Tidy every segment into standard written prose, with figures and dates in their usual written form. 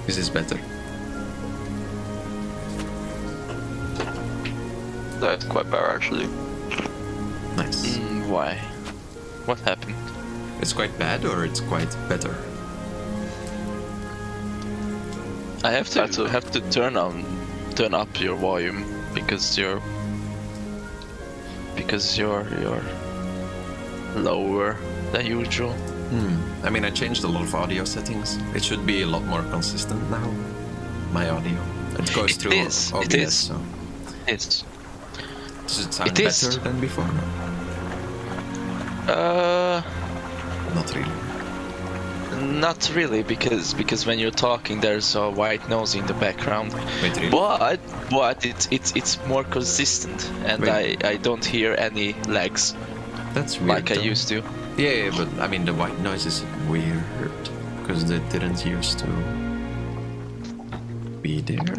Is this better? That's quite better actually. Nice. Why? What happened? It's quite bad or it's quite better? I have to turn up your volume because you're lower than usual. I mean, I changed a lot of audio settings. It should be a lot more consistent now. My audio. It goes through is, OBS, it is. so It's does it sound It is. better than before? Not really. Not really, because when you're talking, there's a white noise in the background. Wait, really? But it's more consistent, and Wait. I don't hear any lags That's weird. like I though. used to. Yeah, but I mean the white noise is weird because they didn't used to be there.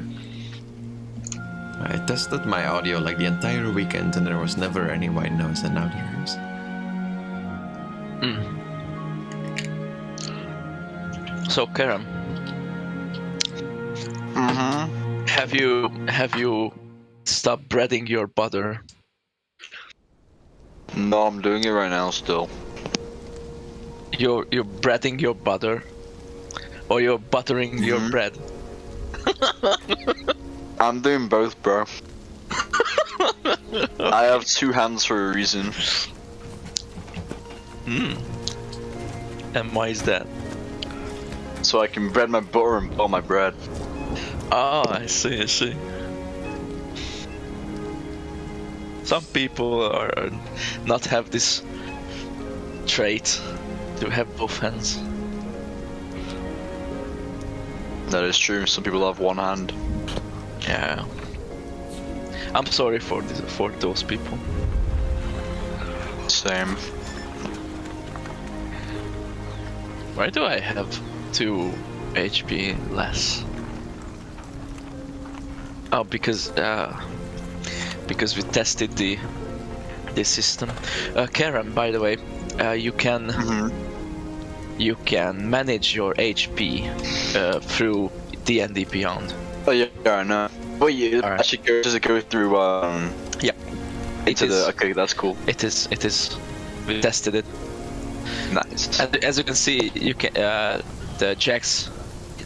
I tested my audio like the entire weekend and there was never any white noise, and now there is. So Karam, have you stopped breading your butter? No, I'm doing it right now still. You're breading your butter, or you're buttering your bread? I'm doing both, bro. I have two hands for a reason. And why is that? So I can bread my butter and butter my bread. Oh, I see. Some people are not have this trait to have both hands. That is true. Some people have one hand. Yeah. I'm sorry for those people. Same. Why do I have 2 HP less? Oh, because we tested the system. Karen, by the way, you can manage your HP through D&D Beyond. Oh yeah, I know. Wait, yeah, Alright. does it go through Yeah. into the okay, that's cool. It is. We tested it. Nice. And as you can see, you can the Jax,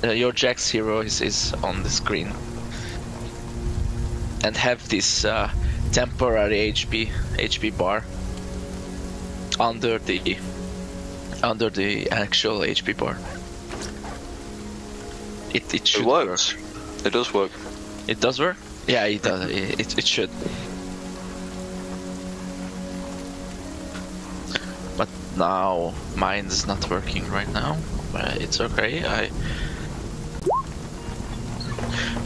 your Jax hero is on the screen, and have this temporary HP bar under the actual HP bar. It should works. work. It does work. It does work? Yeah, it does. It should. But now mine is not working right now. It's okay.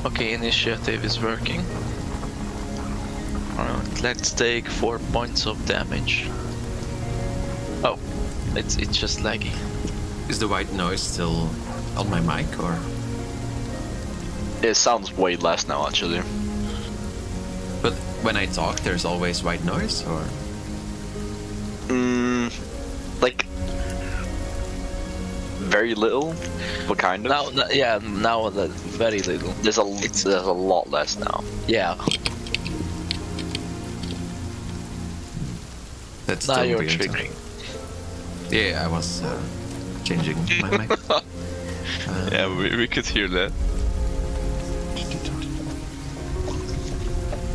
Okay, initiative is working. Alright, let's take 4 points of damage. Oh, it's just laggy. Is the white noise still on my mic or? It sounds way less now, actually. But when I talk, there's always white noise, or? Like very little, but kind of. Now very little. There's a lot less now. Yeah. That's Now still you're weird, huh? triggering. Yeah, I was changing my mic. Yeah, we could hear that.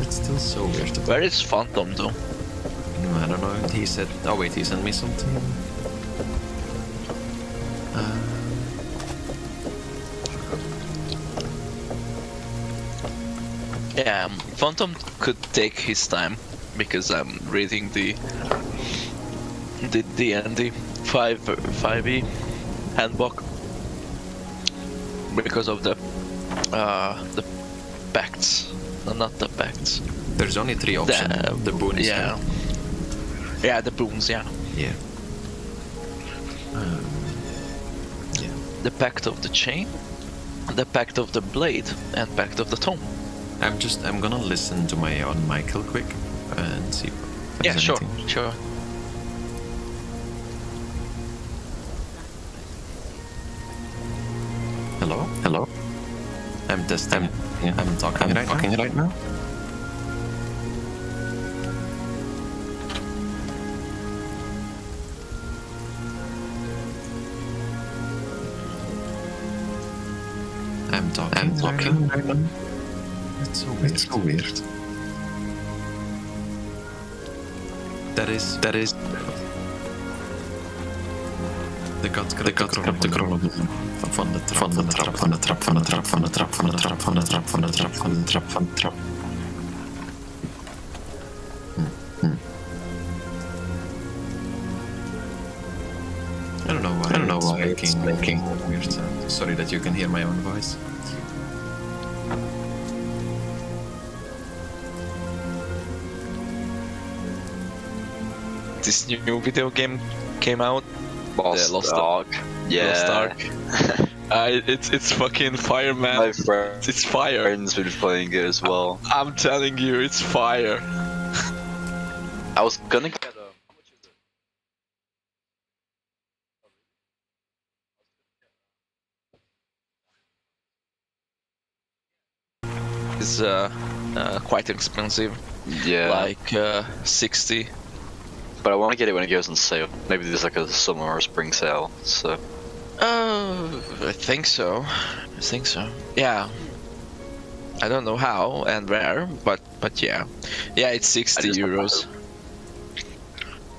It's still so weird. Where is Phantom though? I don't know. He said. Oh wait, he sent me something. Yeah, Phantom could take his time because I'm reading the D&D 5e handbook because of the pacts. No, not the pacts. There's only 3 options. The boons. Yeah. Yeah, the boons. Yeah. Yeah. The pact of the chain, the pact of the blade, and pact of the tome. I'm gonna listen to my own mic real quick and see. If there's Yeah, anything. sure. Hello. I'm testing. I'm talking right now. I'm talking right now. It's so weird. That is de kat krop de krollen van de trap. I don't know why it's making weird sound. Sorry that you can hear my own voice. This new video game came out. Lost Ark. Yeah. Lost Ark. It's fucking fire, man. My friend, It's fire. friend's been playing it as well. I'm telling you, it's fire. I was gonna get how much is it? It's quite expensive. Yeah. Like 60. But I want to get it when it goes on sale. Maybe there's like a summer or spring sale. So. I think so. Yeah. I don't know how and where, but yeah. Yeah, it's 60 euros.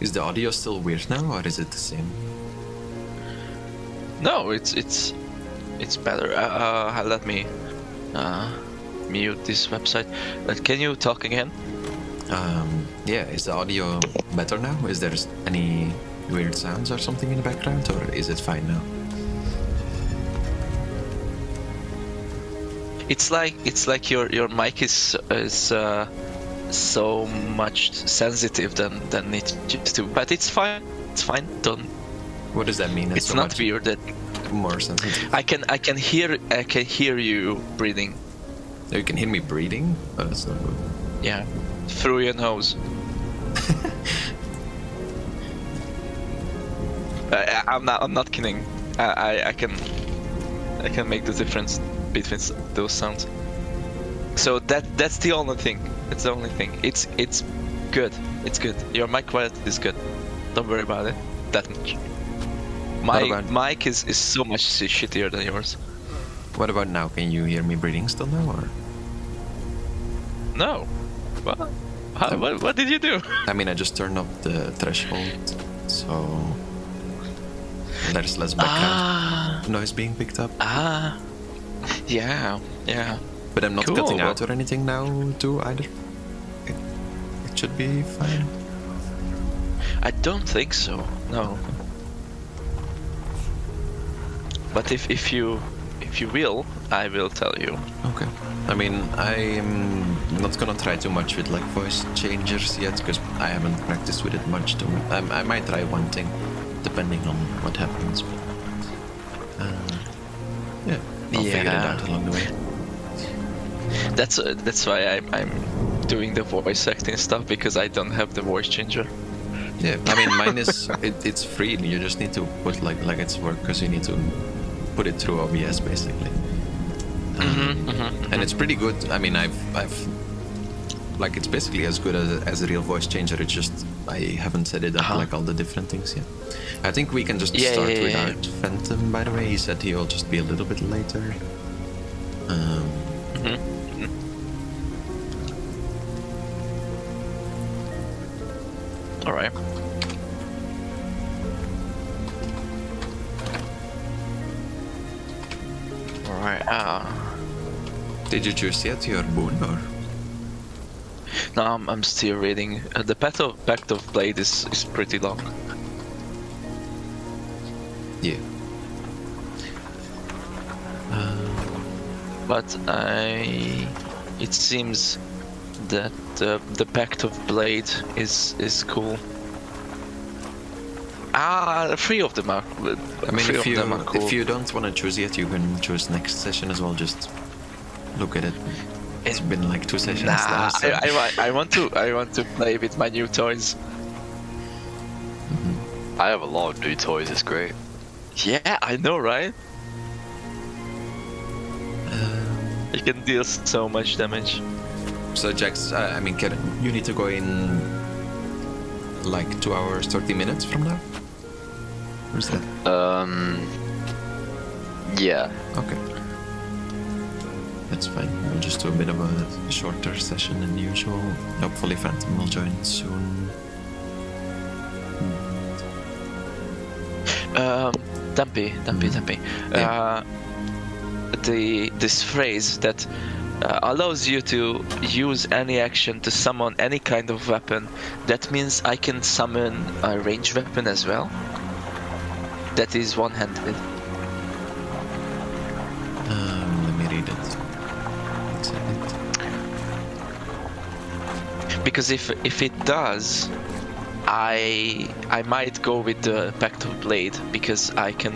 Is the audio still weird now, or is it the same? No, it's better. Let me mute this website. But can you talk again? Yeah, is the audio better now? Is there any weird sounds or something in the background, or is it fine now? It's like your mic is so much sensitive than it used to, but it's fine. It's fine. Don't. What does that mean? It's so not much weird. That more sensitive. I can hear you breathing. Oh, you can hear me breathing? Oh, that's not good. Yeah, through your nose. I'm not kidding. I can make the difference between those sounds. So that's the only thing. It's the only thing. It's good. It's good. Your mic quality is good. Don't worry about it that much. My mic is so much shittier than yours. What about now? Can you hear me breathing still now, or? No. What did you do? I mean, I just turned up the threshold, so there's less background noise being picked up. Yeah. But I'm not Cool. cutting out or anything now, too, either. It should be fine. I don't think so. No. But if you will, I will tell you. Okay. I mean, I'm not gonna try too much with like voice changers yet, because I haven't practiced with it much. I might try one thing, depending on what happens. But, yeah, I'll figure it out along the way. That's why I'm doing the voice acting stuff, because I don't have the voice changer. Yeah, I mean, mine is it's free. You just need to put like it's work, because you need to put it through OBS basically. And it's pretty good. I mean, I've like, it's basically as good as a real voice changer. It's just I haven't set it up like all the different things yet. I think we can just start without Phantom. By the way, he said he'll just be a little bit later. All right. All right. Did you choose yet your boon, or? No, I'm still reading. The Pact of Blade is pretty long. Yeah. But it seems that the Pact of Blade is cool. 3 of them are. I mean, Cool. if you don't want to choose yet, you can choose next session as well. Just look at it. It's been like 2 sessions now. So. I want to play with my new toys. I have a lot of new toys. It's great. Yeah, I know, right? It can deal so much damage. So Jax, I mean, you need to go in like 2 hours, 30 minutes from now? Or is that? Yeah. Okay. That's fine. We'll just do a bit of a shorter session than usual. Hopefully Phantom will join soon. Dampi. Yeah. This phrase that allows you to use any action to summon any kind of weapon, that means I can summon a ranged weapon as well? That is one-handed. Let me read it. Because if it does, I might go with the Pact of Blade, because I can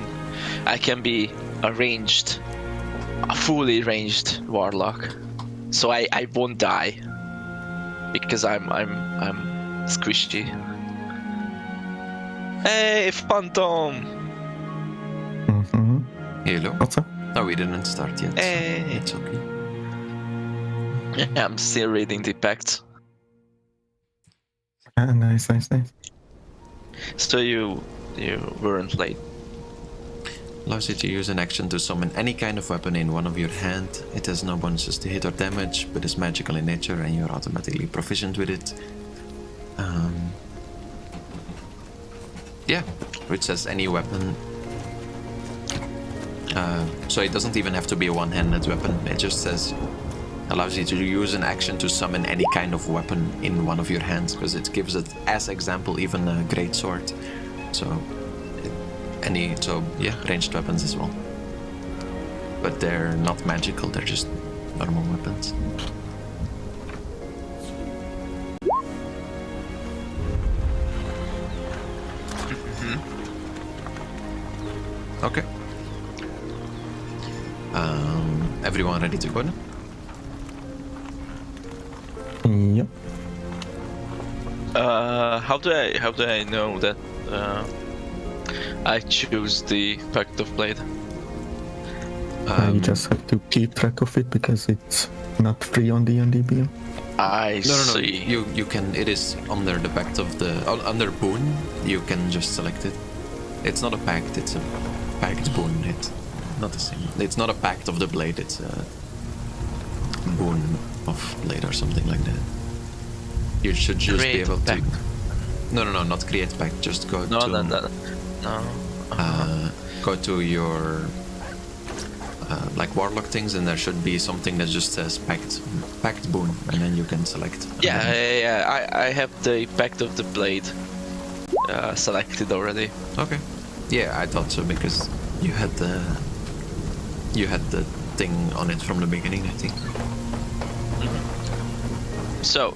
be a fully ranged warlock, so I won't die because I'm squishy. Hey, Phantom! Mm-hmm. Hello? What's up? No, we didn't start yet. Hey. So it's okay. Yeah, I'm still reading the pact. Ah, nice. So you weren't late. Allows you to use an action to summon any kind of weapon in one of your hand. It has no bonuses to hit or damage, but is magical in nature and you're automatically proficient with it. Yeah, which says any weapon. So it doesn't even have to be a one-handed weapon. It just says allows you to use an action to summon any kind of weapon in one of your hands, because it gives it as example even a great sword. So yeah, ranged weapons as well. But they're not magical, they're just normal weapons. Okay. Everyone ready to go now? Yep. How do I know that I choose the Pact of Blade? You just have to keep track of it because it's not free on D&Dampi. I No. see. You can. It is under the pact of the under boon. You can just select it. It's not a pact. It's a pact boon. It's not the same. It's not a pact of the blade. It's a boon of blade or something like that. You should just Create be able pact. to. No. Not create pact. Just go No. to. Go to your. Like warlock things, and there should be something that just says pact boon, and then you can select. Yeah. I have the Pact of the Blade selected already. Okay. Yeah, I thought so because you had the thing on it from the beginning, I think. So,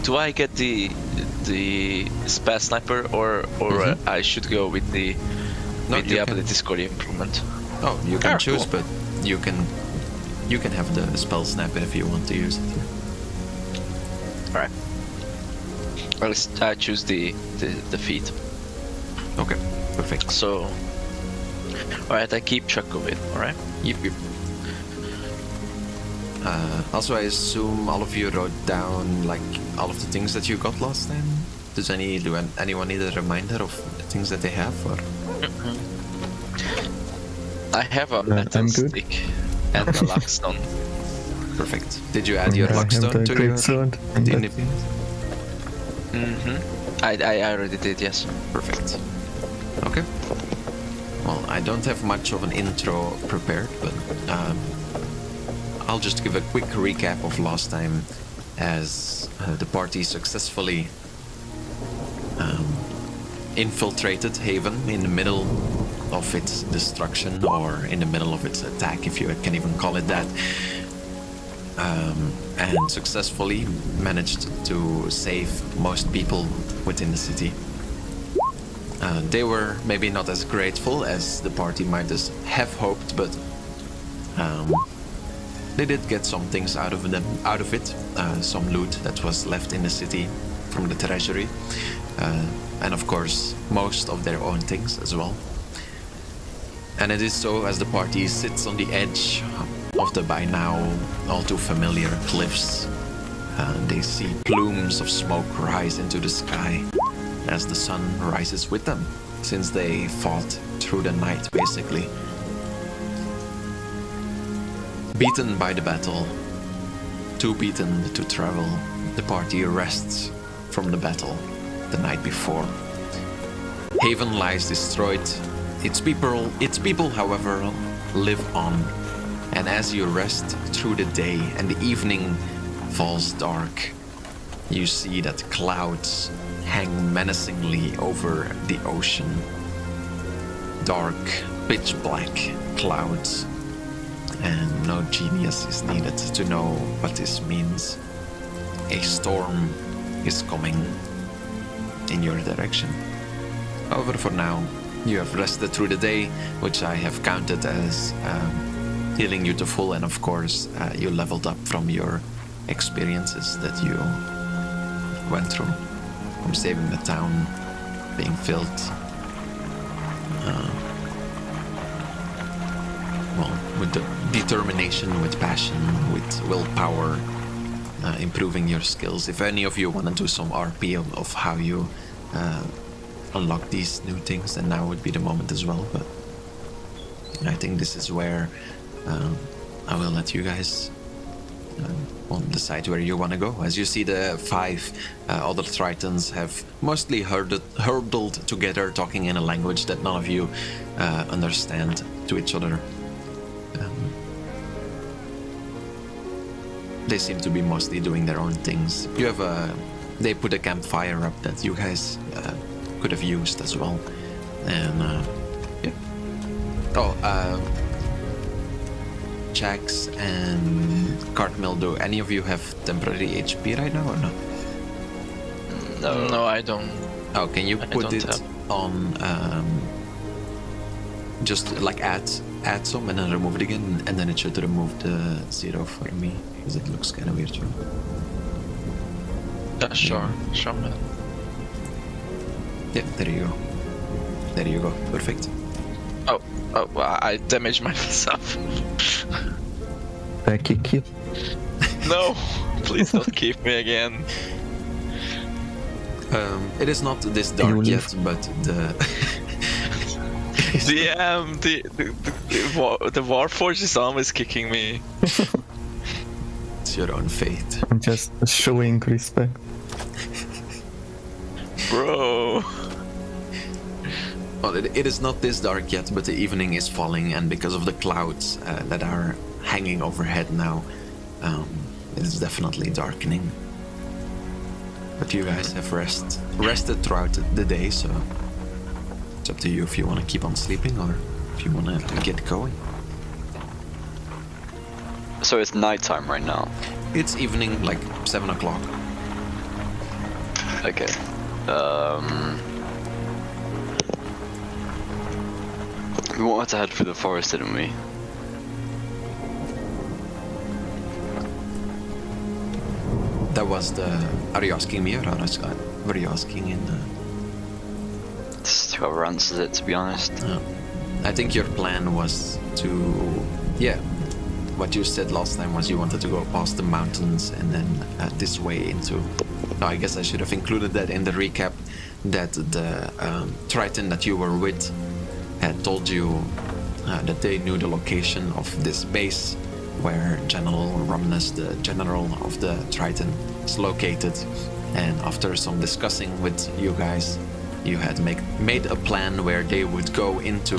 do I get the spell sniper, or I should go with the ability score improvement? Oh, you can choose, cool. but you can have the spell sniper if you want to use it. Alright. I choose the feat. Okay, perfect. So, alright, I keep track of it. Alright. Yep. Also, I assume all of you wrote down like all of the things that you got last time. Does anyone need a reminder of the things that they have, or? I have a metal I'm good. stick and a lockstone. Perfect. Did you add your I have lockstone the to great your sword and D&D? I already did, yes. Perfect. Okay. Well, I don't have much of an intro prepared, but I'll just give a quick recap of last time, as the party successfully infiltrated Haven in the middle of its destruction, or in the middle of its attack, if you can even call it that, and successfully managed to save most people within the city. They were maybe not as grateful as the party might have hoped, but they did get some things out of it. Some loot that was left in the city from the treasury, and of course most of their own things as well. And it is so as the party sits on the edge of the by now all too familiar cliffs. They see plumes of smoke rise into the sky as the sun rises with them, since they fought through the night basically. Beaten by the battle, too beaten to travel, the party rests from the battle the night before. Haven lies destroyed. Its people, however, live on. And as you rest through the day and the evening falls dark, you see that clouds hang menacingly over the ocean. Dark, pitch black clouds. And no genius is needed to know what this means. A storm is coming in your direction. However, for now, you have rested through the day, which I have counted as healing you to full, and of course, you leveled up from your experiences that you went through, from saving the town, being filled, with the determination, with passion, with willpower, improving your skills. If any of you want to do some RP of how you unlock these new things, then now would be the moment as well. But I think this is where I will let you guys decide where you want to go. As you see, the 5 other Tritons have mostly hurtled together, talking in a language that none of you understand to each other. They seem to be mostly doing their own things. You have they put a campfire up that you guys could have used as well. And yeah. Oh, Jax and Cartmill, do any of you have temporary HP right now or not? No, I don't. Oh, can you put it on? Just like add some and then remove it again, and then it should remove the 0 for me, because it looks kind of weird. Sure, man. Yeah, there you go. There you go. Perfect. Oh, I damaged myself. I kick you. No, please don't keep me again. It is not this dark yet, but the the Warforged is always kicking me. It's your own fate. I'm just showing respect. Bro. Well, it is not this dark yet, but the evening is falling, and because of the clouds that are hanging overhead now, it is definitely darkening. But you guys have rested throughout the day, so it's up to you if you want to keep on sleeping or if you want to get going. So it's nighttime right now? It's evening, like 7 o'clock. Okay. We wanted to head through the forest, didn't we? That was the... Are you asking me or were you asking in... It's whoever answers it, to be honest. I think your plan was to... Yeah, what you said last time was you wanted to go past the mountains and then this way into... No, I guess I should have included that in the recap, that the Triton that you were with had told you that they knew the location of this base where General Rumnus, the general of the Triton, is located. And after some discussing with you guys, you had made a plan where they would go into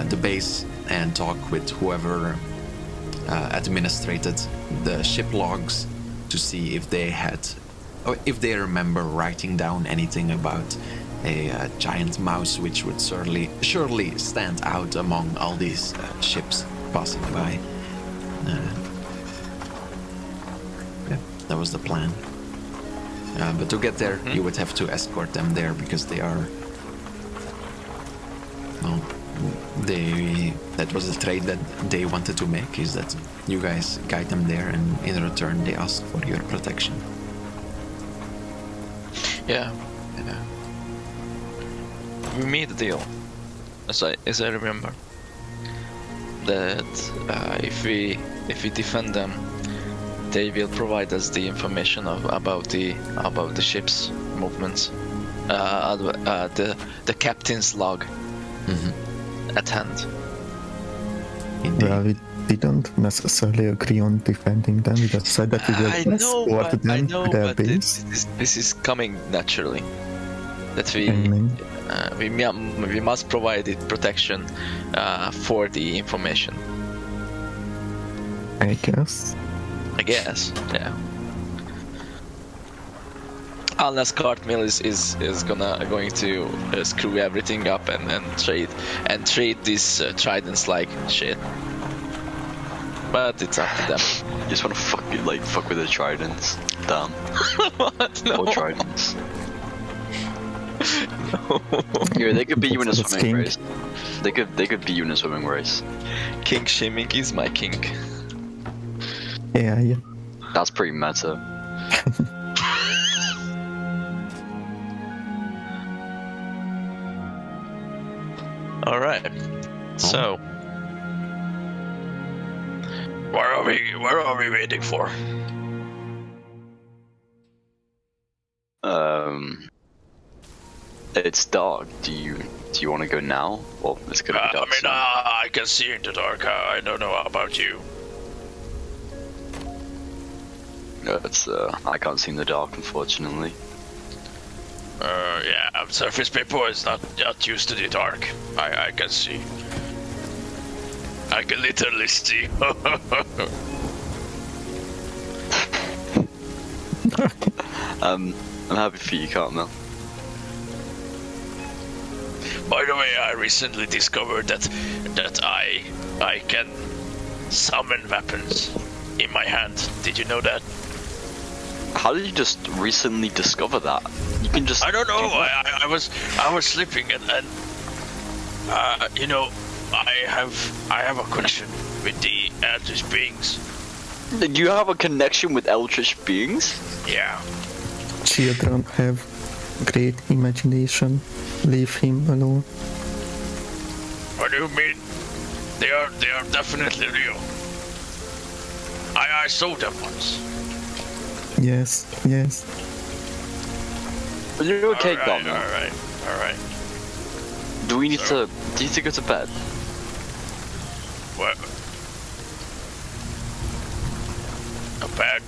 the base and talk with whoever administrated the ship logs to see if they had, or if they remember writing down anything about a giant mouse, which would surely stand out among all these ships passing by. Yeah, that was the plan. But to get there, you would have to escort them there because they are... Well, that was the trade that they wanted to make, is that you guys guide them there and in return they ask for your protection. Yeah. We made a deal, as I remember. that if we defend them, they will provide us the information about the ship's movements, the captain's log at hand. Indeed. Well, we didn't necessarily agree on defending them. We just said that we will escort them to their base. This is coming naturally. That we must provide it protection for the information. I guess. Yeah. Unless Cartmill is going to screw everything up and trade these tridents like shit. But it's up to them. You just want to fuck with the tridents. Damn. What? No. Or tridents. No. Yeah, they could beat you in a That's swimming king. race. They could beat you in a swimming race. King shaming is my king. Yeah. That's pretty meta. All right. So, where are we waiting for? It's dark. Do you want to go now? Well, it's gonna be dark. soon. I can see in the dark. I don't know about you. No, I can't see in the dark, unfortunately. Yeah, surface people is not used to the dark. I can see. I can literally see. I'm happy for you, Cartmel. By the way, I recently discovered that I can summon weapons in my hand. Did you know that? How did you just recently discover that? You can just. I don't know. I was sleeping and you know, I have a connection with the eldritch beings. You have a connection with eldritch beings? Yeah. Children have great imagination. Leave him alone. What do you mean? They are definitely real. I saw them once. Yes. Are you okay, Cartmel? All right. Do we need to? Do you need to go to bed? What? A bed?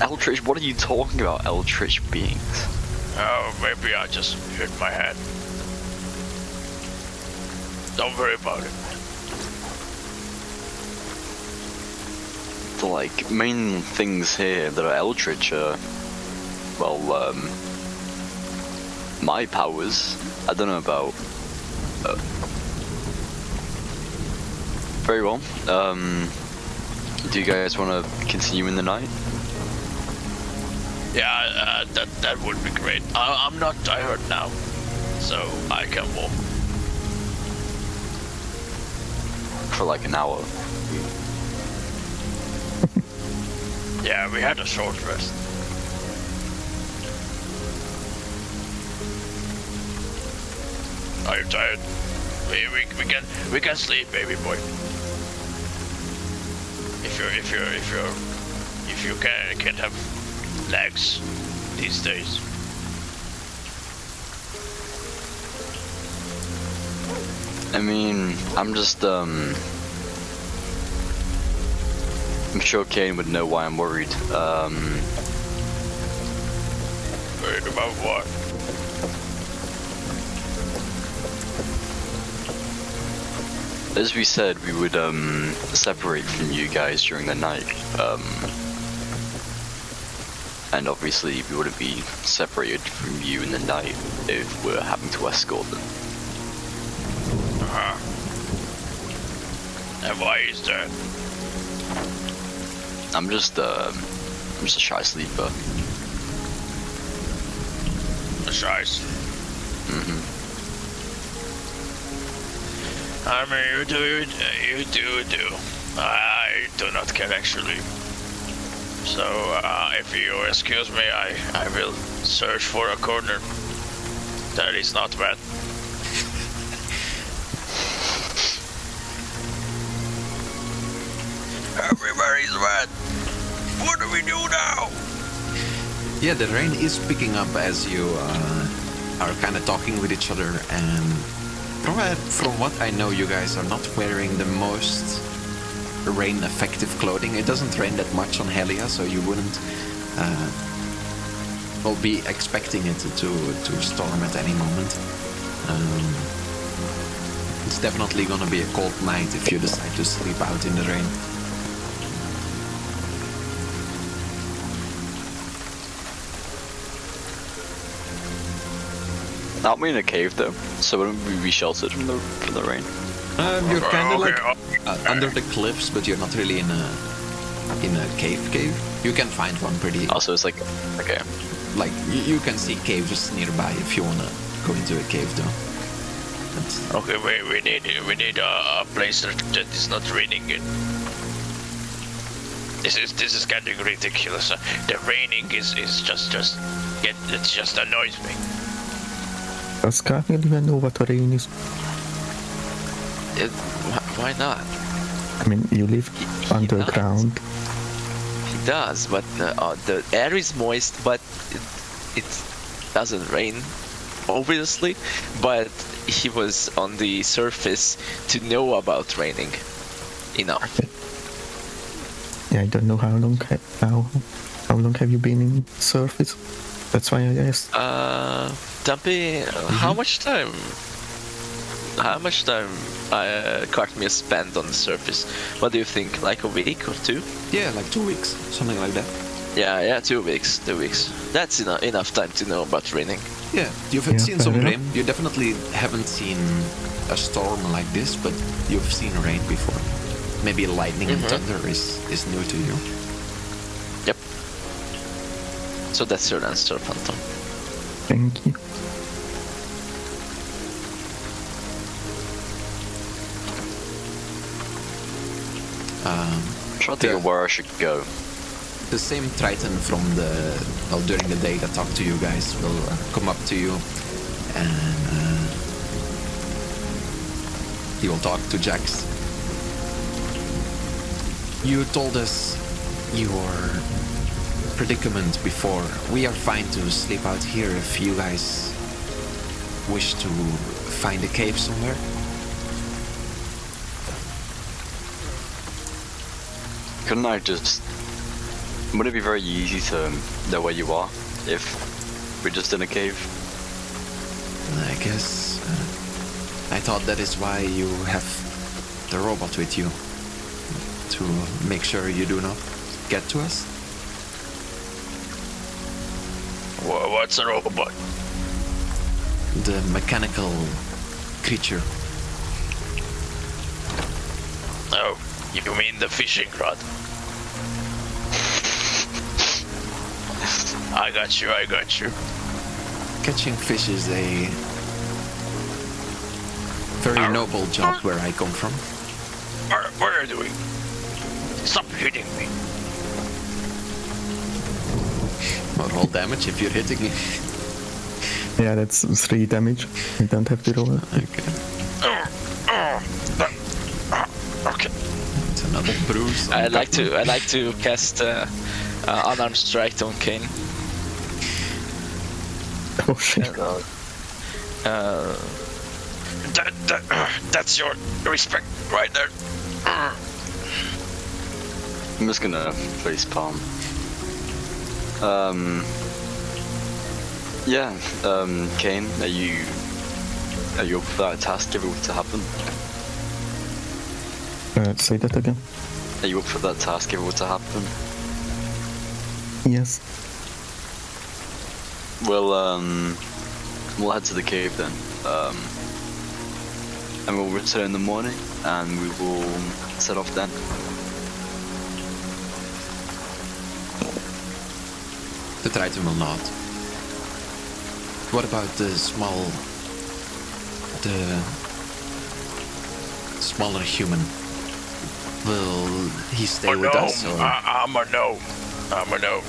Eldritch? What are you talking about, eldritch beings? Oh, maybe I just hit my head. Don't worry about it. The main things here that are eldritch are, well, my powers. I don't know about. Very well. Do you guys want to continue in the night? Yeah, that would be great. I'm not tired now, so I can walk. For like an hour. Yeah, we had a short rest. Are you tired? We can sleep, baby boy. If you can't have legs these days. I mean, I'm just I'm sure Kane would know why I'm worried. Worried about what? As we said, we would separate from you guys during the night. And obviously we wouldn't be separated from you in the night if we're having to escort them. And why is that? I'm just a shy sleeper. A shy sleeper? I mean, you do. I do not care actually. So, if you excuse me, I will search for a corner that is not bad. Everywhere is wet. What do we do now? Yeah, the rain is picking up as you are kind of talking with each other, and from what I know, you guys are not wearing the most rain-effective clothing. It doesn't rain that much on Helia, so you wouldn't well be expecting it to storm at any moment. It's definitely gonna be a cold night if you decide to sleep out in the rain. Aren't we in a cave though? So wouldn't we be sheltered from the rain? You're kind of like under the cliffs, but you're not really in a cave. You can find one pretty. Also, it's like okay. Like you can see caves nearby if you wanna go into a cave though. Okay, we need a place that is not raining in. This is getting ridiculous. The raining is it just annoys me. Does Carmen even know what a rain is? Why not? I mean, you live underground. He does, but the air is moist, but it doesn't rain, obviously. But he was on the surface to know about raining enough. Yeah, I don't know how long have you been in surface? That's why I asked. Dampi, how much time Cartmere spent on the surface? What do you think? Like a week or two? Yeah, like 2 weeks, something like that. Yeah, 2 weeks. 2 weeks. That's enough time to know about raining. Yeah, you've seen some rain. You definitely haven't seen a storm like this, but you've seen rain before. Maybe lightning and thunder is new to you. Yep. So that's your answer, Phantom. Thank you. I'm trying to think of where I should go. The same Triton from during the day that talked to you guys will come up to you, and he will talk to Jax. You told us your predicament before. We are fine to sleep out here if you guys wish to find a cave somewhere. Couldn't I just... Would it be very easy to know where you are if we're just in a cave? I guess I thought that is why you have the robot with you, to make sure you do not get to us. What's a robot? The mechanical creature. Oh, you mean the fishing rod? I got you. Catching fish is a very noble job where I come from. What are you doing? Stop hitting me. Or roll damage if you're hitting me. Yeah, that's 3 damage. You don't have to roll it. Okay. Okay. It's another bruise. I like to cast unarmed strike on Kane. Oh shit. That's your respect right there. I'm just gonna face palm. Kane, are you up for that task if it were to happen? Say that again. Are you up for that task if it were to happen? Yes. We'll head to the cave then. And we'll return in the morning and we will set off then. The Triton will not. What about the smaller human? Will he stay with us? Or? I'm a no.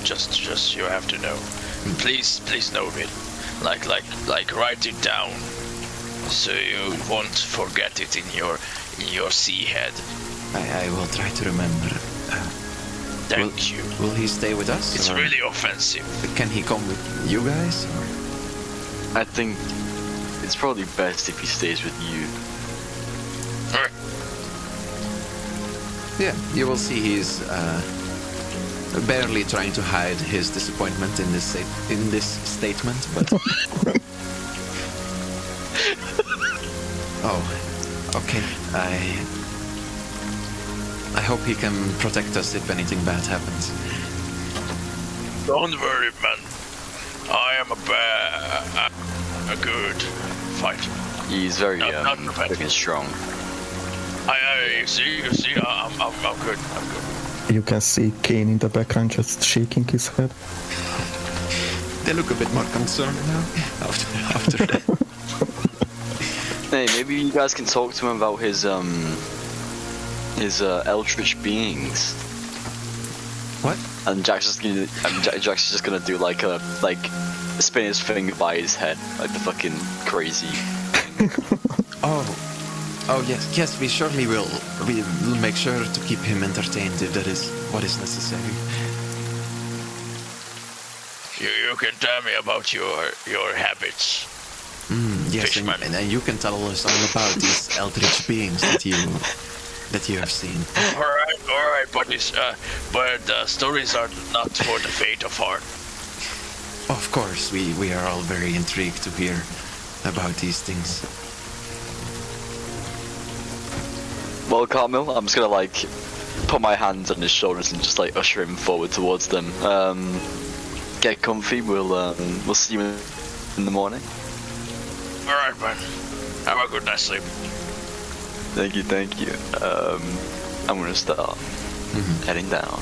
Just you have to know. Please note it. Like write it down, so you won't forget it in your sea head. I will try to remember. Thank you. Will he stay with us? It's or really offensive. Can he come with you guys? Or? I think it's probably best if he stays with you. Alright. Yeah, you will see he's barely trying to hide his disappointment in this statement, but. Oh, okay. I hope he can protect us if anything bad happens. Don't worry, man. I am a good fighter. He's very Not bad. big and strong. You see, I'm good. I'm good. You can see Kane in the background just shaking his head. They look a bit more concerned now after that. Hey, maybe you guys can talk to him about his eldritch beings. What? And Jack's just gonna do like spin his finger by his head, like the fucking crazy. Oh yes, we surely will. We will make sure to keep him entertained if that is what is necessary. You can tell me about your habits. Yes, Fishman. and you can tell us all about these eldritch beings that you have seen. All right, but stories are not for the faint of heart. Of course, we are all very intrigued to hear about these things. Well, Carmel, I'm just gonna put my hands on his shoulders and just usher him forward towards them. Get comfy. We'll see you in the morning. All right, man. Have a good night's sleep. Thank you. I'm gonna start heading down.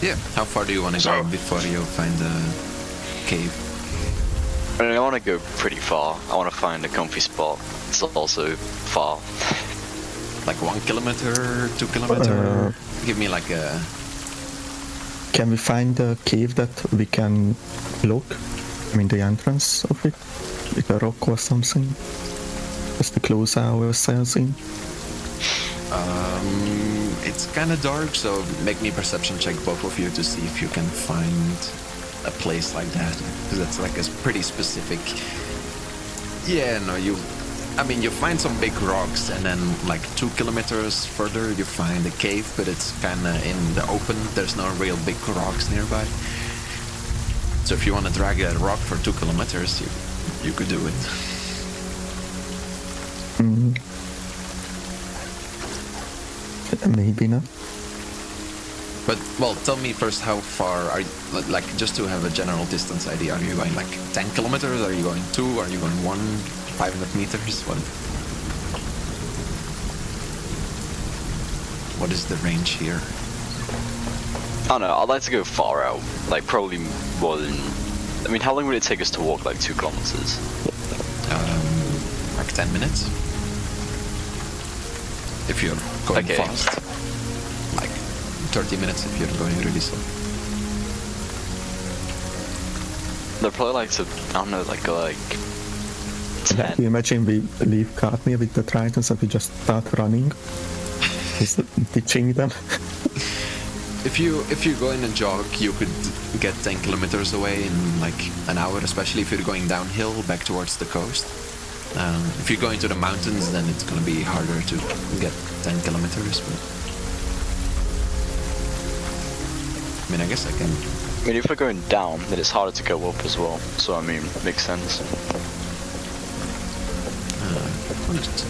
Yeah. How far do you want to go before you find the cave? I mean, I want to go pretty far. I want to find a comfy spot. It's also far. Like 1 kilometer, 2 kilometer? Give me like a... Can we find a cave that we can block? I mean, the entrance of it? With a rock or something? Just to close ourselves in? It's kind of dark, so make me perception check, both of you, to see if you can find a place like that. Because that's like a pretty specific... Yeah, no, you find some big rocks, and then like 2 kilometers further you find a cave, but it's kind of in the open. There's no real big rocks nearby. So if you want to drag a rock for 2 kilometers, you could do it. Maybe not. But, well, tell me first, how far are you, like, just to have a general distance idea, are you going like 10 kilometers? Are you going 2? Are you going 1? 500 meters? What is the range here? I don't know, I'd like to go far out. Like, probably more than... I mean, how long would it take us to walk, like, 2 kilometers? Like 10 minutes. If you're going fast. Like 30 minutes if you're going really slow. They're probably like to, I don't know, like 10. You imagine we leave Cartmere with the Tritons and we just start running? Just ditching them? If you go in a jog, you could get 10 kilometers away in like an hour, especially if you're going downhill back towards the coast. If you're going to the mountains, then it's going to be harder to get 10 kilometers. But I mean, I guess I can. I mean, if we're going down, then it's harder to go up as well. So, I mean, makes sense.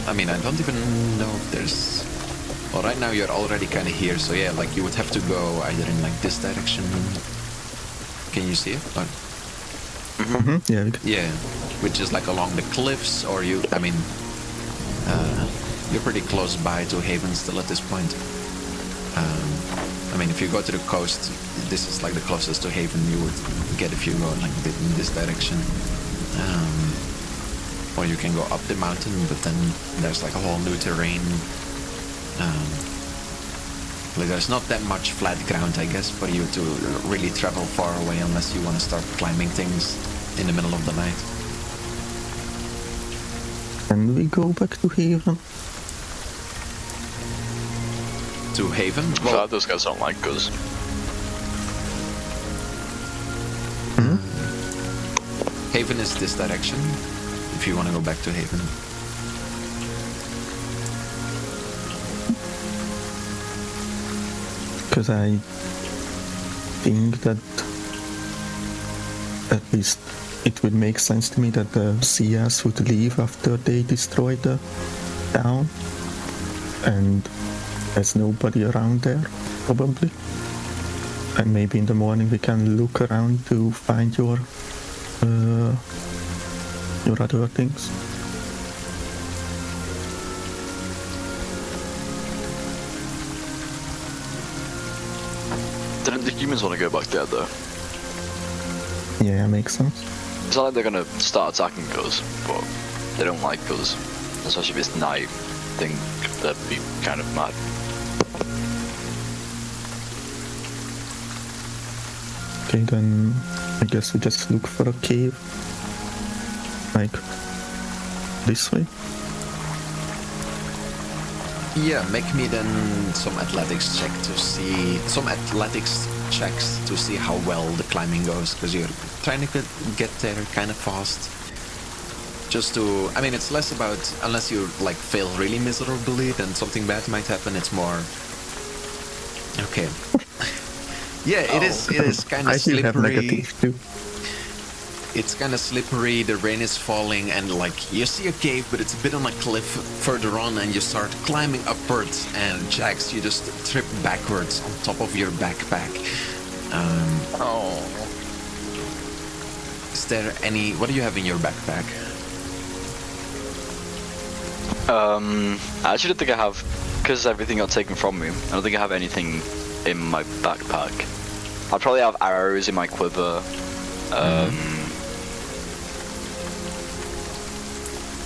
I mean, I don't even know if there's... Well, right now you're already kind of here, so yeah, like you would have to go either in like this direction. Can you see it? Or... Yeah. Yeah, which is like along the cliffs, or you're pretty close by to Haven still at this point. I mean, if you go to the coast, this is like the closest to Haven you would get if you go like in this direction. Or you can go up the mountain, but then there's like a whole new terrain. Like there's not that much flat ground, I guess, for you to really travel far away unless you want to start climbing things in the middle of the night. Can we go back to Haven? To Haven? Well, those guys don't like us. Haven is this direction, if you want to go back to Haven. Because I think that at least it would make sense to me that the CS would leave after they destroy the town, and there's nobody around there, probably. And maybe in the morning we can look around to find your other things. Didn't the humans want to go back there though? Yeah, makes sense. It's not like they're gonna start attacking us, but they don't like us. Especially if it's night, I think that'd be kind of mad. Okay, then I guess we just look for a cave. Like this way. Yeah, make me then some athletics checks to see how well the climbing goes, because you're trying to get there kind of fast. Just to, I mean, it's less about, unless you like fail really miserably, then something bad might happen. It's more, okay. Yeah, it is kind of I still have slippery. negative too. It's kind of slippery, the rain is falling, and like you see a cave, but it's a bit on a cliff further on, and you start climbing upwards, and Jax, you just trip backwards on top of your backpack. Is there any, what do you have in your backpack? I actually don't think I have, because everything got taken from me, I don't think I have anything in my backpack. I'd probably have arrows in my quiver.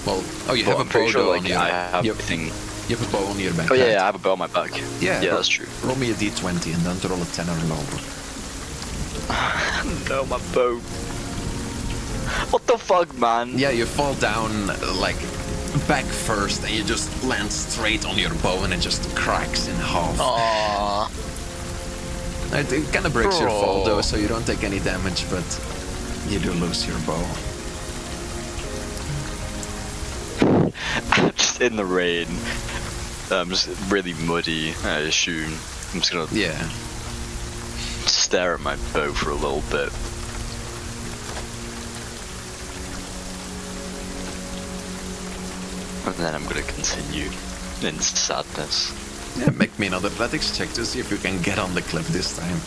Well, oh, you have a I'm pretty bow sure, on like, your I have you everything. You have a bow on your backpack. Oh yeah, I have a bow on my back. Yeah, that's true. Roll me a d20 and then roll a 10 or lower. No, my bow. What the fuck, man? Yeah, you fall down like back first, and you just land straight on your bow, and it just cracks in half. Aww. It kind of breaks your fall though, so you don't take any damage, but you do lose your bow. Just in the rain. Just really muddy, I assume. I'm just gonna stare at my bow for a little bit. And then I'm gonna continue in sadness. Yeah, make me another athletics check to see if you can get on the cliff this time.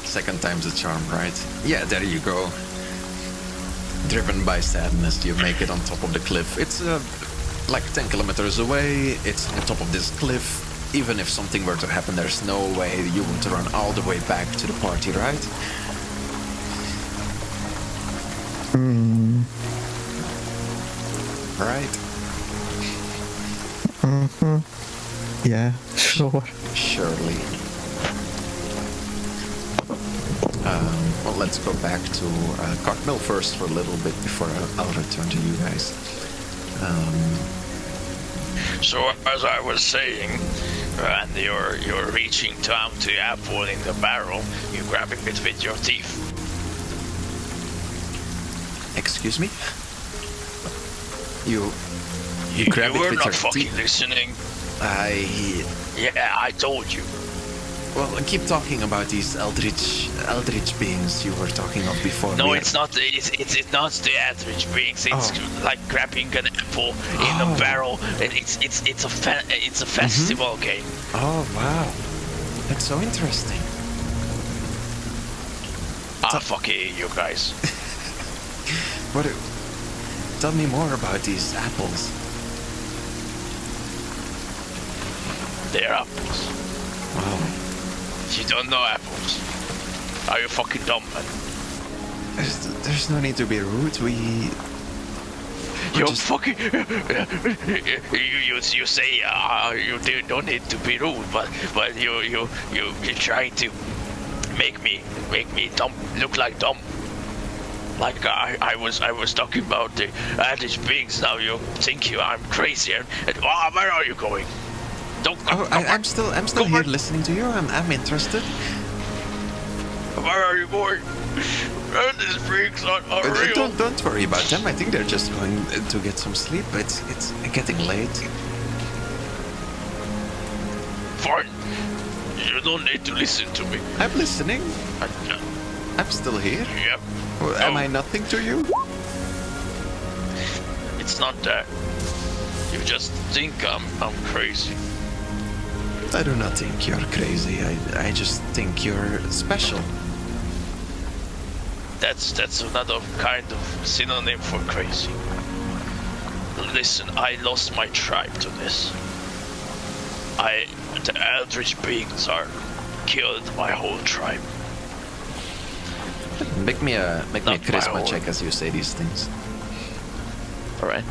Second time's a charm, right? Yeah, there you go. Driven by sadness, you make it on top of the cliff. It's like 10 kilometers away. It's on top of this cliff. Even if something were to happen, there's no way you would run all the way back to the party, right? Right? Yeah, sure. Surely. Well, let's go back to Cartmill first for a little bit before I'll return to you guys. So as I was saying, and you're reaching down to the apple in the barrel, you're grabbing it with your teeth. Excuse me? You grab it were with not your fucking teeth? listening. Yeah, I told you. Well, keep talking about these eldritch beings you were talking of before. No, it's not. It's not the eldritch beings. It's like grabbing an apple in a barrel. And it's a festival game. Oh wow, that's so interesting. Fuck you guys. Tell me more about these apples. They're apples. Wow. You don't know apples. Are you fucking dumb, man? There's no need to be rude. You're fucking. you say you don't need to be rude, but you're trying to make me dumb, look like dumb. Like I was talking about the eldritch beings. Now you think I'm crazy, and where are you going? Don't Oh, come I'm still Come here on. listening to you. I'm interested. Where are you going? These freaks are real. Don't worry about them. I think they're just going to get some sleep. It's getting late. Fine. You don't need to listen to me. I'm listening. Uh, I'm still here. Yep. Am Oh. I nothing to you? It's not that. You just think I'm crazy. I do not think you're crazy. I just think you're special. That's another kind of synonym for crazy. Listen, I lost my tribe to this. The eldritch beings are killed my whole tribe. Make me a Not my charisma own. check as you say these things. All right.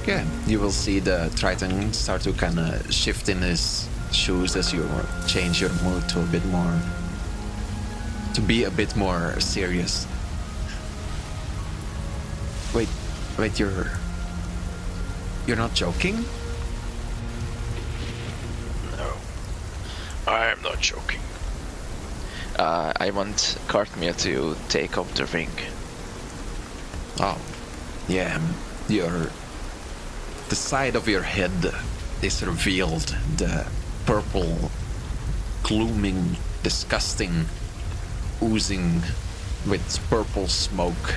Yeah, you will see the Triton start to kind of shift in his shoes as you change your mood to be a bit more serious. Wait, you're not joking? No, I am not joking. I want Cartmere to take off the ring. Oh, yeah, the side of your head is revealed. The purple, glooming, disgusting, oozing with purple smoke,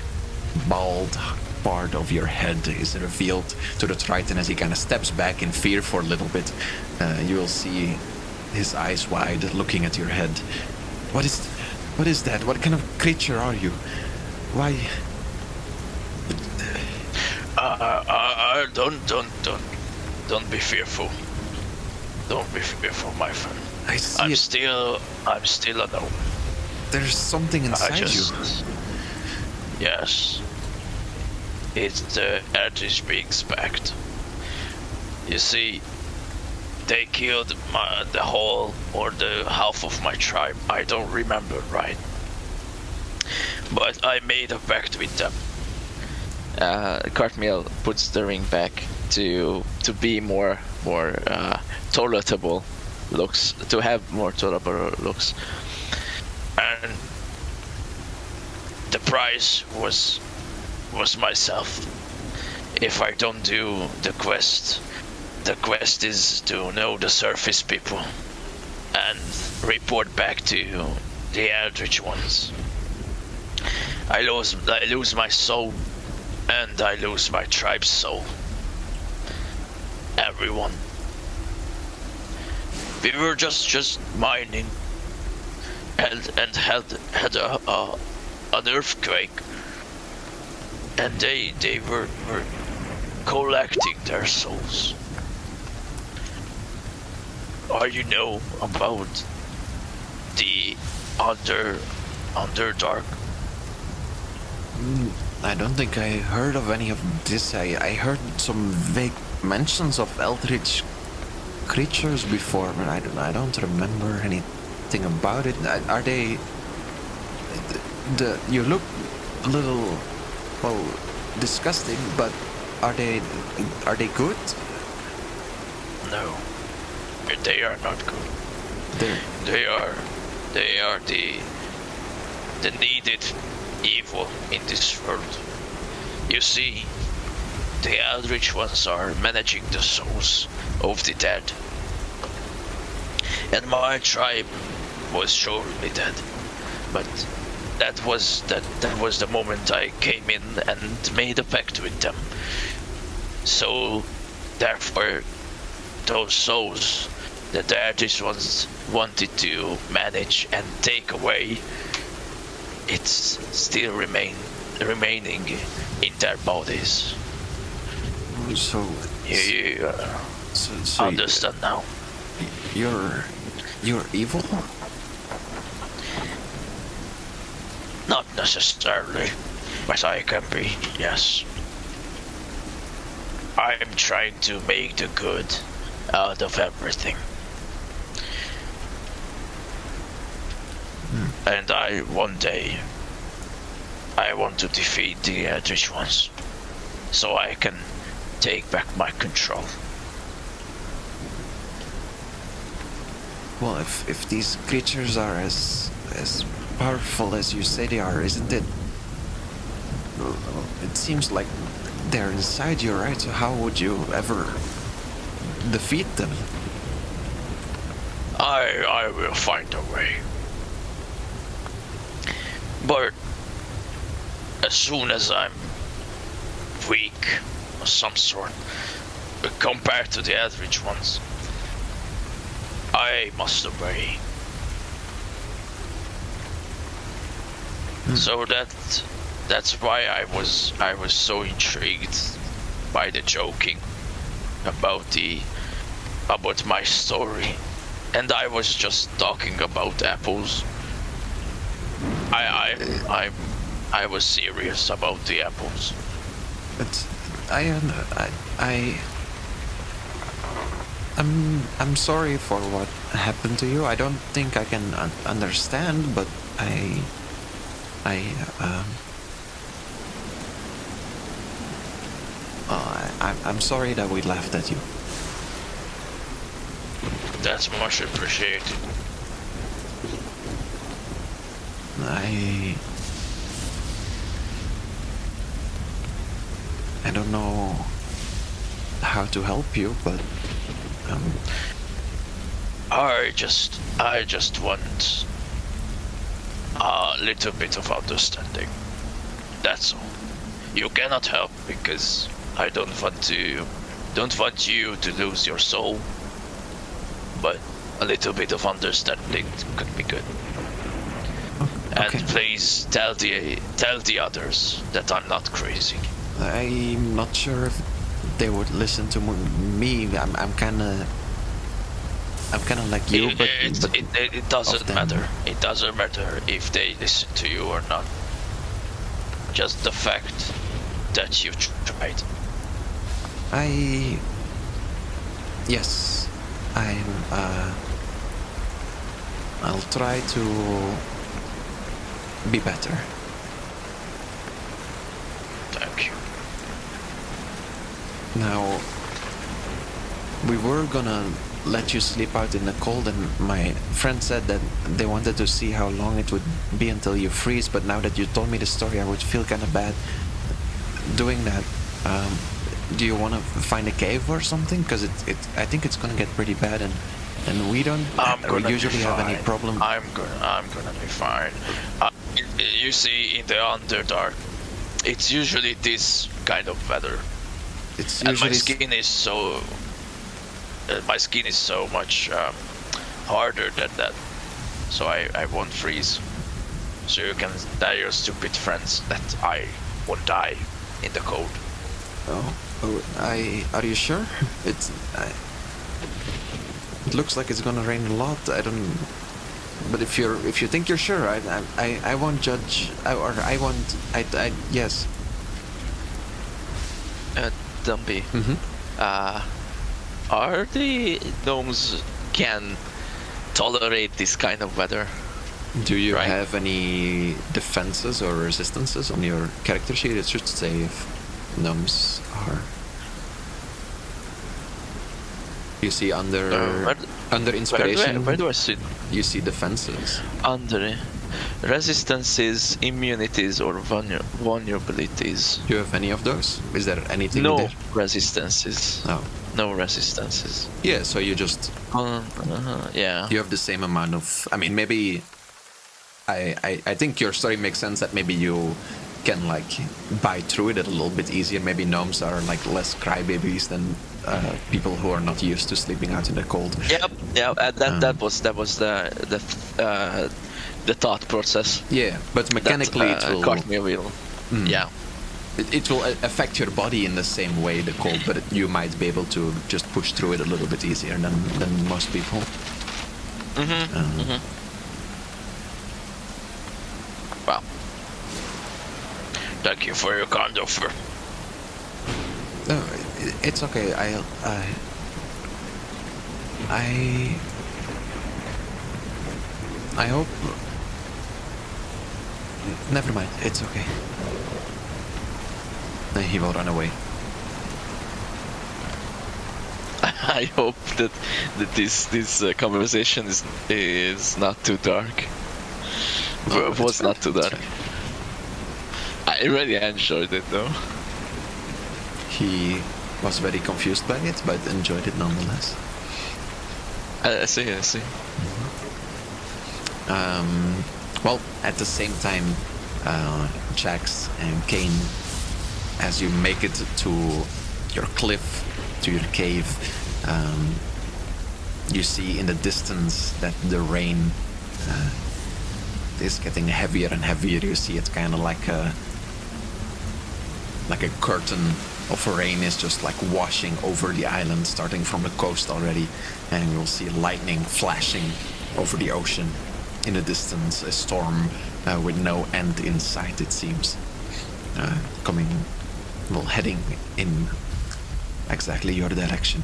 bald part of your head is revealed to the Triton as he kind of steps back in fear for a little bit. You will see his eyes wide, looking at your head. What is that? What kind of creature are you? Why? Don't be fearful. Don't be fearful, my friend. I see I'm still alone. There's something inside you. Yes. It's the Eldritch Being's pact. You see, they killed the whole or the half of my tribe. I don't remember right. But I made a pact with them. Cartmere puts the ring back to be more tolerable looks, to have more tolerable looks. And the price was myself. If I don't do the quest is to know the surface people and report back to the Eldritch ones. I lose my soul, and I lose my tribe's soul. Everyone. We were just mining, and had an earthquake, and they were collecting their souls. Or you know about the Underdark? I don't think I heard of any of this. I heard some vague mentions of eldritch creatures before, but I don't remember anything about it. Are they? You look a little, well, disgusting, but are they good? No, they are not good. They are the needed evil in this world. You see, the Eldritch ones are managing the souls of the dead. And my tribe was surely dead. But that was the moment I came in and made a pact with them. So therefore those souls that the Eldritch ones wanted to manage and take away, it's still remaining in their bodies. So You so understand now? you're evil? Not necessarily, but I can be, yes. I am trying to make the good out of everything. And one day, I want to defeat the Eldritch ones. so I can take back my control. Well, if these creatures are as powerful as you say they are, isn't it? It seems like they're inside you, right? So how would you ever defeat them? I will find a way. But as soon as I'm weak of some sort, compared to the average ones, I must obey. So that's why I was so intrigued by the joking about my story, and I was just talking about apples. I was serious about the apples. But I'm sorry for what happened to you. I don't think I can understand, but I'm sorry that we laughed at you. That's much appreciated. I don't know how to help you, but I just want a little bit of understanding. That's all. You cannot help because I don't want you to lose your soul. But a little bit of understanding could be good. Okay. And please tell the others that I'm not crazy. I'm not sure if they would listen to me. I'm kind of like you, but it doesn't matter. It doesn't matter if they listen to you or not. Just the fact that you tried. Yes, I'll try to be better. Thank you. Now, we were gonna let you sleep out in the cold, and my friend said that they wanted to see how long it would be until you freeze, but now that you told me the story, I would feel kind of bad doing that. Do you want to find a cave or something? Because I think it's gonna get pretty bad, and we don't usually have any problem. I'm gonna be fine. You see, in the Underdark, it's usually this kind of weather. It's And usually my skin is so much harder than that, so I won't freeze. So you can tell your stupid friends that I won't die in the cold. Are you sure? It looks like it's gonna rain a lot. I don't. But if you think you're sure, I won't judge. Yes. Dumpy. Mm-hmm. Are the gnomes can tolerate this kind of weather? Do you Right. have any defenses or resistances on your character sheet? It should say if gnomes are. You see under inspiration. Where do I see You see defenses. under resistances, immunities, or vulnerabilities? Do you have any of those? Is there anything? No in there? resistances. Oh. No resistances. Yeah. So you just Yeah. you have the same amount of. I mean, maybe. I think your story makes sense that maybe you can like bite through it a little bit easier. Maybe gnomes are like less crybabies than people who are not used to sleeping out in the cold. Yep. Yeah. That was the thought process. Yeah, but mechanically it will. Caught me a wheel. Yeah. It will affect your body in the same way, the cold, but you might be able to just push through it a little bit easier than most people. Wow. Thank you for your kind offer. No, it's okay. I hope. Never mind. It's okay. Then he will run away. I hope that this conversation is not too dark. No, Was it's not fine, too it's dark. fine. I really enjoyed it though. He was very confused by it, but enjoyed it nonetheless. I see. Well, at the same time, Jax and Kane, as you make it to your cliff, to your cave, you see in the distance that the rain is getting heavier and heavier. You see it's kind of like a curtain of rain is just like washing over the island, starting from the coast already, and you'll see lightning flashing over the ocean. In the distance, a storm with no end in sight, it seems, heading in exactly your direction.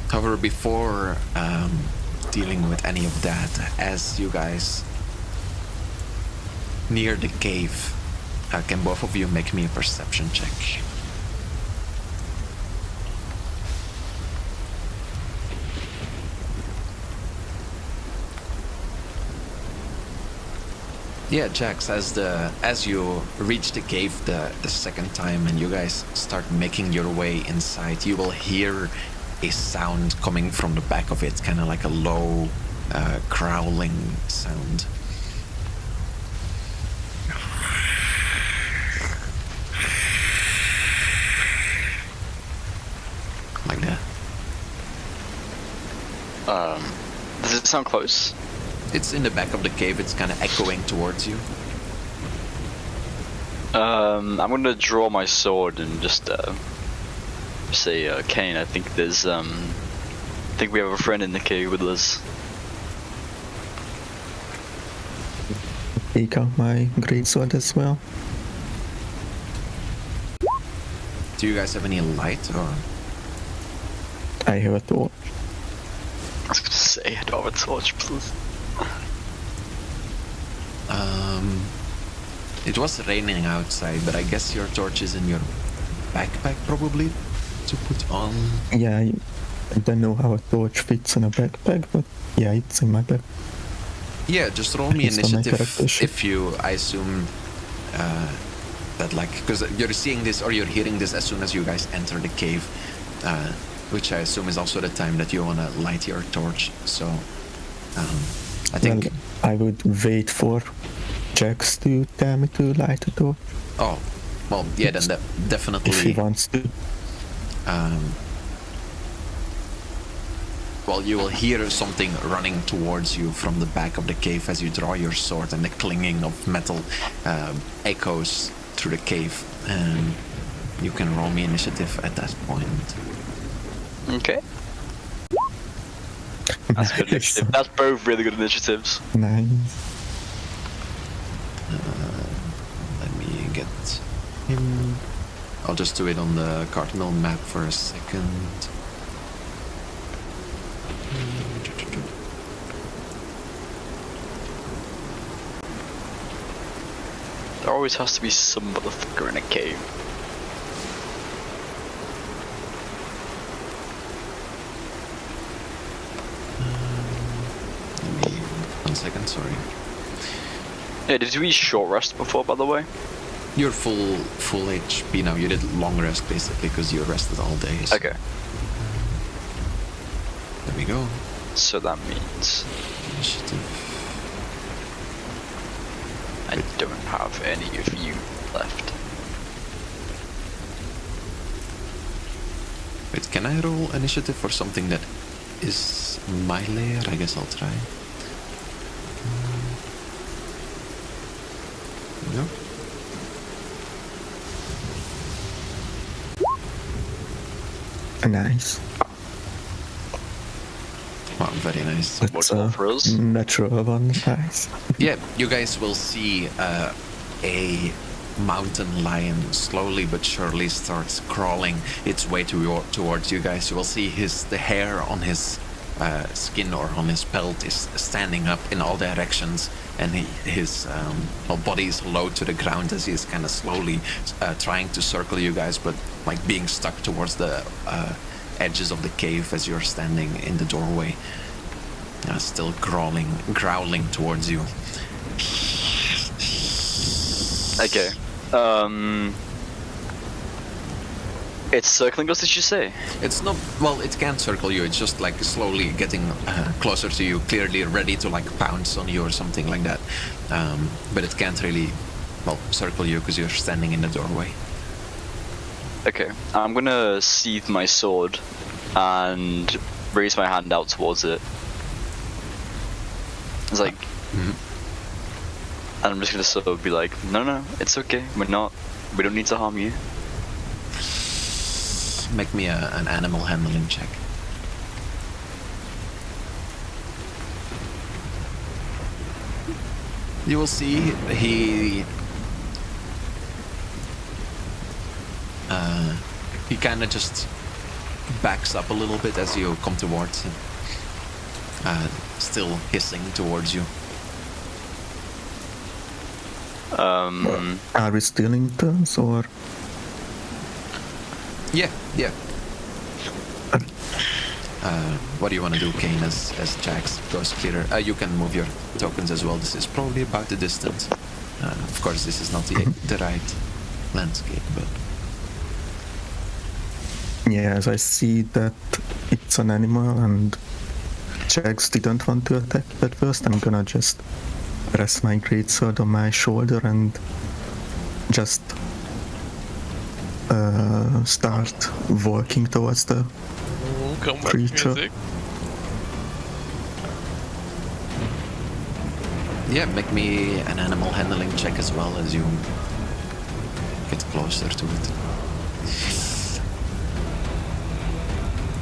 However, before dealing with any of that, as you guys near the cave, can both of you make me a perception check? Yeah, Jax, as you reach the cave the second time and you guys start making your way inside, you will hear a sound coming from the back of it, kind of like a low growling sound. Like that. Does it sound close? It's in the back of the cave, it's kind of echoing towards you. I'm gonna draw my sword and just say, Kane, I think there's I think we have a friend in the cave with us. Take out my greatsword as well. Do you guys have any light or? I have a torch. I was gonna say, I don't have a torch, please. It was raining outside, but I guess your torch is in your backpack probably to put on. Yeah, I don't know how a torch fits in a backpack, but yeah, it's in my back. Yeah, just roll me It's on my initiative character sheet. if you, I assume, that like, because you're seeing this or you're hearing this as soon as you guys enter the cave, which I assume is also the time that you want to light your torch. So, I think... Well, I would wait for Jax to tell me to light the torch. Oh, well, yeah, then definitely... If he wants to. Well, you will hear something running towards you from the back of the cave as you draw your sword, and the clinging of metal echoes through the cave. And you can roll me initiative at that point. Okay. That's good initiative. That's both really good initiatives. Nice. Let me get him. I'll just do it on the cardinal map for a second. There always has to be some motherfucker in a cave. Let me... 1 second, sorry. Yeah, did you eat short rest before, by the way? You're full HP now. You did long rest basically because you rested all day. So. Okay. There we go. So that means Initiative. I don't have any of you left. Wait, can I roll initiative for something that is my layer? I guess I'll try. No. Nice. Wow, very nice. That's What's one for us? natural one. Nice. Yeah, you guys will see a mountain lion slowly but surely starts crawling its way towards you guys. You will see the hair on his skin or on his pelt is standing up in all directions, and his body is low to the ground as he is kind of slowly trying to circle you guys, but like being stuck towards the edges of the cave as you're standing in the doorway, still growling towards you. Okay. It's circling us, did you say? It's not, well, it can't circle you, it's just like slowly getting closer to you, clearly ready to like pounce on you or something like that. But it can't really, well, circle you because you're standing in the doorway. Okay, I'm gonna sheath my sword and raise my hand out towards it. It's like, and I'm just gonna sort of be like, no, it's okay, we don't need to harm you. Make me an animal handling check. You will see he kind of just backs up a little bit as you come towards him, still hissing towards you. Are we still in turns or? Yeah. What do you want to do, Kane, as Jax goes clearer? You can move your tokens as well. This is probably about the distance. Of course, this is not the right landscape, but... Yeah, as I see that it's an animal and Jax didn't want to attack at first, I'm gonna just rest my greatsword on my shoulder and just start walking towards the creature. Music. Yeah, make me an animal handling check as well as you get closer to it.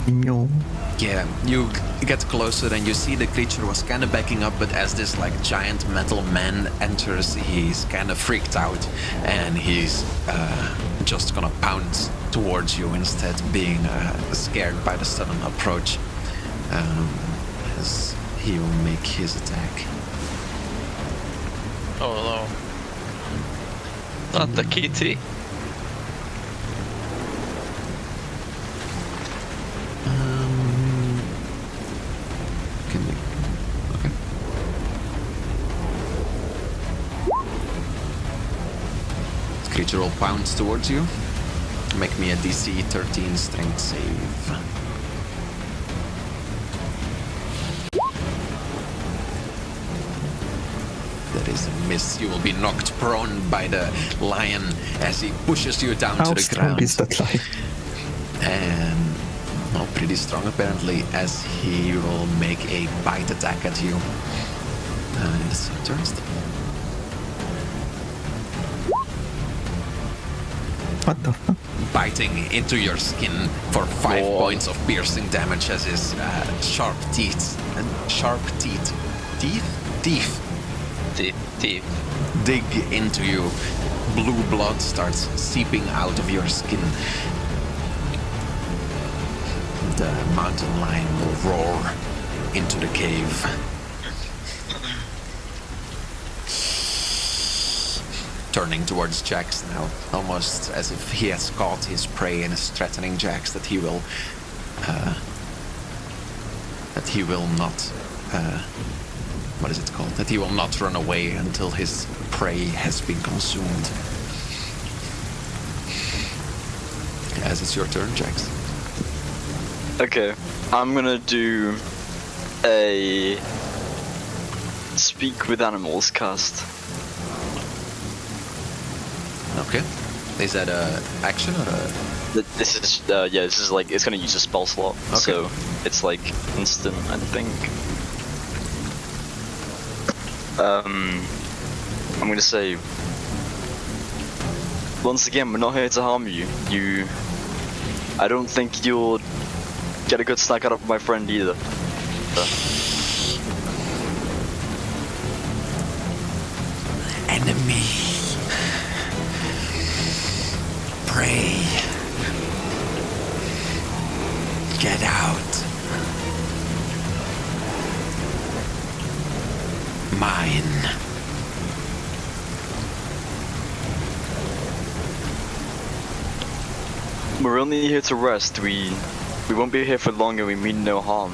No. Yeah, you get closer and you see the creature was kind of backing up, but as this like giant metal man enters, he's kind of freaked out and he's just gonna pounce towards you instead, being scared by the sudden approach, as he will make his attack. Oh hello. Not the kitty. Okay. The creature will pounce towards you. Make me a DC 13 strength save. That is a miss. You will be knocked prone by the lion as he pushes you down How to the strong ground. is that lion? And well, pretty strong apparently, as he will make a bite attack at you. It's your turn. What the fuck? Biting into your skin for 5 points of piercing damage as his sharp teeth dig into you. Blue blood starts seeping out of your skin. The mountain lion will roar into the cave. Turning towards Jax now, almost as if he has caught his prey and is threatening Jax that he will not, what is it called? That he will not run away until his prey has been consumed. As it's your turn, Jax. Okay, I'm gonna do a speak with animals cast. Okay. Is that a action or a... This is this is like, it's gonna use a spell slot, Okay. so it's like instant, I think. I'm gonna say, once again, we're not here to harm you. I don't think you'll get a good snack out of my friend either. Enemy. Prey. Get out. Mine. We're only here to rest. We won't be here for long, and we mean no harm.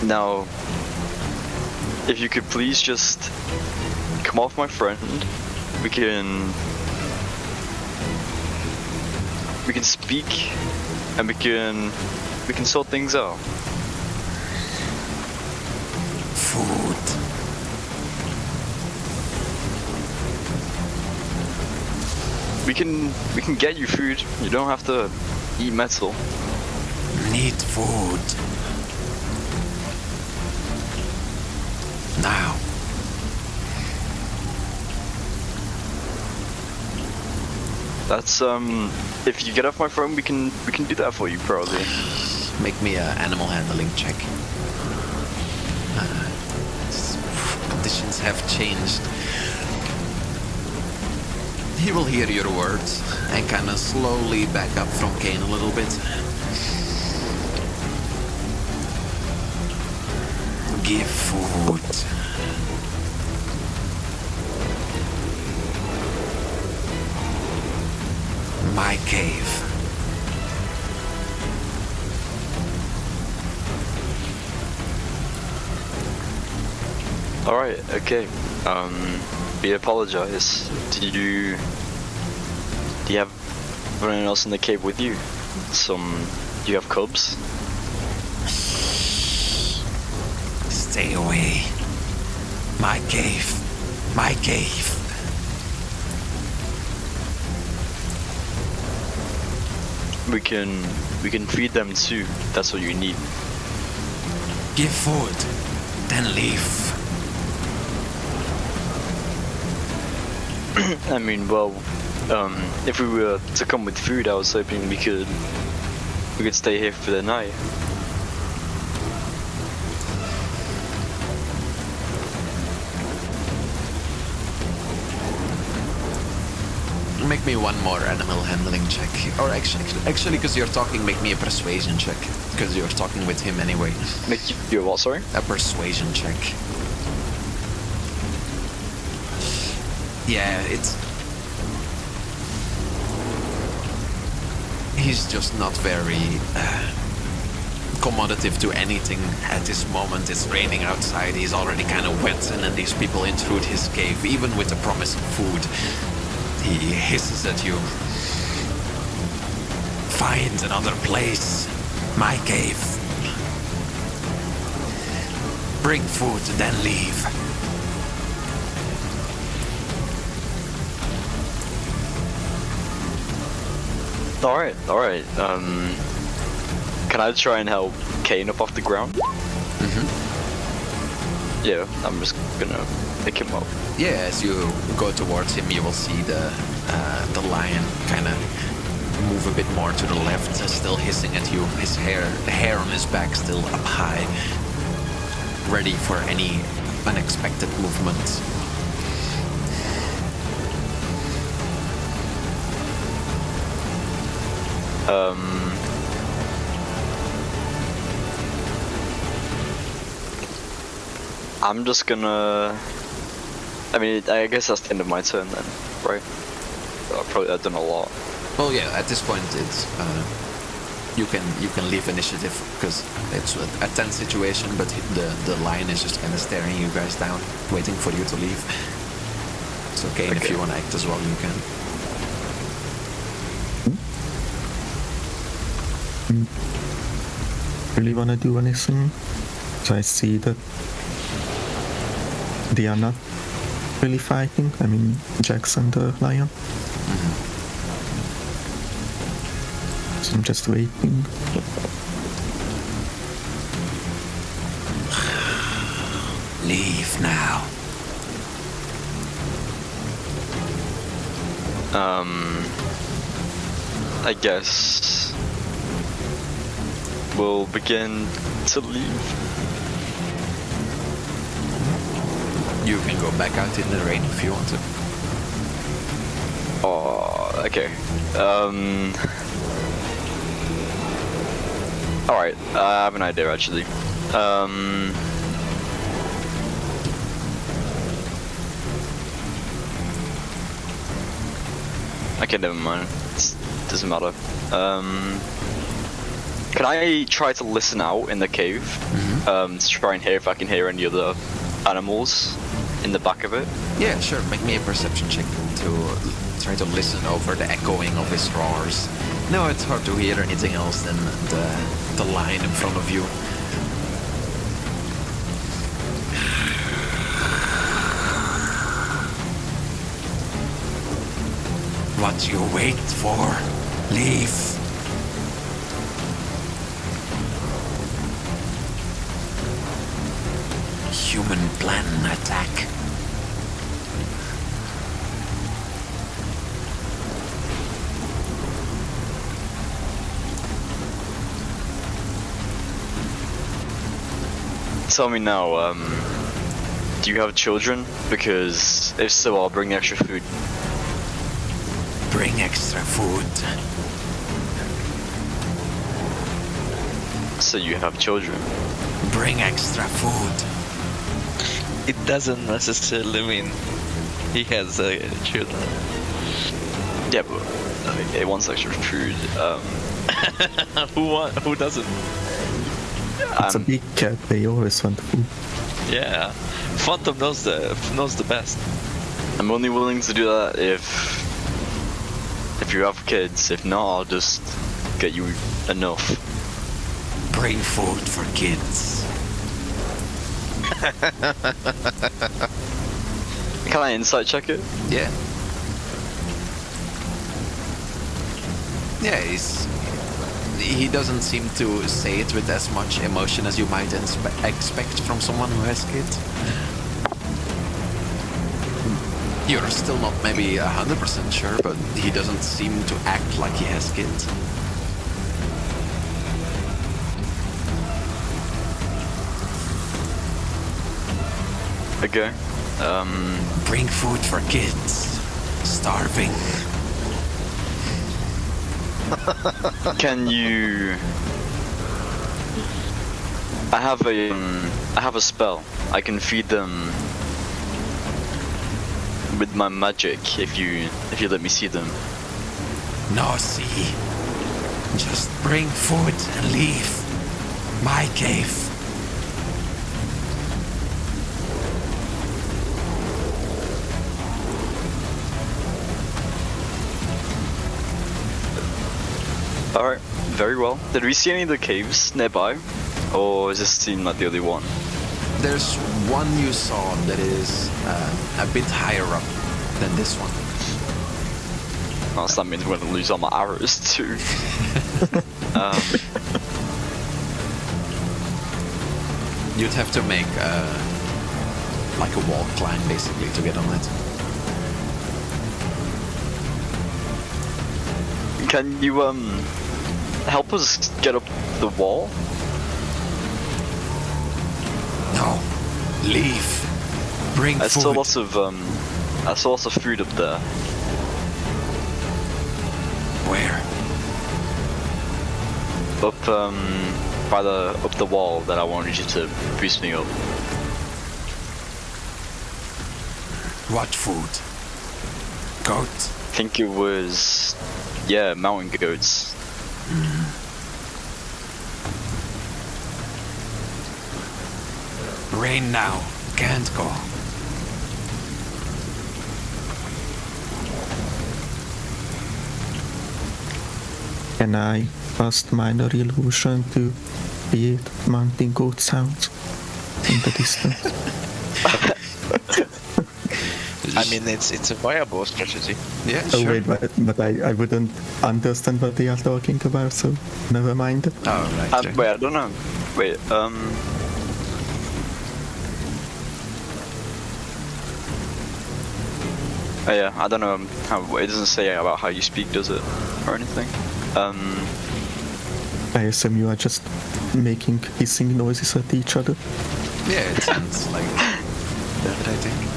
Now, if you could please just come off, my friend. We can speak, and we can sort things out. Food. We can get you food. You don't have to eat metal. Need food. Now. That's if you get off my phone, we can do that for you, probably. Make me an animal handling check. Conditions have changed. He will hear your words and kind of slowly back up from Kane a little bit. Give food. My cave. Alright, okay. We apologize. Do you have anyone else in the cave with you? Do you have cubs? Stay away. My cave. My cave. We can feed them too. That's what you need. Give food, then leave. I mean, well, if we were to come with food, I was hoping we could stay here for the night. Make me one more animal handling check. Or actually, because you're talking, make me a persuasion check. Because you're talking with him anyway. Make you a what, sorry? A persuasion check. Yeah, he's just not very accommodative to anything at this moment. It's raining outside, he's already kind of wet, and then these people intrude his cave, even with the promise of food. He hisses at you. Find another place. My cave. Bring food, then leave. Alright. Can I try and help Kane up off the ground? Mm-hmm. Yeah, I'm just gonna pick him up. Yeah, as you go towards him, you will see the lion kind of move a bit more to the left, still hissing at you. The hair on his back still up high, ready for any unexpected movement. I'm just gonna... I mean, I guess that's the end of my turn then, right? I've done a lot. Well, yeah. At this point, it's you can leave initiative because it's a tense situation. But the lion is just kind of staring you guys down, waiting for you to leave. So, Kane, if you want to act as well, you can. Really want to do anything? So I see that they are not really fighting. I mean, Jax and the lion. Mm-hmm. So I'm just waiting. Leave now. I guess we'll begin to leave. You can go back out in the rain if you want to. Oh, okay. Alright, I have an idea actually. Okay, never mind. doesn't matter. Can I try to listen out in the cave? To try and hear if I can hear any other animals in the back of it? Yeah, sure. Make me a perception check to try to listen over the echoing of his roars. No, it's hard to hear anything else than the line in front of you. What you wait for? Leave. Human plan attack. Tell me now, do you have children? Because if so, I'll bring extra food. Bring extra food. So you have children. Bring extra food. It doesn't necessarily mean he has children. Yeah, but I mean, it wants extra food. Who doesn't? It's a big cat, they always want food. Yeah, Phantom knows the best. I'm only willing to do that if you have kids. If not, I'll just get you enough. Bring food for kids. Can I insight check it? Yeah. Yeah, he doesn't seem to say it with as much emotion as you might expect from someone who has kids. You're still not maybe 100% sure, but he doesn't seem to act like he has kids. Okay. Bring food for kids. Starving. Can you? I have a spell. I can feed them with my magic if you let me see them. No, see. Just bring food and leave. My cave. Alright, very well. Did we see any of the caves nearby? Or does this seem like the only one? There's one you saw that is a bit higher up than this one. Oh, so that means we're gonna lose all my arrows too. You'd have to make like a wall climb basically to get on it. Can you help us get up the wall? No, leave. Bring I food. saw lots of food up there. Where? Up the wall that I wanted you to boost me up. What food? Goat? I think it was, yeah, mountain goats. Rain now. Can't go. Can I cast minor illusion to create mountain goat sounds in the distance? I mean, it's a viable strategy. Yeah, Oh sure. wait, but I wouldn't understand what they are talking about, so never mind. Oh, right. Wait, I don't know. Wait, Oh yeah, I don't know how, it doesn't say about how you speak, does it? Or anything? I assume you are just making hissing noises at each other. Yeah, it sounds like that, I think.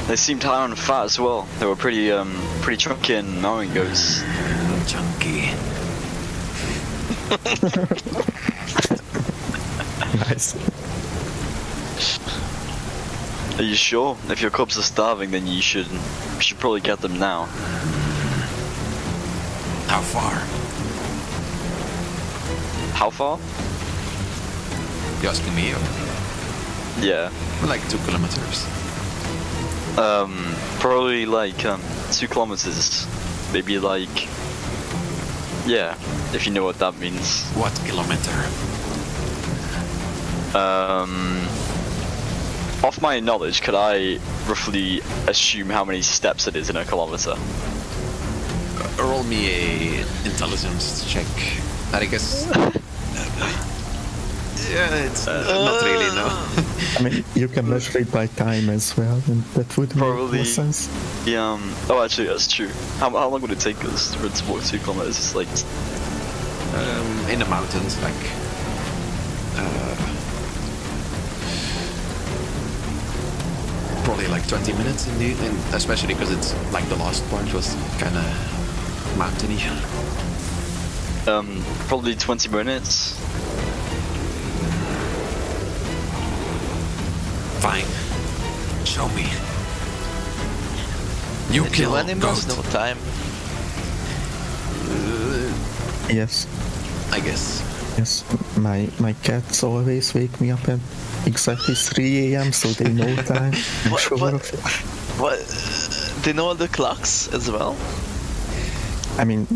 They seemed high on fat as well. They were pretty chunky and mountain goats. Chunky. Nice. Are you sure? If your cubs are starving, then you should probably get them now. How far? How far? You asking me? Or? Yeah. Like 2 kilometers. Probably like 2 kilometers. Maybe like, yeah, if you know what that means. What kilometer? Off my knowledge, could I roughly assume how many steps it is in a kilometer? Roll me a intelligence check. I guess. Yeah, it's not really, no. I mean, you can measure it by time as well, and that would make Probably. more sense. Yeah. Oh, actually, that's true. How long would it take us to walk 2 kilometers? It's like In the mountains, like. Probably like 20 minutes indeed, and especially because it's like the last part was kind of mountainy. probably 20 minutes. Fine. Show me. You Kill kill animals, goat. no time. Yes, I guess. yes. My cats always wake me up at exactly 3 a.m. so they know time. I'm sure What? of it. What? They know the clocks as well. I mean,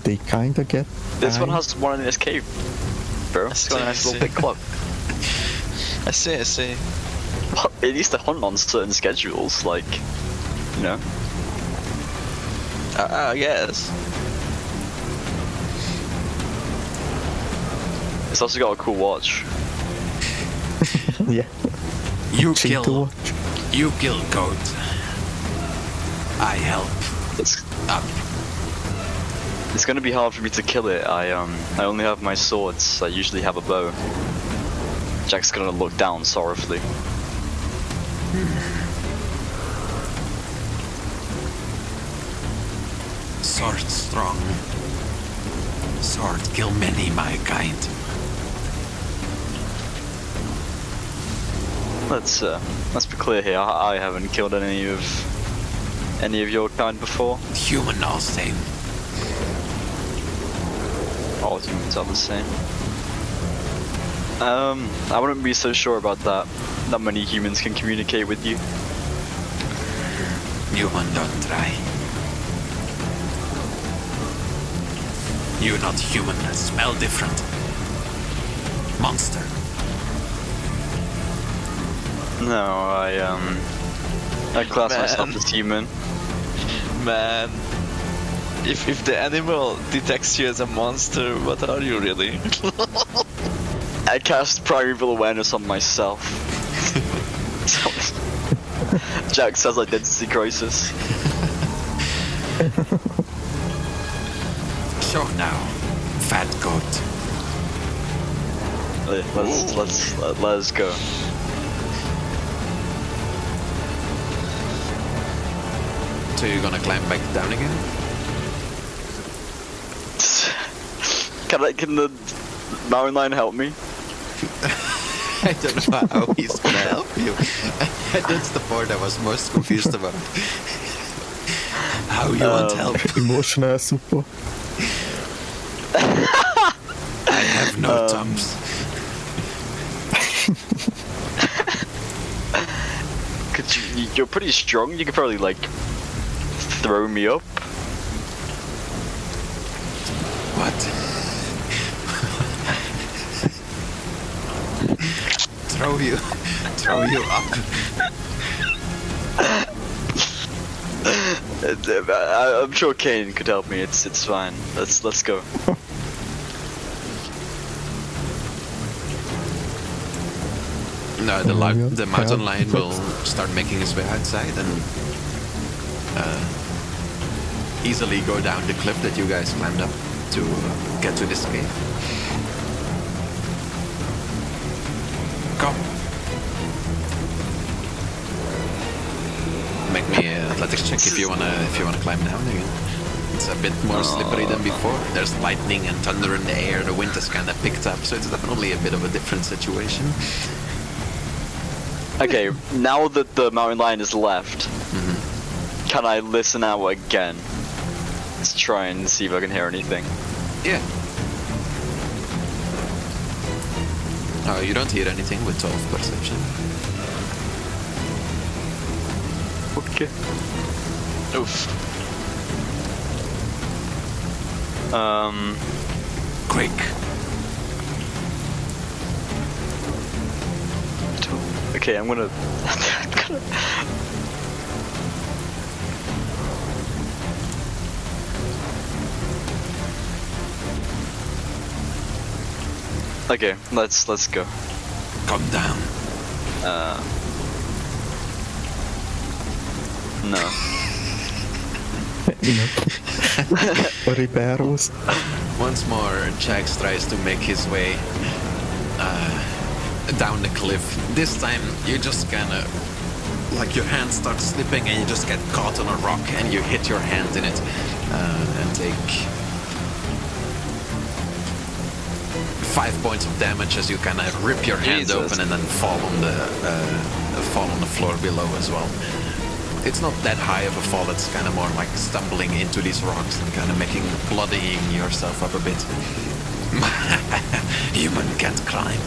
they kinda get This one time. has one in this cave, bro. It's got a nice little big clock. I see. Well, it used to hunt on certain schedules, like, you know. I guess. It's also got a cool watch. Yeah, You cheap to kill. watch. You kill goat. I help. It's Up. it's gonna be hard for me to kill it. I only have my swords. I usually have a bow. Jack's gonna look down sorrowfully. Sword strong. Sword kill many, my kind. Let's be clear here. I haven't killed any of your kind before. Human all same. All humans are the same. I wouldn't be so sure about that. Not many humans can communicate with you. Human don't try. You not human, smell different. Monster. No, I class myself Man. as human. Man, if the animal detects you as a monster, what are you really? I cast primeval awareness on myself. Jack says identity crisis. Show now. Fat goat. Let's go. So you're gonna climb back down again? Can the mountain lion help me? I don't know how he's gonna help you. That's the part I was most confused about. How you want help? Emotional support. I have no thumbs. You're pretty strong. You could probably like throw me up. What? Throw you up. I'm sure Kane could help me. It's fine. Let's go. No, the mountain lion will start making his way outside and easily go down the cliff that you guys climbed up to get to this cave. Come. Make me an athletics check if you wanna climb down again. It's a bit more slippery than before. There's lightning and thunder in the air. The wind has kind of picked up, so it's definitely a bit of a different situation. Okay, now that the mountain lion is left, can I listen out again? Let's try and see if I can hear anything. Yeah. Oh, you don't hear anything with 12 perception. Okay. Oof. Quick. Okay, I'm gonna. Okay, let's go. Calm down. No. Reparos. Once more, Jax tries to make his way down the cliff. This time, you just kind of, like your hand starts slipping and you just get caught on a rock and you hit your hand in it and take 5 points of damage as you kind of rip your hand Jesus. open and then fall on the floor below as well. It's not that high of a fall, it's kind of more like stumbling into these rocks and kind of bloodying yourself up a bit. Human can't climb.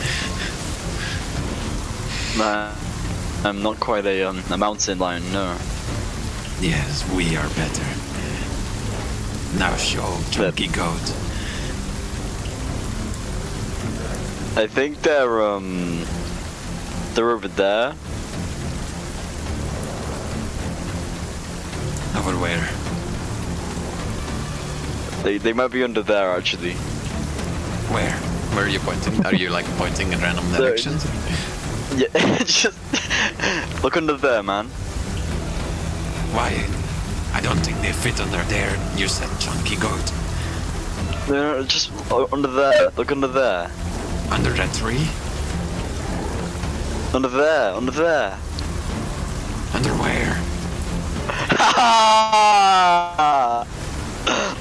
Nah, I'm not quite a mountain lion, no. Yes, we are better. Now show, Chunky Goat. I think they're over there. Over where? They might be under there actually. Where? Where are you pointing? Are you like pointing in random directions? Yeah, just look under there, man. Why? I don't think they fit under there. You said Chunky Goat. No, just under there. Look under there. Under that tree? Under there. Under there. Under where?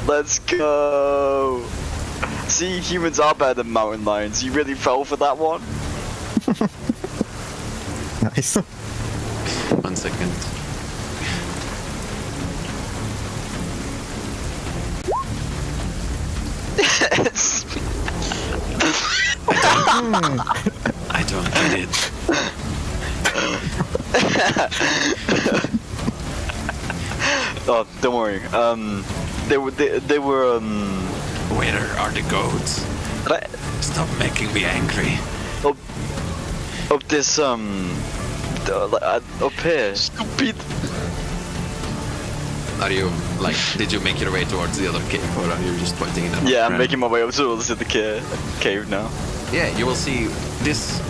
Let's go. See, humans are better than mountain lions. You really fell for that one. Nice. 1 second. I don't get it. Oh, don't worry. They were Where are the goats? Stop making me angry. up this up here. Stupid. Are you like? Did you make your way towards the other cave, or are you just pointing in? Yeah, I'm making my way up towards the cave now. Yeah, you will see this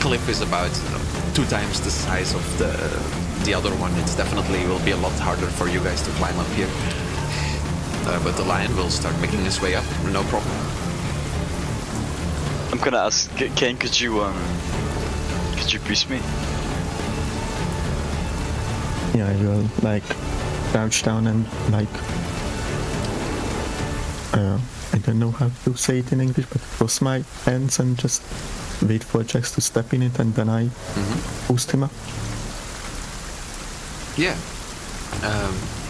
cliff is about 2 times the size of the other one. It's definitely will be a lot harder for you guys to climb up here. But the lion will start making his way up, no problem. I'm gonna ask Kane, could you boost me? Yeah, I will like crouch down and like I don't know how to say it in English, but cross my hands and just wait for Jax to step in it, and then I boost him up. Yeah.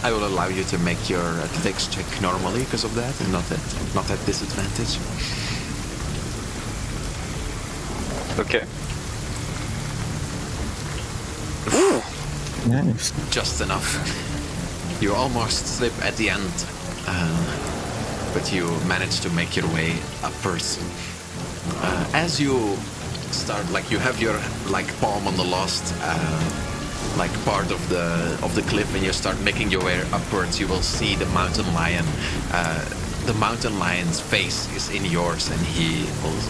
I will allow you to make your athletics check normally because of that, and not at disadvantage. Okay. Nice. Just enough. You almost slip at the end, but you manage to make your way upwards. As you start, like you have your like palm on the last like part of the cliff, and you start making your way upwards, you will see the mountain lion. The mountain lion's face is in yours, and he will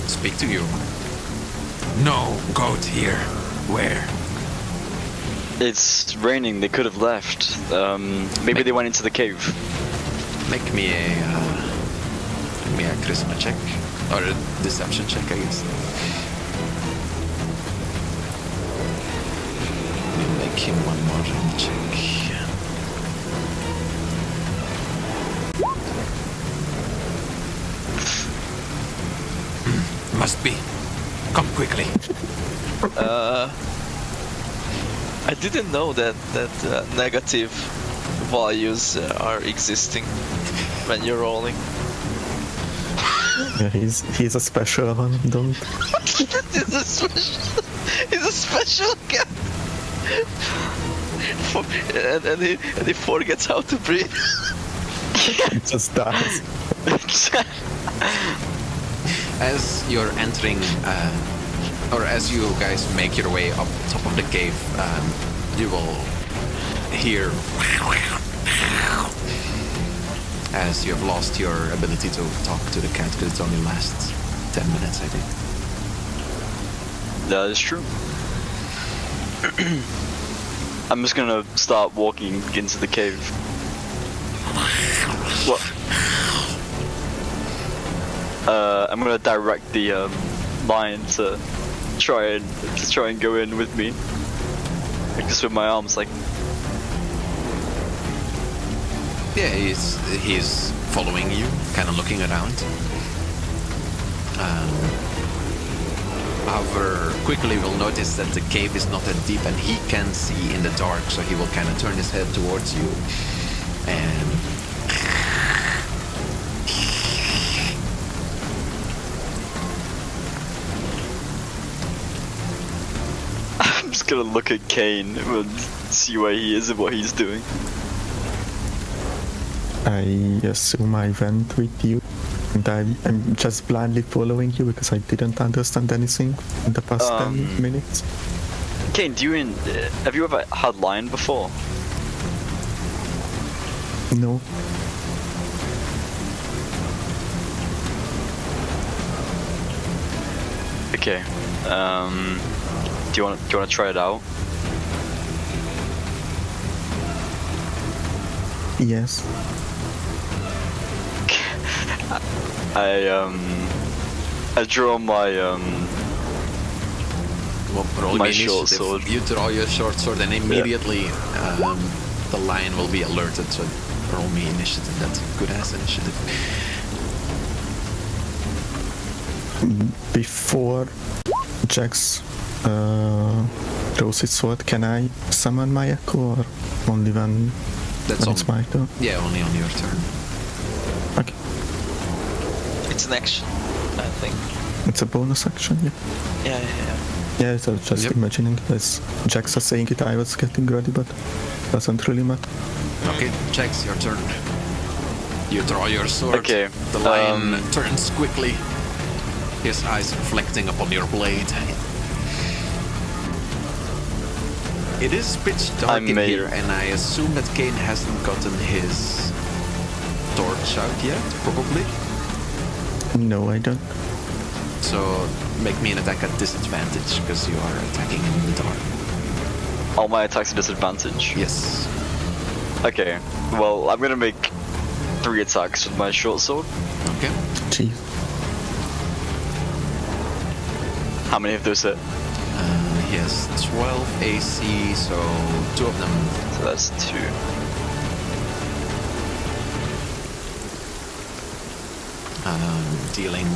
speak to you. No goat here. Where? It's raining. They could have left. Maybe they went into the cave. Make me a charisma check or a deception check, I guess. We'll make him one more check. Must be. Come quickly. I didn't know that negative values are existing when you're rolling. Yeah, he's a special one, don't. He's a special cat. And he forgets how to breathe. He just dies. As you're entering, or as you guys make your way up top of the cave, you will hear as you have lost your ability to talk to the cat because it only lasts 10 minutes, I think. That is true. I'm just gonna start walking into the cave. What? I'm gonna direct the lion to try and go in with me, like just with my arms, like. Yeah, he's following you, kind of looking around. However, quickly we'll notice that the cave is not that deep and he can see in the dark, so he will kind of turn his head towards you and I'm just gonna look at Kane and see where he is and what he's doing. I assume I went with you, and I'm just blindly following you because I didn't understand anything in the past 10 minutes. Kane, have you ever had lion before? No. Okay. Do you want to try it out? Yes. I draw my roll my me short initiative. sword. You draw your short sword and immediately the lion will be alerted, so roll me initiative. That's a good ass initiative. Before Jax throws his sword, can I summon my echo or only when it's my turn? Yeah, only on your turn. Okay. It's an action, I think. It's a bonus action, yeah. Yeah. Yeah, I was just Yep. imagining as Jax was saying it, I was getting ready, but doesn't really matter. Okay, Jax, your turn. You draw your sword. Okay, The lion turns quickly, his eyes reflecting upon your blade. It is pitch dark in here, and I assume that Kane hasn't gotten his torch out yet, probably. No, I don't. So make me an attack at disadvantage, because you are attacking in the dark. All my attacks are disadvantage. Yes. Okay. Well, I'm gonna make 3 attacks with my short sword. Okay. Jeez. How many of those hit? He has 12 AC, so 2 of them. So that's 2. Dealing,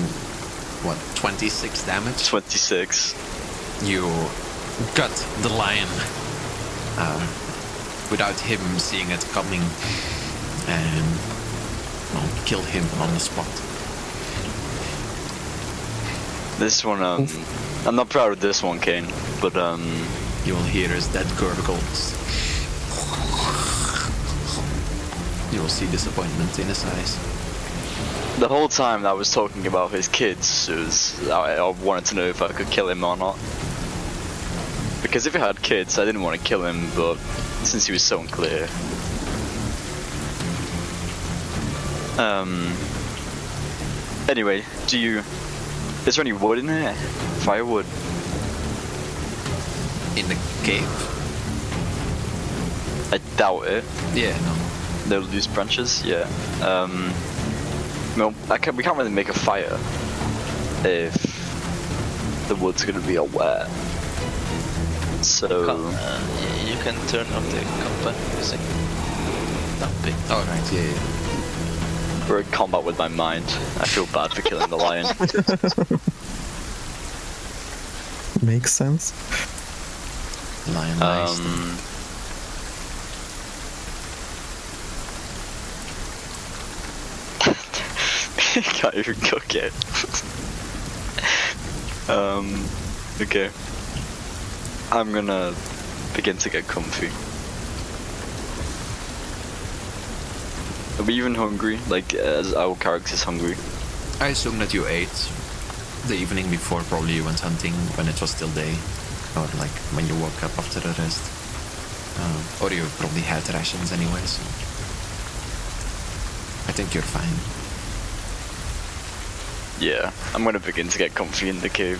what, 26 damage? 26. You gut the lion without him seeing it coming and kill him on the spot. This one, I'm not proud of this one, Kane, but you will hear his dead gurgles. You will see disappointment in his eyes. the whole time I was talking about his kids, I wanted to know if I could kill him or not. Because if he had kids, I didn't want to kill him, but since he was so unclear. Anyway, is there any wood in here? Firewood? In the cave? I doubt it. Yeah, no. No loose branches? Yeah. No, we can't really make a fire if the wood's gonna be all wet. So... you can turn off the combat music. Dampi. Oh, right, yeah. We're in combat with my mind. I feel bad for killing the lion. makes sense. Lionized. Can't even cook it. Okay. I'm gonna begin to get comfy. Are we even hungry? Like, as our character's hungry? I assume that you ate the evening before. Probably you went hunting when it was still day, or like when you woke up after a rest. Or you probably had rations anyway, so I think you're fine. Yeah, I'm gonna begin to get comfy in the cave.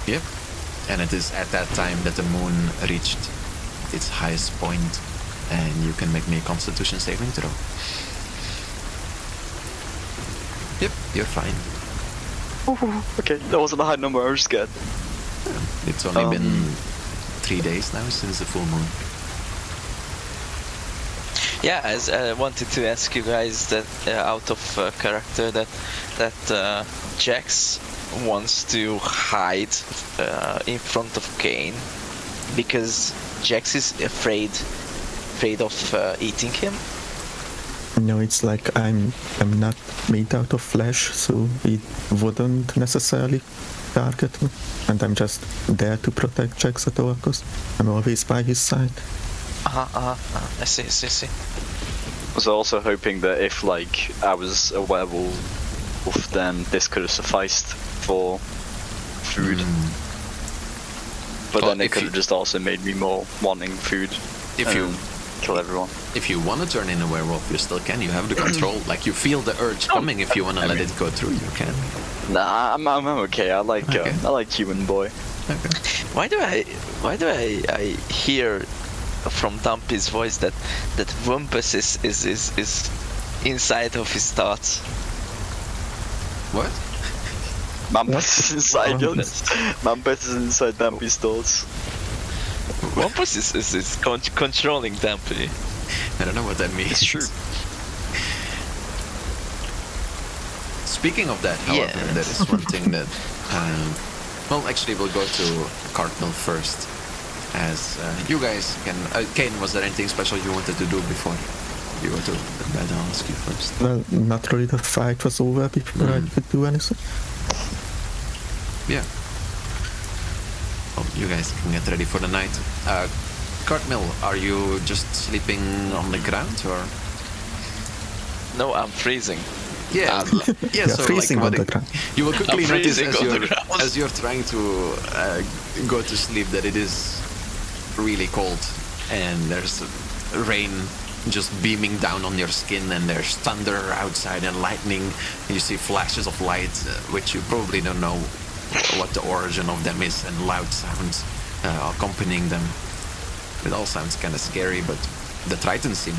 Yep. And it is at that time that the moon reached its highest point, and you can make me a Constitution saving throw. Yep, you're fine. Okay, that wasn't a high number, I was scared. It's only been 3 days now since the full moon. Yeah, as I wanted to ask you guys that out of character that Jax wants to hide in front of Kane because Jax is afraid of eating him. No, it's like I'm not made out of flesh, so it wouldn't necessarily target me. And I'm just there to protect Jax at all costs. I'm always by his side. I see. I was also hoping that if, like, I was a werewolf, then this could have sufficed for food. But Well, then it if could you- have just also made me more wanting food. If you Kill everyone. if you want to turn in a werewolf, you still can. You have the control. Like you feel the urge coming. If you want to let it go through, you can. Nah, I'm okay. I like human boy. Okay. Why do I hear from Dampi's voice that Wumpus is inside of his thoughts? What? Mampus is inside yours. Mampus is inside Dampi's thoughts. Wumpus is controlling Dampi. I don't know what that means. It's true. Speaking of that, however, Yes. there is one thing that. Well, actually, we'll go to Cardinal first. As you guys can. Kane, was there anything special you wanted to do before you go to bed? I'll ask you first. Well, not really. The fight was over before I could do anything. Yeah. Well, you guys can get ready for the night. Cartmill, are you just sleeping on the ground or? No, I'm freezing. Yeah, You're freezing on the ground. You will quickly I'm notice freezing on the ground. as you're trying to go to sleep that it is really cold and there's rain just beaming down on your skin and there's thunder outside and lightning. You see flashes of light, which you probably don't know what the origin of them is, and loud sounds accompanying them. It all sounds kind of scary, but the Tritons seem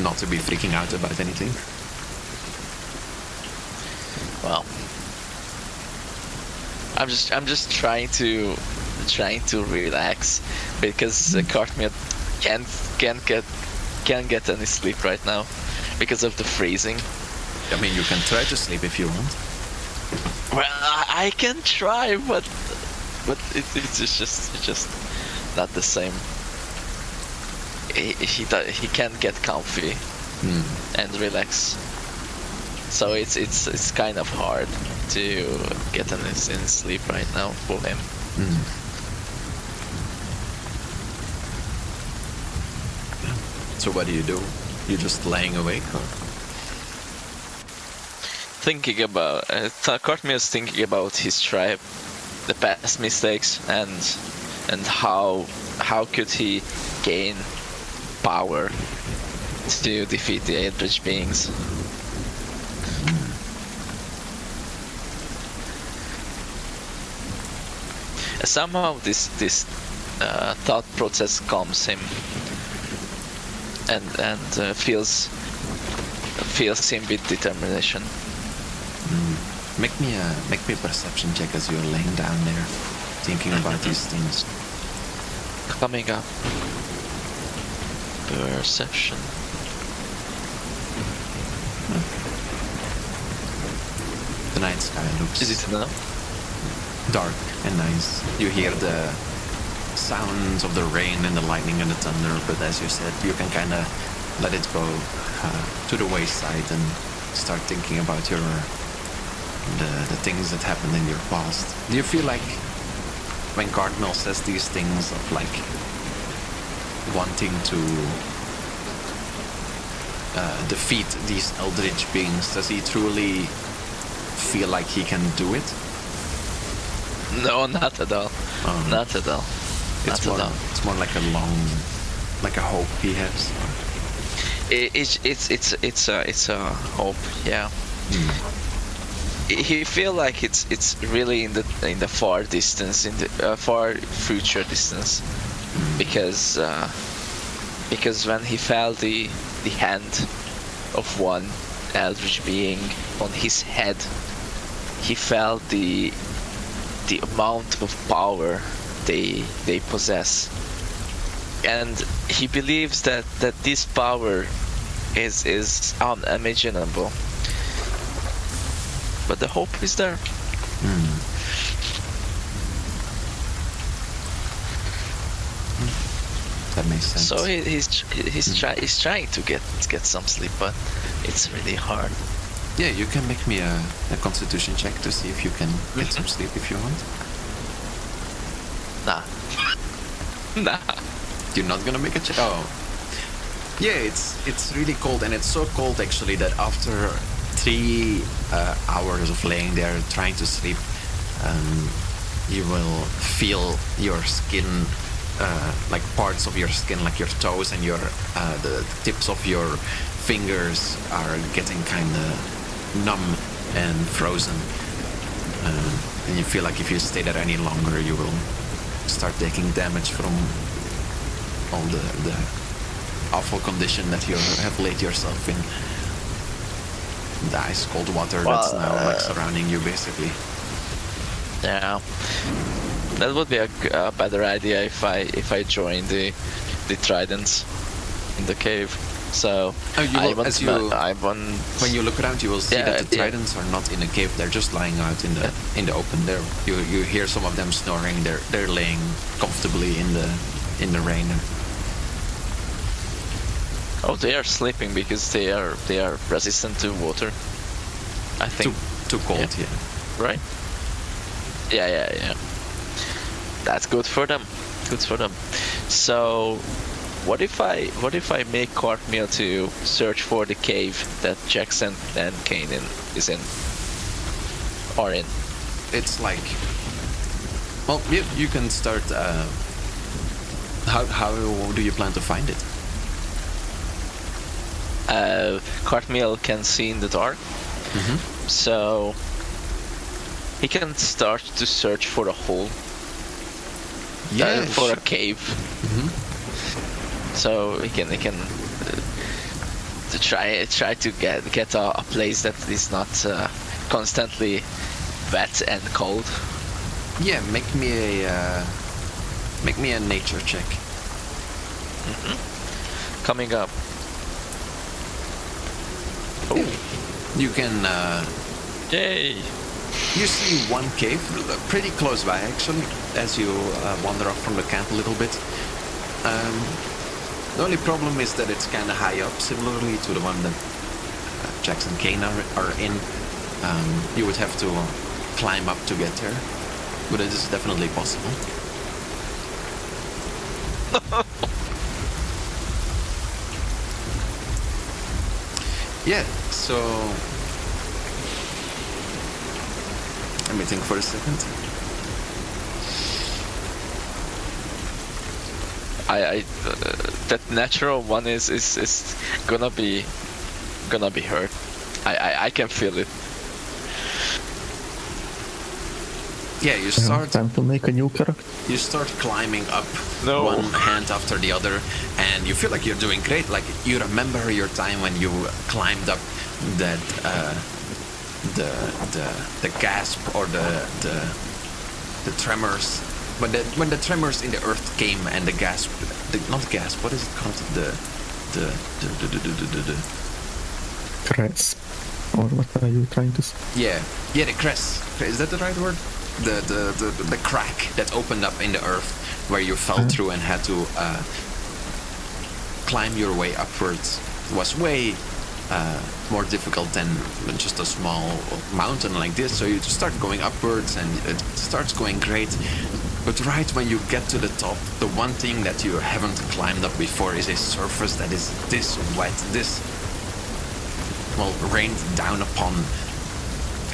not to be freaking out about anything. Well, I'm just trying to relax because Cartmill can't get any sleep right now because of the freezing. I mean, you can try to sleep if you want. Well, I can try, but it's just not the same. He can't get comfy and relax. So it's kind of hard to get in sleep right now for him. So what do? You just laying awake, or? Thinking about Cartmill is thinking about his tribe, the past mistakes, and how could he gain power to defeat the Eldritch beings. Somehow this thought process calms him and fills him with determination. Make me a perception check as you're laying down there, thinking about these things. Coming up. Perception. The night sky looks. Is it enough? dark and nice. You hear the sounds of the rain and the lightning and the thunder, but as you said, you can kind of let it go to the wayside and start thinking about the things that happened in your past. Do you feel like when Cardinal says these things of like wanting to defeat these eldritch beings, does he truly feel like he can do it? No, not at all. Not at all. It's Not more, at all. it's more like like a hope he has. It's a hope, yeah. He feel like it's really in the far distance, in the far future distance, because when he felt the hand of one eldritch being on his head, he felt the amount of power they possess, and he believes that this power is unimaginable. But the hope is there. That makes sense. So he's trying to get some sleep, but it's really hard. Yeah, you can make me a constitution check to see if you can get some sleep if you want. Nah. Nah. You're not gonna make a check? Oh. Yeah, it's really cold, and it's so cold actually that after 3 hours of laying there trying to sleep, you will feel your skin, like parts of your skin, like your toes and the tips of your fingers are getting kind of numb and frozen, and you feel like if you stay there any longer, you will start taking damage from all the awful condition that you have laid yourself in. The ice cold water that's now like surrounding you, basically. Yeah, that would be a better idea if I join the tridents in the cave. So when you look around, you will see that the tridents are not in a cave. They're just lying out in the open. There, you hear some of them snoring. They're laying comfortably in the rain. Oh, they are sleeping because they are resistant to water, I think. Too cold, yeah. Right? Yeah. That's good for them. Good for them. So, what if I make Cartmeal to search for the cave that Jackson and Kanan is in? Or in? It's like, well, you can start. How do you plan to find it? Cartmeal can see in the dark, so he can start to search for a hole, for a cave. So he can to try to get a place that is not constantly wet and cold. Yeah, make me a nature check. Coming up. Oh. You can. Yay! You see one cave pretty close by, actually, as you wander off from the camp a little bit. The only problem is that it's kind of high up, similarly to the one that Jackson Kane are in. You would have to climb up to get there, but it is definitely possible. Yeah, so let me think for a second. That natural one is gonna be hurt. I can feel it. Yeah, you start. Time to make a new character. You start climbing up No. one hand after the other, and you feel like you're doing great. Like you remember your time when you climbed up that the gasp or the tremors. When the tremors in the earth came and the gasp, not gasp. What is it called? The Crest. Or what are you trying to say? Yeah, the crest. Is that the right word? the crack that opened up in the earth where you fell through and had to climb your way upwards was way more difficult than just a small mountain like this. So you just start going upwards and it starts going great. But right when you get to the top, the one thing that you haven't climbed up before is a surface that is this wet, this, well, rained down upon,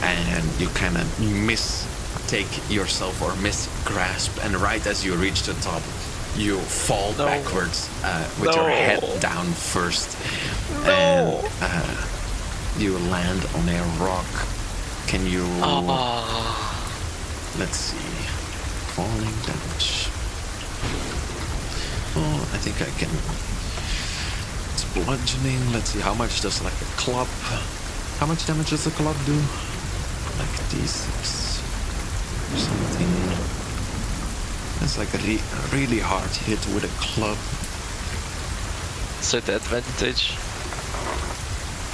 and you kind of mistake yourself or misgrasp, and right as you reach the top, you fall backwards with your head down first, and you land on a rock. Can you... Let's see. Falling damage. Oh, I think I can... It's bludgeoning. Let's see, how much does like a club... How much damage does the club do? Like D6 or something. It's like a really hard hit with a club. So the advantage?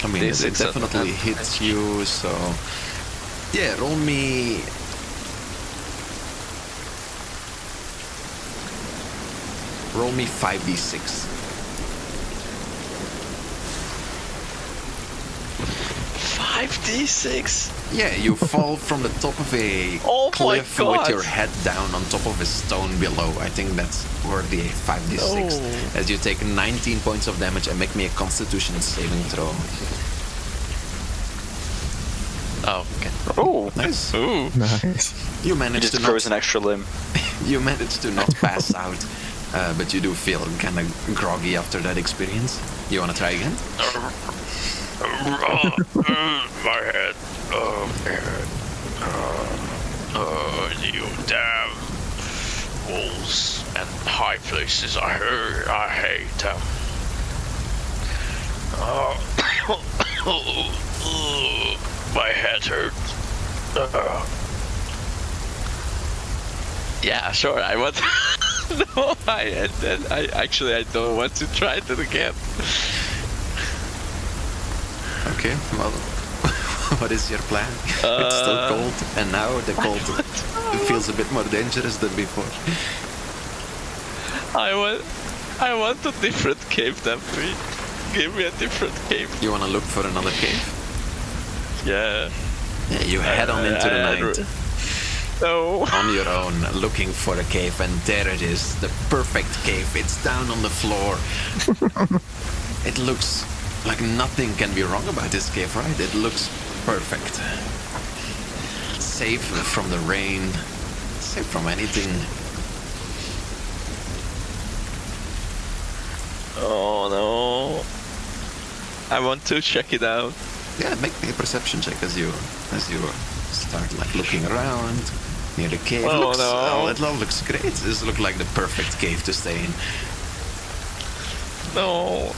I mean, it definitely hits you, so... Yeah, roll me... Roll me 5d6. 5d6? Yeah, you fall from the top of a cliff with your head down on top of a stone below. I think that's worthy 5d6. As you take 19 points of damage and make me a constitution saving throw. Oh, okay. Oh, Nice. Ooh. Nice. You managed just to grows not, an extra limb. you managed to not pass out, but you do feel kind of groggy after that experience. You want to try again? My head. You damn walls and high places. I hate them. My head hurts. Yeah, sure. I want. No, I don't want to try it again. Okay, well, what is your plan? It's still cold, and now the cold feels a bit more dangerous than before. I want a different cave, Dampi. Give me a different cave. You want to look for another cave? Yeah. Yeah, you head on into the night. No. On your own, looking for a cave, and there it is, the perfect cave. It's down on the floor. It looks like nothing can be wrong about this cave, right? It looks perfect. Safe from the rain, safe from anything. Oh no. I want to check it out. Yeah, make me a perception check as you start like looking around near the cave. Oh, no. It all looks great. This looks like the perfect cave to stay in. No.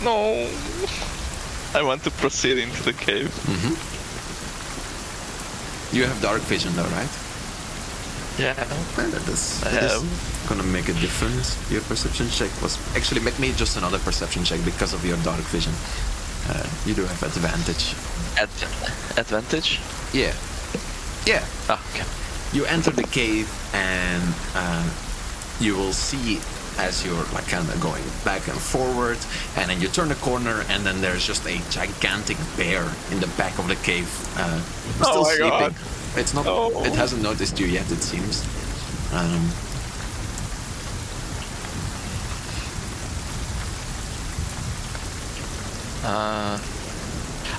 I want to proceed into the cave. You have dark vision though, right? Yeah. That is gonna make a difference. Your perception check was... Actually, make me just another perception check because of your dark vision. You do have advantage. Advantage? Yeah. Yeah. Ah, okay. You enter the cave and you will see as you're like kind of going back and forward, and then you turn the corner and then there's just a gigantic bear in the back of the cave, still sleeping. God. It's not. Oh. It hasn't noticed you yet, it seems.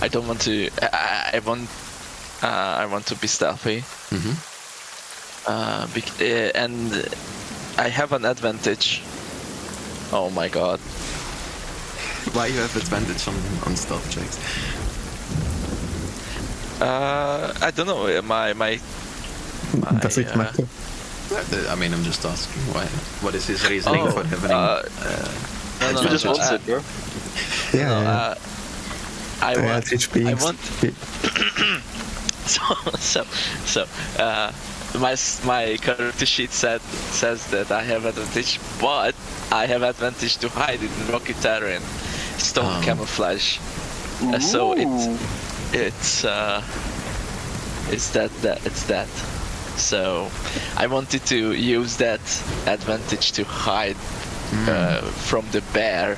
I don't want to. I want to be stealthy. And I have an advantage. Oh my god. Why you have advantage on stealth checks? I don't know. My Does it matter? I mean, I'm just asking why. What is his reasoning for having? No, just wants it, bro. Yeah. I want. My character sheet says that I have advantage, but I have advantage to hide in rocky terrain, stone camouflage. So it's that. So I wanted to use that advantage to hide from the bear,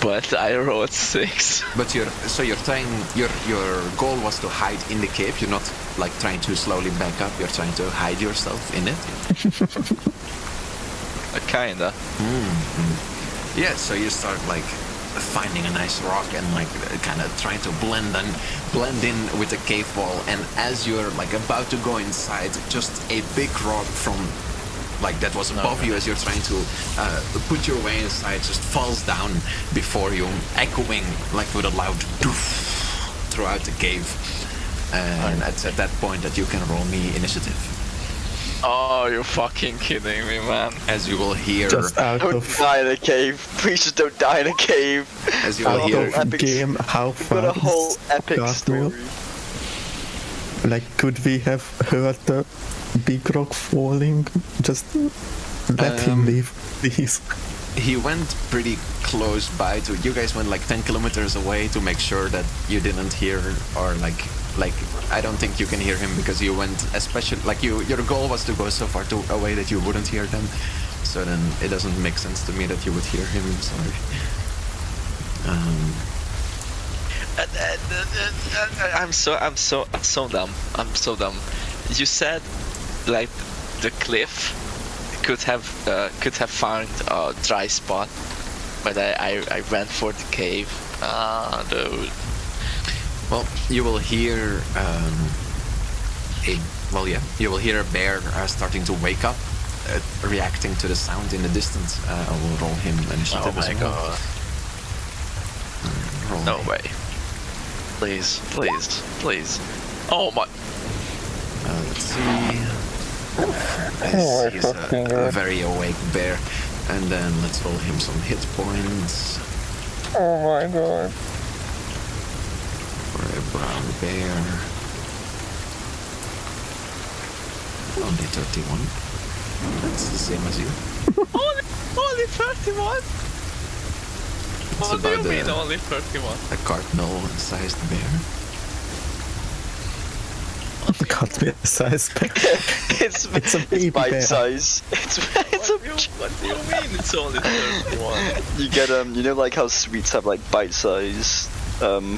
but I rolled 6. But your goal was to hide in the cave. You're not like trying to slowly back up. You're trying to hide yourself in it. Kinda. Yeah. So you start like finding a nice rock and like kind of trying to blend in with the cave wall. And as you're like about to go inside, just a big rock from like that was above you as you're trying to put your way inside just falls down before you, echoing like with a loud doof throughout the cave. And it's at that point that you can roll me initiative. Oh, you're fucking kidding me, man. As you will hear, Just out Don't of die in a cave. Please just don't die in a cave. as you will out hear, of epic- game, how We've far got a whole is epic Garfield? story. Like, could we have heard the big rock falling? Just let him live, please. he went pretty close by to you guys. Went like 10 kilometers away to make sure that you didn't hear, or like I don't think you can hear him because you went especially like your goal was to go so far away that you wouldn't hear them. So then it doesn't make sense to me that you would hear him. Sorry. I'm so dumb. I'm so dumb. You said like the cliff could have found a dry spot, but I went for the cave. Dude. Well, you will hear you will hear a bear starting to wake up, reacting to the sound in the distance. I will roll him initiative. Oh my as well. god. Roll No me. way. Please, please, please. Oh my. Let's see. He's a very awake bear. And then let's roll him some hit points Oh my god. for a brown bear. Only 31. That's the same as you. Only 31? It's What do about you mean only 31? a cardinal-sized bear. Got me a size bear. It's It's a baby bite bear. size. It's What do you mean it's only 31? you get you know like how sweets have like bite size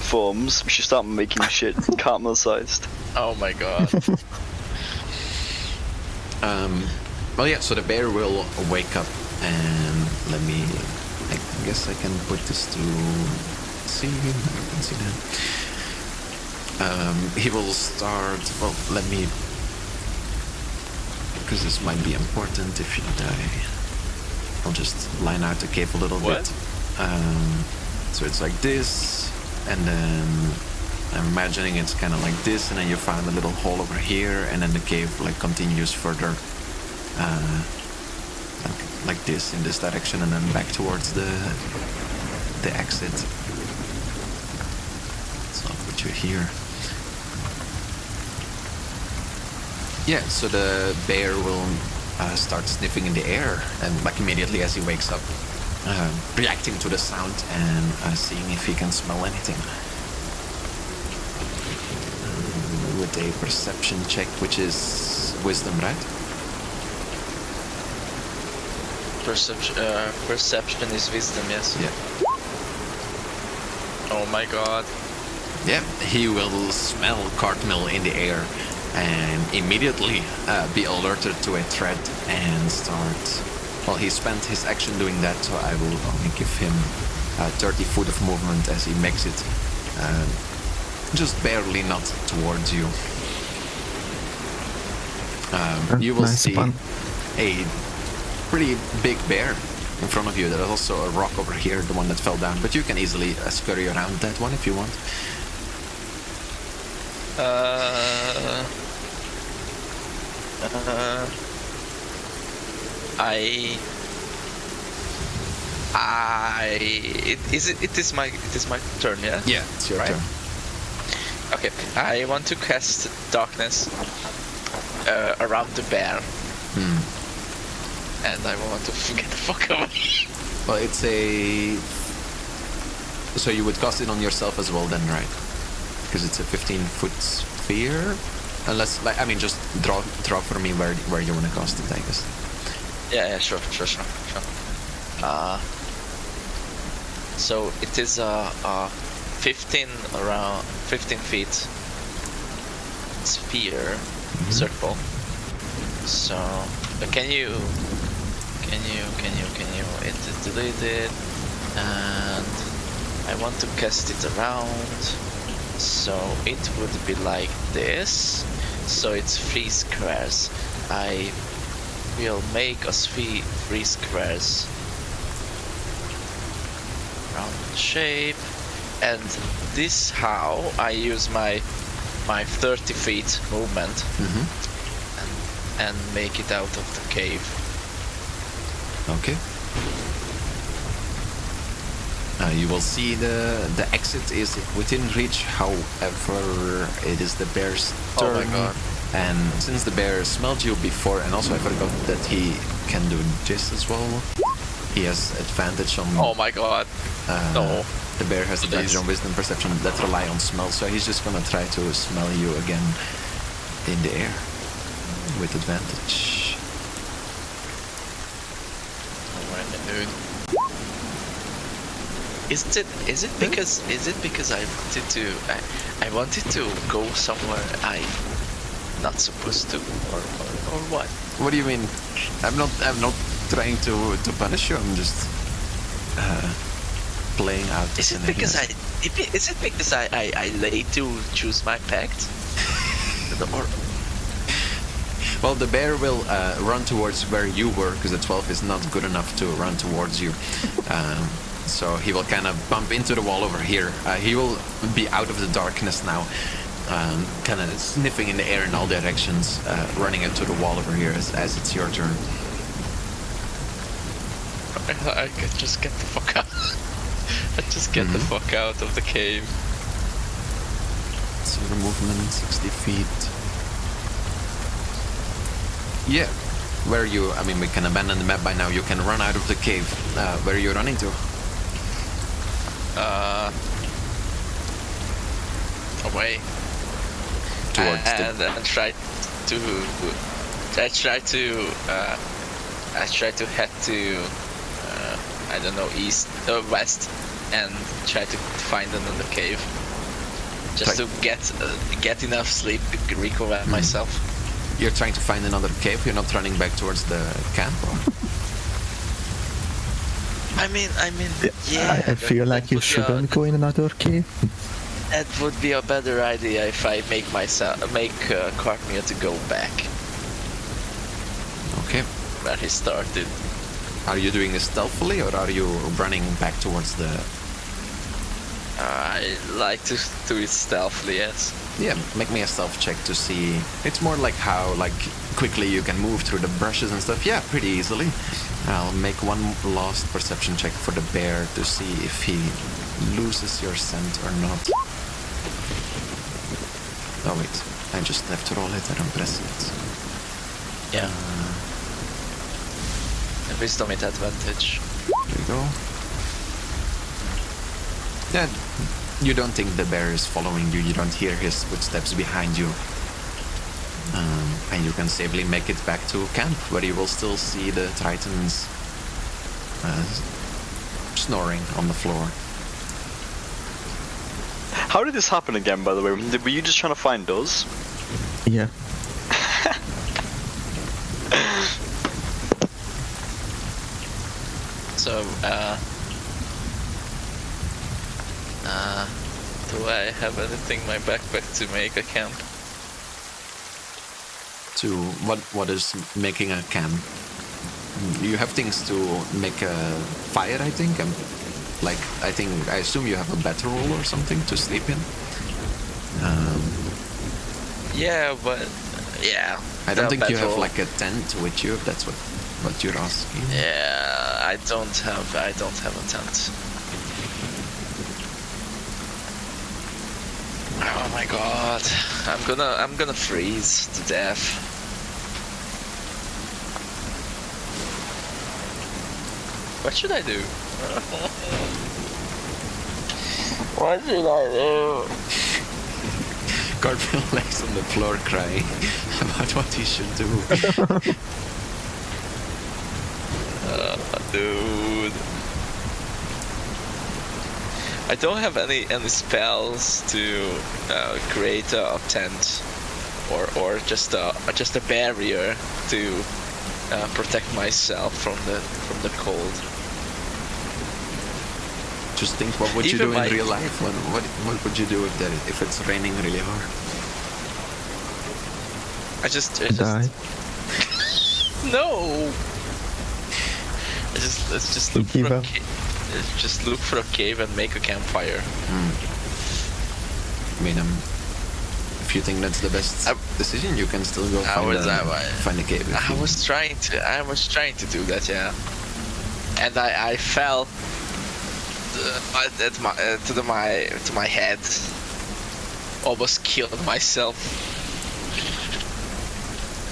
forms. We should start making shit caramel sized. Oh my god. Well, yeah, so the bear will wake up and I guess I can put this to see. I can see that. He will start, well, because this might be important if you die. I'll just line out the cave a little What? bit. So it's like this, and then I'm imagining it's kind of like this, and then you find a little hole over here, and then the cave like continues further, like this in this direction, and then back towards the exit. So I'll put you here. Yeah, so the bear will start sniffing in the air, and like immediately as he wakes up, reacting to the sound and seeing if he can smell anything. With a perception check, which is wisdom, right? Perception is wisdom, yes. Yeah. Oh my god. Yeah, he will smell cardinal in the air and immediately be alerted to a threat and start. Well, he spent his action doing that, so I will only give him 30 foot of movement as he makes it just barely not towards you. You will Nice see pun. a pretty big bear in front of you. There's also a rock over here, the one that fell down, but you can easily scurry around that one if you want. It is my turn, yeah? Yeah, it's your Right. turn. Okay, I want to cast darkness around the bear, and I want to get the fuck away. Well, it's a... So you would cast it on yourself as well then, right? Because it's a 15-foot sphere. Unless, like, I mean, just draw for me where you want to cast it, I guess. Yeah, sure. So it is a 15 feet sphere circle. So can you it is deleted, and I want to cast it around, so it would be like this. So it's 3 squares. I will make us 3 squares round shape, and this how I use my 30 feet movement and make it out of the cave. Okay. You will see the exit is within reach, however it is the bear's turn. Oh my god. And since the bear smelled you before, and also I forgot that he can do this as well, he has advantage on... Oh my god. No. The bear has advantage on wisdom perception that rely on smell, so he's just gonna try to smell you again in the air with advantage. Alright, dude. Is it because I wanted to go somewhere I'm not supposed to, or what? What do you mean? I'm not trying to punish you. I'm just playing out the Is it because I late to choose my pact? Or well, the bear will run towards where you were, because the 12 is not good enough to run towards you. So he will kind of bump into the wall over here. He will be out of the darkness now, kind of sniffing in the air in all directions, running into the wall over here as it's your turn. I could just get the fuck out. I just get the fuck out of the cave. So the movement 60 feet. Yeah. Where are you? I mean, we can abandon the map by now. You can run out of the cave. Where are you running to? Away. Towards and try to head to I don't know, east or west, and try to find another cave, just to get enough sleep to recover myself. You're trying to find another cave. You're not running back towards the camp. Or? I mean, yeah. I feel like you shouldn't go in another cave. That would be a better idea if I make Cartmere to go back Okay. where he started. Are you doing this stealthily, or are you running back towards the... I like to do it stealthily, yes. Yeah, make me a stealth check to see. It's more like how quickly you can move through the brushes and stuff. Yeah, pretty easily. I'll make one last perception check for the bear to see if he loses your scent or not. Oh wait, I just have to roll it. I don't press it. Yeah. Wisdom at advantage. There you go. Yeah, you don't think the bear is following you. You don't hear his footsteps behind you. And you can safely make it back to camp, where you will still see the Tritons snoring on the floor. How did this happen again, by the way? Were you just trying to find us? Yeah. So, do I have anything in my backpack to make a camp? To what is making a camp? You have things to make a fire, I think. I assume you have a bedroll or something to sleep in. Yeah, but yeah. I don't think you have bedroll. like a tent with you. If that's what you're asking. Yeah, I don't have a tent. Oh my god, I'm gonna freeze to death. What should I do? What should I do? Garfield lays on the floor crying about what he should do. Dude. I don't have any spells to create a tent or just a barrier to protect myself from the cold. Just think, what would you Even do my- in real life? What would you do if it's raining really hard? I just Die. no. Let's just look Give for a up. just look for a cave and make a campfire. I mean, if you think that's the best decision, you can still go find a cave. if I you- was trying to do that, yeah. And I fell to my head. Almost killed myself.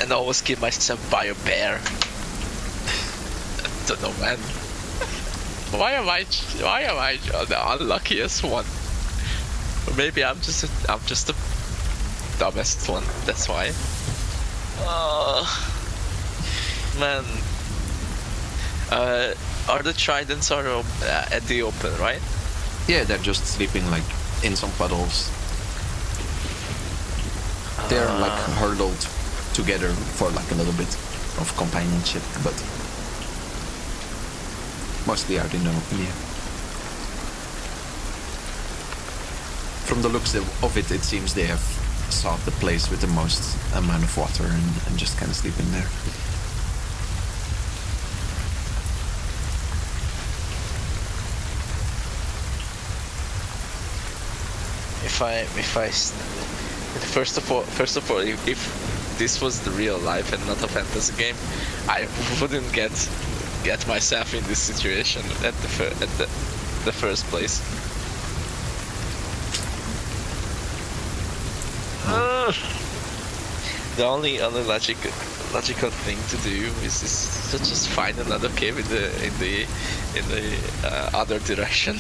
And almost killed myself by a bear. I don't know, man. Why am I the unluckiest one? Or maybe I'm just the dumbest one. That's why. Man. Are the tridents at the open, right? Yeah, they're just sleeping like in some puddles. They're like huddled together for like a little bit of companionship, but mostly out in the open. Yeah. From the looks of it, it seems they have sought the place with the most amount of water and just kind of sleep in there. First of all, if this was the real life and not a fantasy game, I wouldn't get myself in this situation at the first place. The only logical thing to do is to just find another cave in the other direction.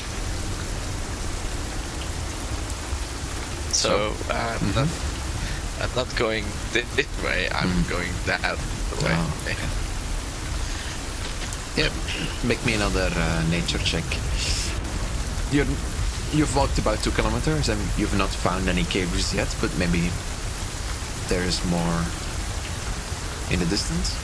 So I'm not going this way. I'm going that way. Oh, okay. Yeah, make me another nature check. You've walked about 2 kilometers and you've not found any caves yet, but maybe there's more in the distance.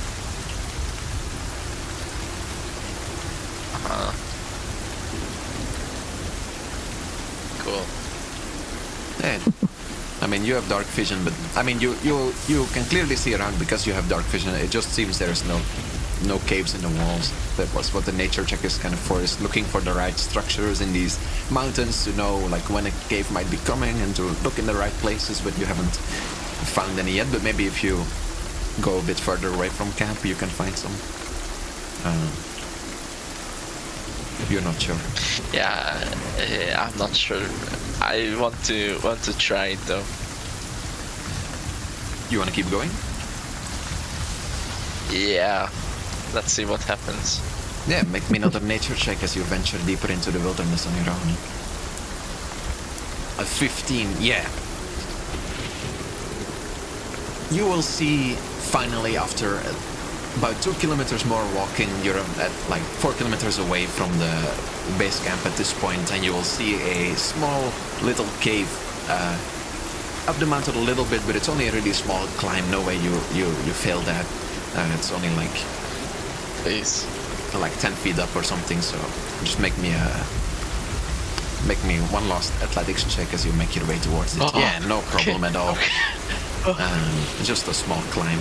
Cool. Yeah. I mean, you have dark vision, but I mean, you can clearly see around because you have dark vision. It just seems there's no caves in the walls. That was what the nature check is kind of for, is looking for the right structures in these mountains to know like when a cave might be coming and to look in the right places, but you haven't found any yet. But maybe if you go a bit further away from camp, you can find some. You're not sure. Yeah, I'm not sure. I want to try it though. You want to keep going? Yeah. Let's see what happens. Yeah, make me another nature check as you venture deeper into the wilderness on your own. A 15, yeah. You will see, finally, after about 2 kilometers more walking, you're at like 4 kilometers away from the base camp at this point, and you will see a small little cave up the mountain a little bit, but it's only a really small climb. No way you fail that. It's only like Please. like 10 feet up or something, so just make me one last athletics check as you make your way towards it. Yeah, no problem at all. Just a small climb,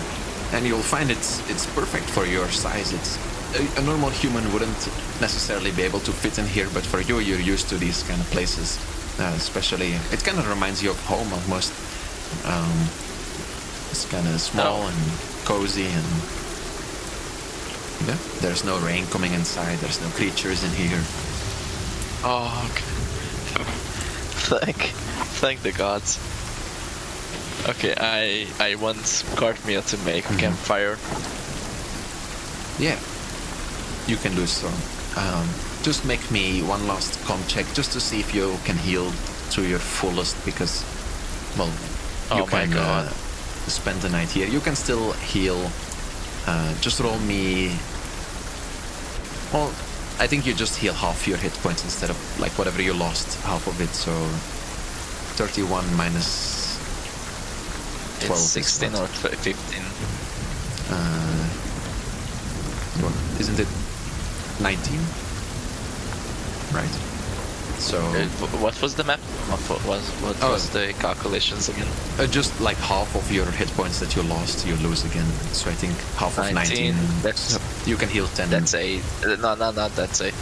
and you'll find it's perfect for your size. It's a normal human wouldn't necessarily be able to fit in here, but for you, you're used to these kind of places. Especially, it kind of reminds you of home almost. It's kind of small and cozy, and yeah, there's no rain coming inside. There's no creatures in here. Oh, okay. Thank the gods. Okay, I want Cartmeal to make a campfire. Yeah, you can do so. Just make me one last com check just to see if you can heal to your fullest, because, well, Oh my god. Spend the night here. You can still heal. Just roll me. Well, I think you just heal half your hit points instead of like whatever you lost, half of it. So 31 minus 12. It's 16 or 15. Isn't it 19? Right. So What was the map? What was the calculations again? just like half of your hit points that you lost, you lose again. So I think half of 19. That's You can heal 10. that's 8. No, not that's 8.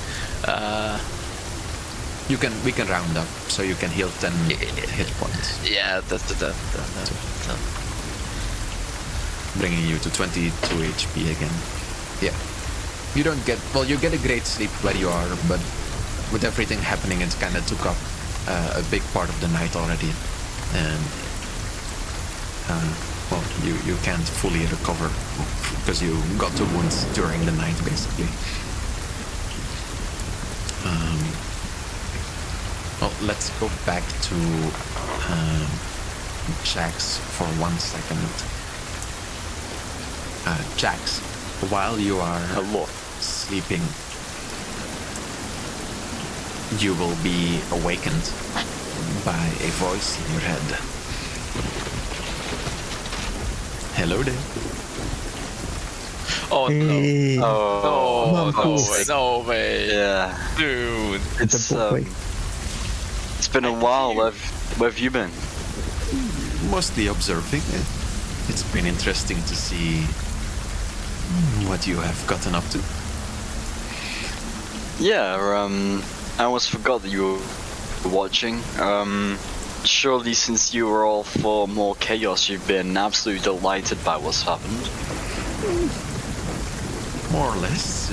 We can round up, so you can heal 10 hit points, Yeah, that. bringing you to 22 HP again. Yeah. You don't get you get a great sleep where you are, but with everything happening, it kind of took up a big part of the night already, and you can't fully recover because you got the wounds during the night, basically. Well, let's go back to Jax for 1 second. Jax, while you are sleeping, you will be awakened by a voice in your head. Hello there. Oh no! Hey, Oh, No way! yeah. Dude. It's boy. it's been a while. Where have you been? Mostly observing. It's been interesting to see what you have gotten up to. Yeah, I almost forgot that you were watching. Surely since you were all for more chaos, you've been absolutely delighted by what's happened. More or less.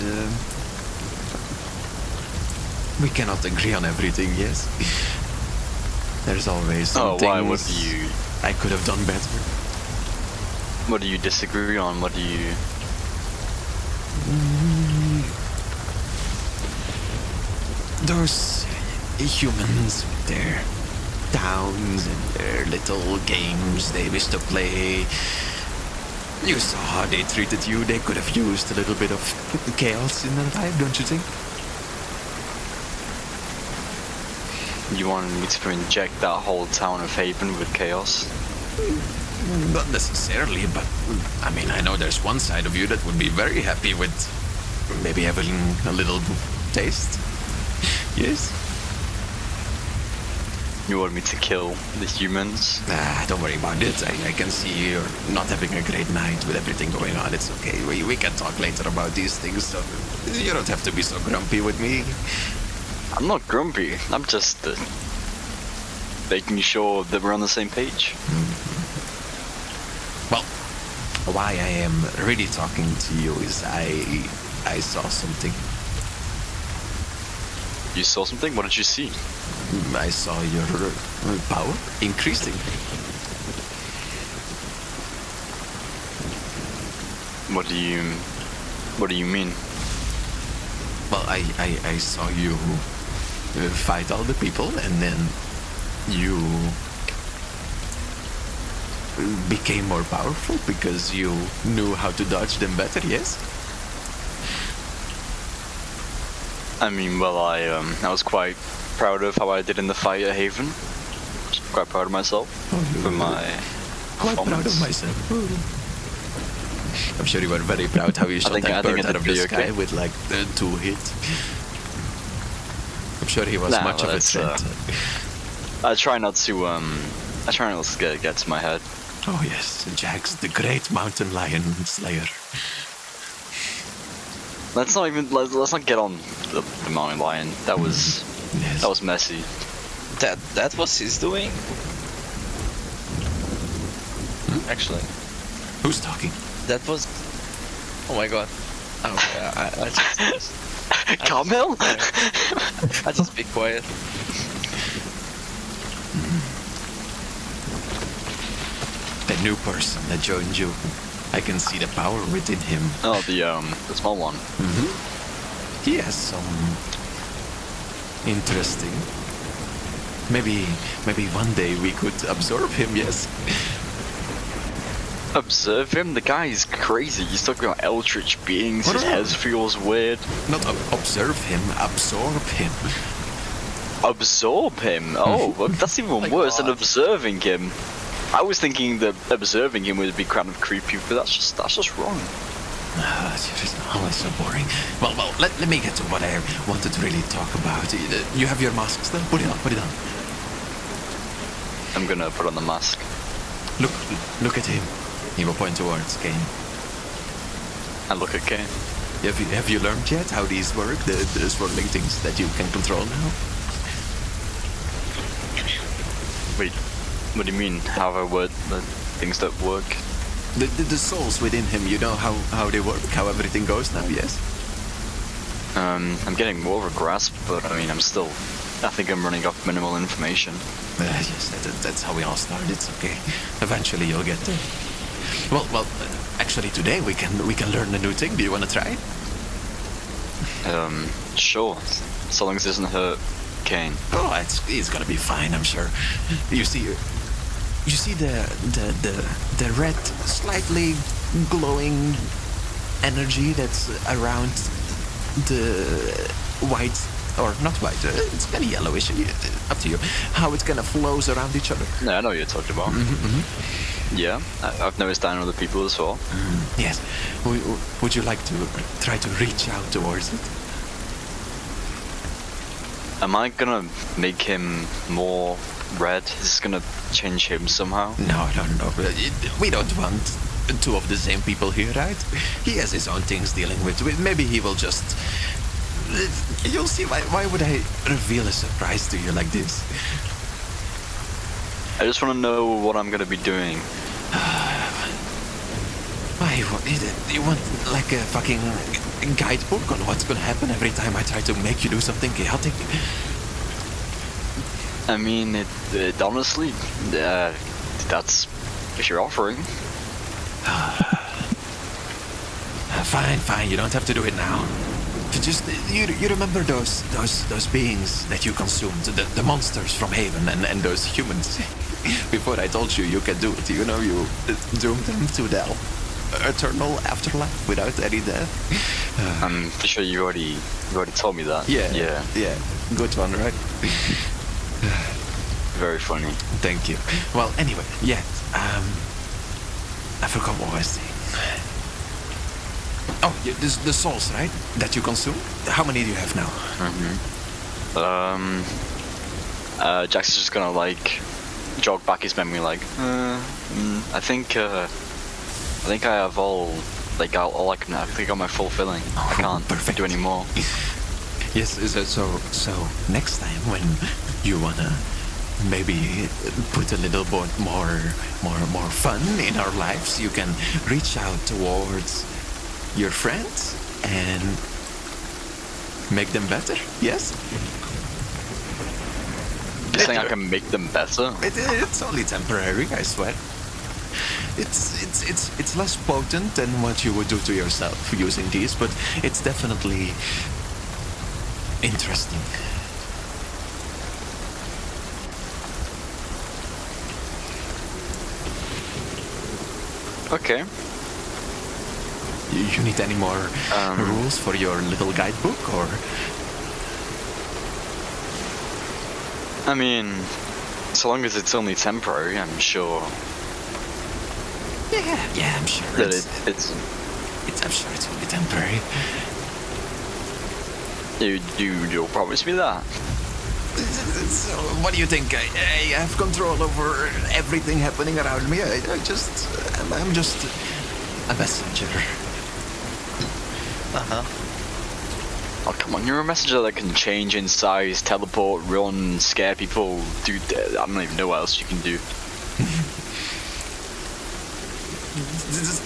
We cannot agree on everything, yes. There's always some Why? things What do you I could have done better. What do you disagree on? What do you... Those humans with their towns and their little games they wish to play. You saw how they treated you. They could have used a little bit of chaos in their life, don't you think? You wanted me to inject that whole town of Haven with chaos? Not necessarily, but I mean, I know there's one side of you that would be very happy with maybe having a little taste. Yes? You want me to kill the humans? Don't worry about it. I can see you're not having a great night with everything going on. It's okay. We can talk later about these things, so you don't have to be so grumpy with me. I'm not grumpy. I'm just making sure that we're on the same page. Well, why I am really talking to you is I saw something. You saw something? What did you see? I saw your power increasing. What do you mean? Well, I saw you fight all the people, and then you became more powerful because you knew how to dodge them better, yes? I mean, well, I was quite proud of how I did in the fight at Haven. Quite proud of myself for my Quite proud of myself. I'm sure you were very proud how you shot that bird out of the sky with like 2 hits. I'm sure he was much of a threat. I try not to get to my head. Oh yes, Jax, the great mountain lion slayer. Let's not get on the mountain lion. That was messy. That was his doing. Actually, Who's talking? that was. Oh my god. Oh, yeah, I just. Carmel? I just be quiet. The new person that joined you. I can see the power within him. Oh, the small one. He has some interesting Maybe one day we could absorb him, yes? Observe him? The guy is crazy. He's talking about eldritch beings. His head feels weird. Not observe him, absorb him. Absorb him? Oh, well, that's even worse than observing him. I was thinking that observing him would be kind of creepy, but that's just wrong. It's always so boring. Well, let me get to what I wanted to really talk about. You have your mask still? Put it on. I'm gonna put on the mask. Look at him. He will point towards Kane. And look at Kane. Have you learned yet how these work? The swirling things that you can control now? Wait, what do you mean? How have I worked the things that work? The souls within him, you know how they work, how everything goes now, yes? I'm getting more of a grasp, but I mean, I think I'm running off minimal information. Yes, that's how we all start. It's okay. Eventually you'll get there. Well, actually today we can learn a new thing. Do you want to try? Sure. So long as it doesn't hurt Kane. Oh, it's gonna be fine, I'm sure. You see the red, slightly glowing energy that's around the white, or not white, it's kind of yellowish, up to you, how it kind of flows around each other. No, I know what you're talking about. Yeah, I've noticed that in other people as well. Yes. Would you like to try to reach out towards it? Am I gonna make him more red? Is this gonna change him somehow? No. We don't want two of the same people here, right? He has his own things dealing with. Maybe he will just... You'll see. Why would I reveal a surprise to you like this? I just want to know what I'm gonna be doing. Why? You want like a fucking guidebook on what's gonna happen every time I try to make you do something chaotic? I mean, it honestly, that's if you're offering. Fine. You don't have to do it now. Just you remember those beings that you consumed, the monsters from Haven, and those humans. Before I told you can do it, you know, you doomed them to the eternal afterlife without any death. I'm pretty sure you already told me that. Yeah. Good one, right? Very funny. Thank you. Well, anyway, yeah. I forgot what I was saying. Oh, yeah, the souls, right? That you consume? How many do you have now? Jackson's just gonna like jog back his memory, like, I think I have all I can. I think I got my full filling. I can't do any more. Yes. So next time when you wanna maybe put a little bit more fun in our lives, you can reach out towards your friends and make them better. Yes. You're saying I can make them better? It's only temporary, I swear. It's less potent than what you would do to yourself using these, but it's definitely interesting. Okay. You need any more rules for your little guidebook, or? I mean, so long as it's only temporary, I'm sure. Yeah, I'm sure. That I'm sure it's only temporary. You'll promise me that? So, what do you think? I have control over everything happening around me. I'm just a messenger. Oh, come on, you're a messenger that can change in size, teleport, run, scare people, do... I don't even know what else you can do.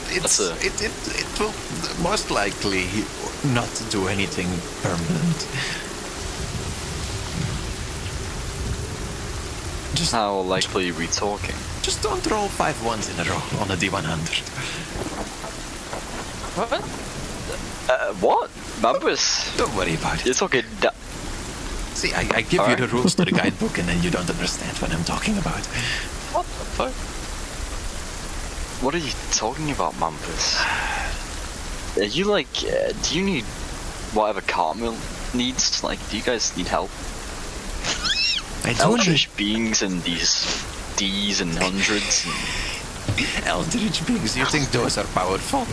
It will most likely not do anything permanent. Just how likely are we talking? Just don't roll 5 ones in a row on a D100. What? What? Bambus? Don't worry about it. You're talking See, I give you the rules to the guidebook and then you don't understand what I'm talking about. What the fuck? What are you talking about, Mampus? Are you like, do you need whatever Cartmill needs? Like, do you guys need help? I told you. Eldritch beings and these D's and hundreds. Eldritch beings, you think those are powerful?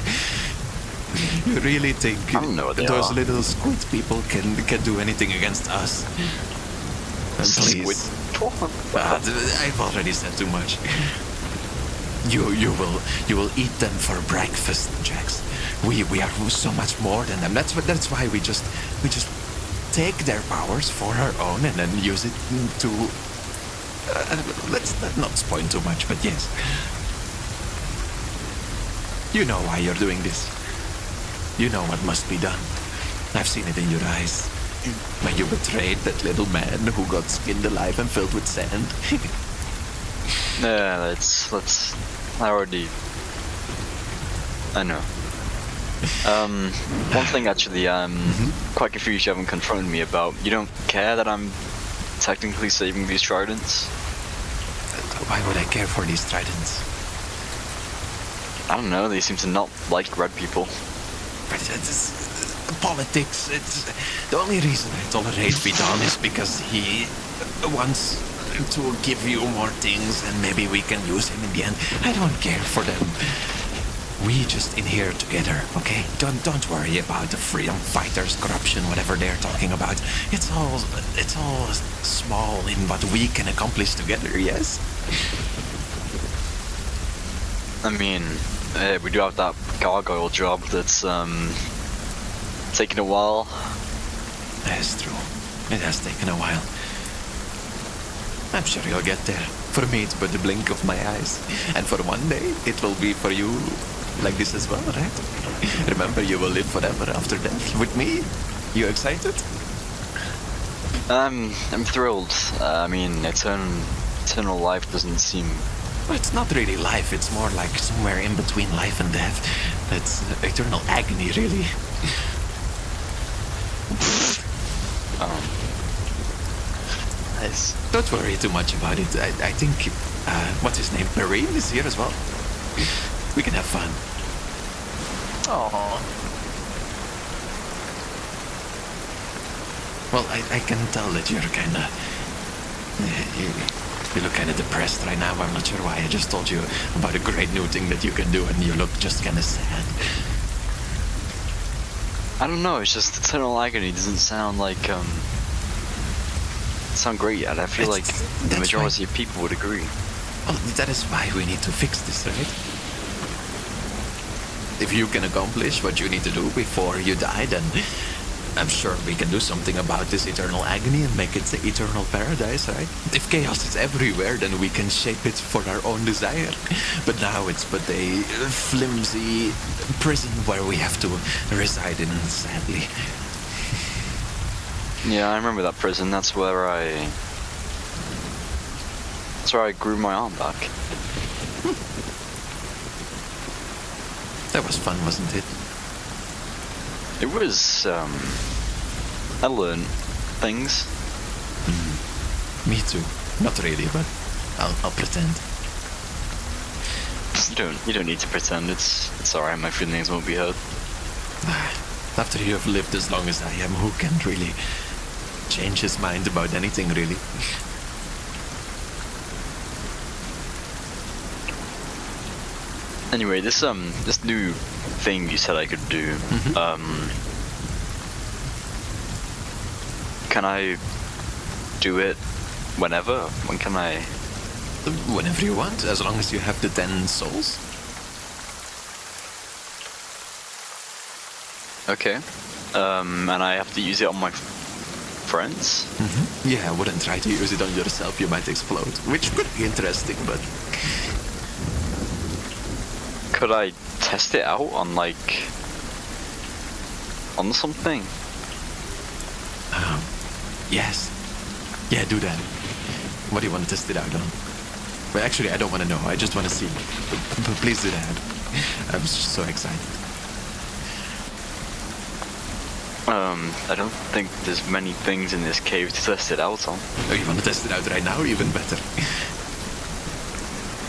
You really think I don't know what they those are. little squid people can do anything against us? And please. I've already said too much. You will eat them for breakfast, Jax. We are so much more than them. That's why we just take their powers for our own and then use it to. Let's not spoil too much, but yes. You know why you're doing this. You know what must be done. I've seen it in your eyes. When you betrayed that little man who got skinned alive and filled with sand. Yeah, I know. One thing actually, quite confused you haven't confronted me about. You don't care that I'm technically saving these tridents? Why would I care for these tridents? I don't know, they seem to not like red people. But it's politics. It's the only reason I tolerate Vidal is because he wants to give you more things and maybe we can use him in the end. I don't care for them. We just in here together, okay? Don't worry about the freedom fighters, corruption, whatever they're talking about. It's all small in what we can accomplish together, yes? I mean, we do have that gargoyle job that's taken a while. That's true. It has taken a while. I'm sure you'll get there. For me, it's but the blink of my eyes. And for one day, it will be for you like this as well, right? Remember, you will live forever after death with me. You excited? I'm thrilled. I mean, eternal life doesn't seem... Well, it's not really life. It's more like somewhere in between life and death. It's eternal agony, really. Nice. Don't worry too much about it. I think, what's his name? Marine is here as well. We can have fun. Aww. Well, I can tell that you're kinda... You look kinda depressed right now. I'm not sure why. I just told you about a great new thing that you can do and you look just kinda sad. I don't know, it's just eternal agony doesn't sound like, sound great yet. I feel like the majority of people would agree. Well, that is why we need to fix this, right? If you can accomplish what you need to do before you die, then I'm sure we can do something about this eternal agony and make it the eternal paradise, right? If chaos is everywhere, then we can shape it for our own desire. But now it's but a flimsy prison where we have to reside in, sadly. Yeah, I remember that prison. That's where I grew my arm back. That was fun, wasn't it? It was, I learned things. Me too. Not really, but I'll pretend. You don't need to pretend. It's alright. My feelings won't be hurt. After you have lived as long as I am, who can really change his mind about anything, really? Anyway, this new thing you said I could do. Can I do it whenever? When can I? Whenever you want, as long as you have the 10 souls. Okay. And I have to use it on my friends? Yeah, I wouldn't try to use it on yourself, you might explode. Which could be interesting, but... Could I test it out on, like... on something? Yes. Yeah, do that. What do you want to test it out on? Well, actually, I don't want to know. I just want to see. But please do that. I'm just so excited. I don't think there's many things in this cave to test it out on. Oh, you want to test it out right now? Even better.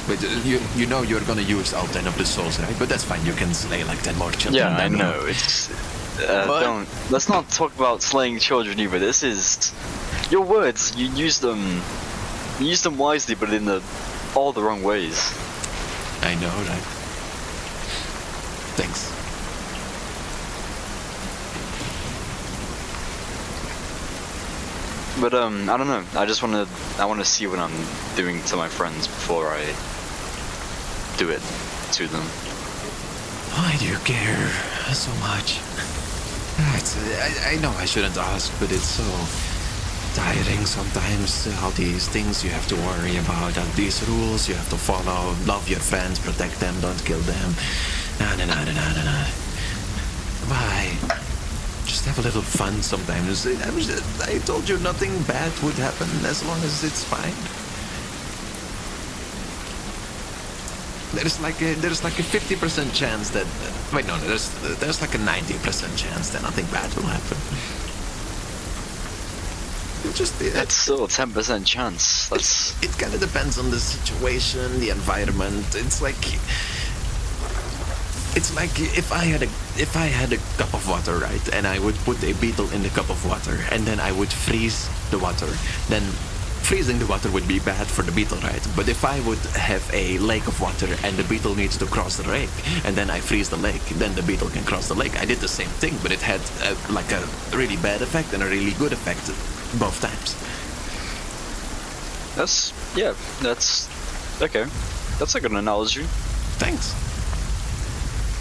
But you know you're gonna use all 10 of the souls, right? But that's fine. You can slay like 10 more children. Yeah, I know. It's let's not talk about slaying children either. This is your words. You use them wisely, but in all the wrong ways. I know, right? Thanks. But I don't know. I wanna see what I'm doing to my friends before I do it to them. Why do you care so much? I know I shouldn't ask, but it's so tiring sometimes. All these things you have to worry about, all these rules you have to follow. Love your friends, protect them, don't kill them. Nah. Why? Just have a little fun sometimes. I told you nothing bad would happen as long as it's fine. There's like a 50% chance that wait, no, there's like a 90% chance that nothing bad will happen. That's still a 10% chance. It kind of depends on the situation, the environment. It's like if I had a cup of water, right, and I would put a beetle in the cup of water, and then I would freeze the water, then freezing the water would be bad for the beetle, right? But if I would have a lake of water and the beetle needs to cross the lake, and then I freeze the lake, then the beetle can cross the lake. I did the same thing, but it had like a really bad effect and a really good effect both times. That's okay. That's a good analogy. Thanks.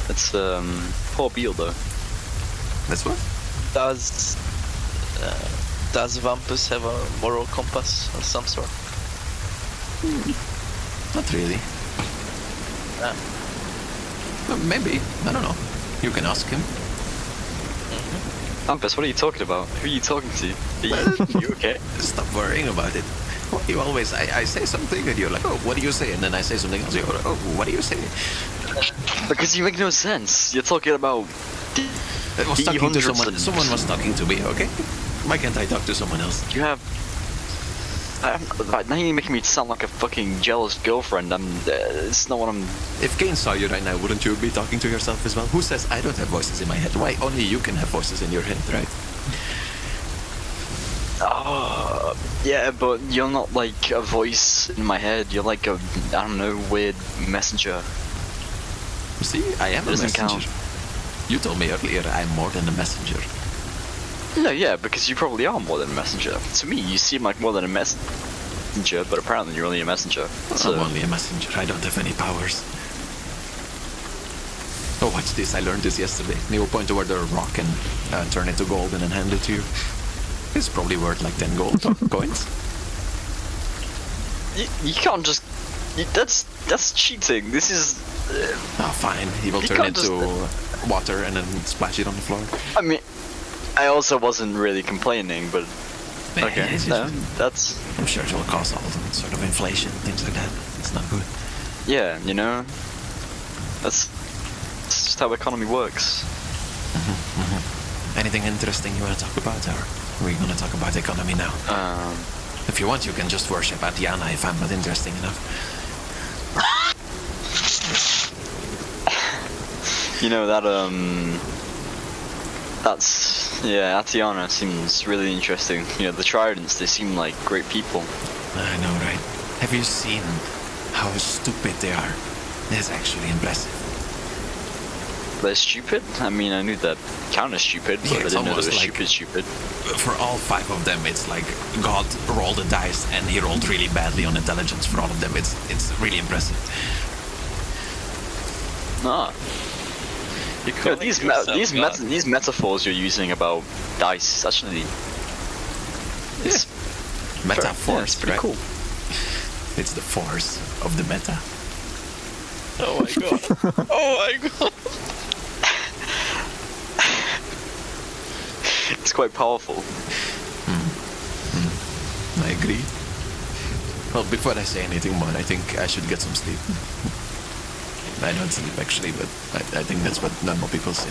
It's poor beetle though. That's what? Does Vampus have a moral compass of some sort? Not really. Well, maybe. I don't know. You can ask him. Ampus, what are you talking about? Who are you talking to? Are you okay? Stop worrying about it. You always, I say something and you're like, oh, what do you say? And then I say something else. You're like, oh, what do you say? Because you make no sense. You're talking about. I was talking to someone. Someone was talking to me. Okay. Why can't I talk to someone else? You have. Now you're making me sound like a fucking jealous girlfriend. It's not what I'm. If Kane saw you right now, wouldn't you be talking to yourself as well? Who says I don't have voices in my head? Why only you can have voices in your head, right? Oh, yeah, but you're not like a voice in my head. You're like a, I don't know, weird messenger. See, I am a messenger. Count. You told me earlier I'm more than a messenger. No, yeah, because you probably are more than a messenger. To me, you seem like more than a messenger, but apparently you're only a messenger. I'm only a messenger. I don't have any powers. Oh, watch this. I learned this yesterday. You will point toward a rock and turn it to gold and then hand it to you. It's probably worth like 10 gold coins. You can't just... That's cheating. This is... Oh, fine. He will turn it to water and then splash it on the floor. I mean... I also wasn't really complaining, but okay, no, that's... I'm sure it will cause all sort of inflation, things like that. It's not good. Yeah, you know, that's just how economy works. Anything interesting you want to talk about, or are we going to talk about economy now? If you want, you can just worship Atiana if I'm not interesting enough. You know, yeah, Atiana seems really interesting. You know, the Tridents, they seem like great people. I know, right? Have you seen how stupid they are? That's actually impressive. They're stupid? I mean, I knew that kind of stupid, but I didn't know they were stupid. For all 5 of them, it's like God rolled the dice and he rolled really badly on intelligence for all of them. It's really impressive. Ah. Yeah, these metaphors you're using about dice, actually, it's metaphors, pretty right? cool. It's the force of the meta. Oh my god! Oh my god! It's quite powerful. I agree. Well, before I say anything more, I think I should get some sleep. I don't sleep actually, but I think that's what normal people say.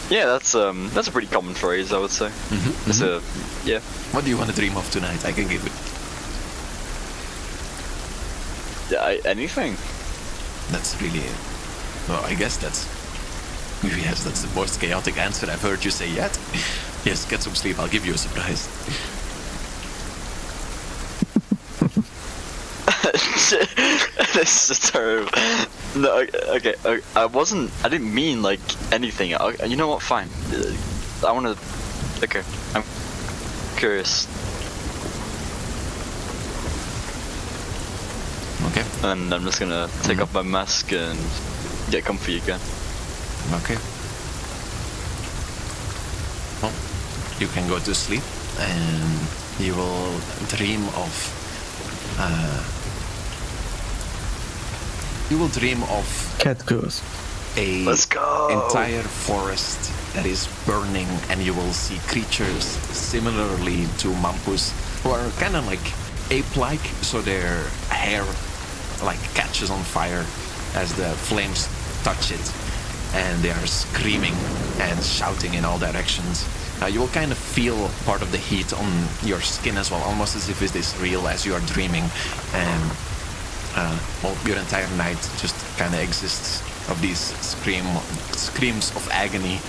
Yeah, that's a pretty common phrase, I would say. It's a yeah. What do you want to dream of tonight? I can give it. Anything. That's really. Well, I guess that's. Yes, that's the most chaotic answer I've heard you say yet. Yes, get some sleep. I'll give you a surprise. This is terrible. No, okay. I didn't mean like anything. You know what? Fine. I wanna. Okay. I'm curious. Okay. And I'm just gonna take off my mask and get comfy again. Okay. Well, you can go to sleep and you will dream of. You will dream of Cat girls. a Let's go. entire forest that is burning, and you will see creatures similarly to Mampus who are kind of like ape-like, so their hair like catches on fire as the flames touch it, and they are screaming and shouting in all directions. You will kind of feel part of the heat on your skin as well, almost as if it is real as you are dreaming, and well, your entire night just kind of exists of these screams of agony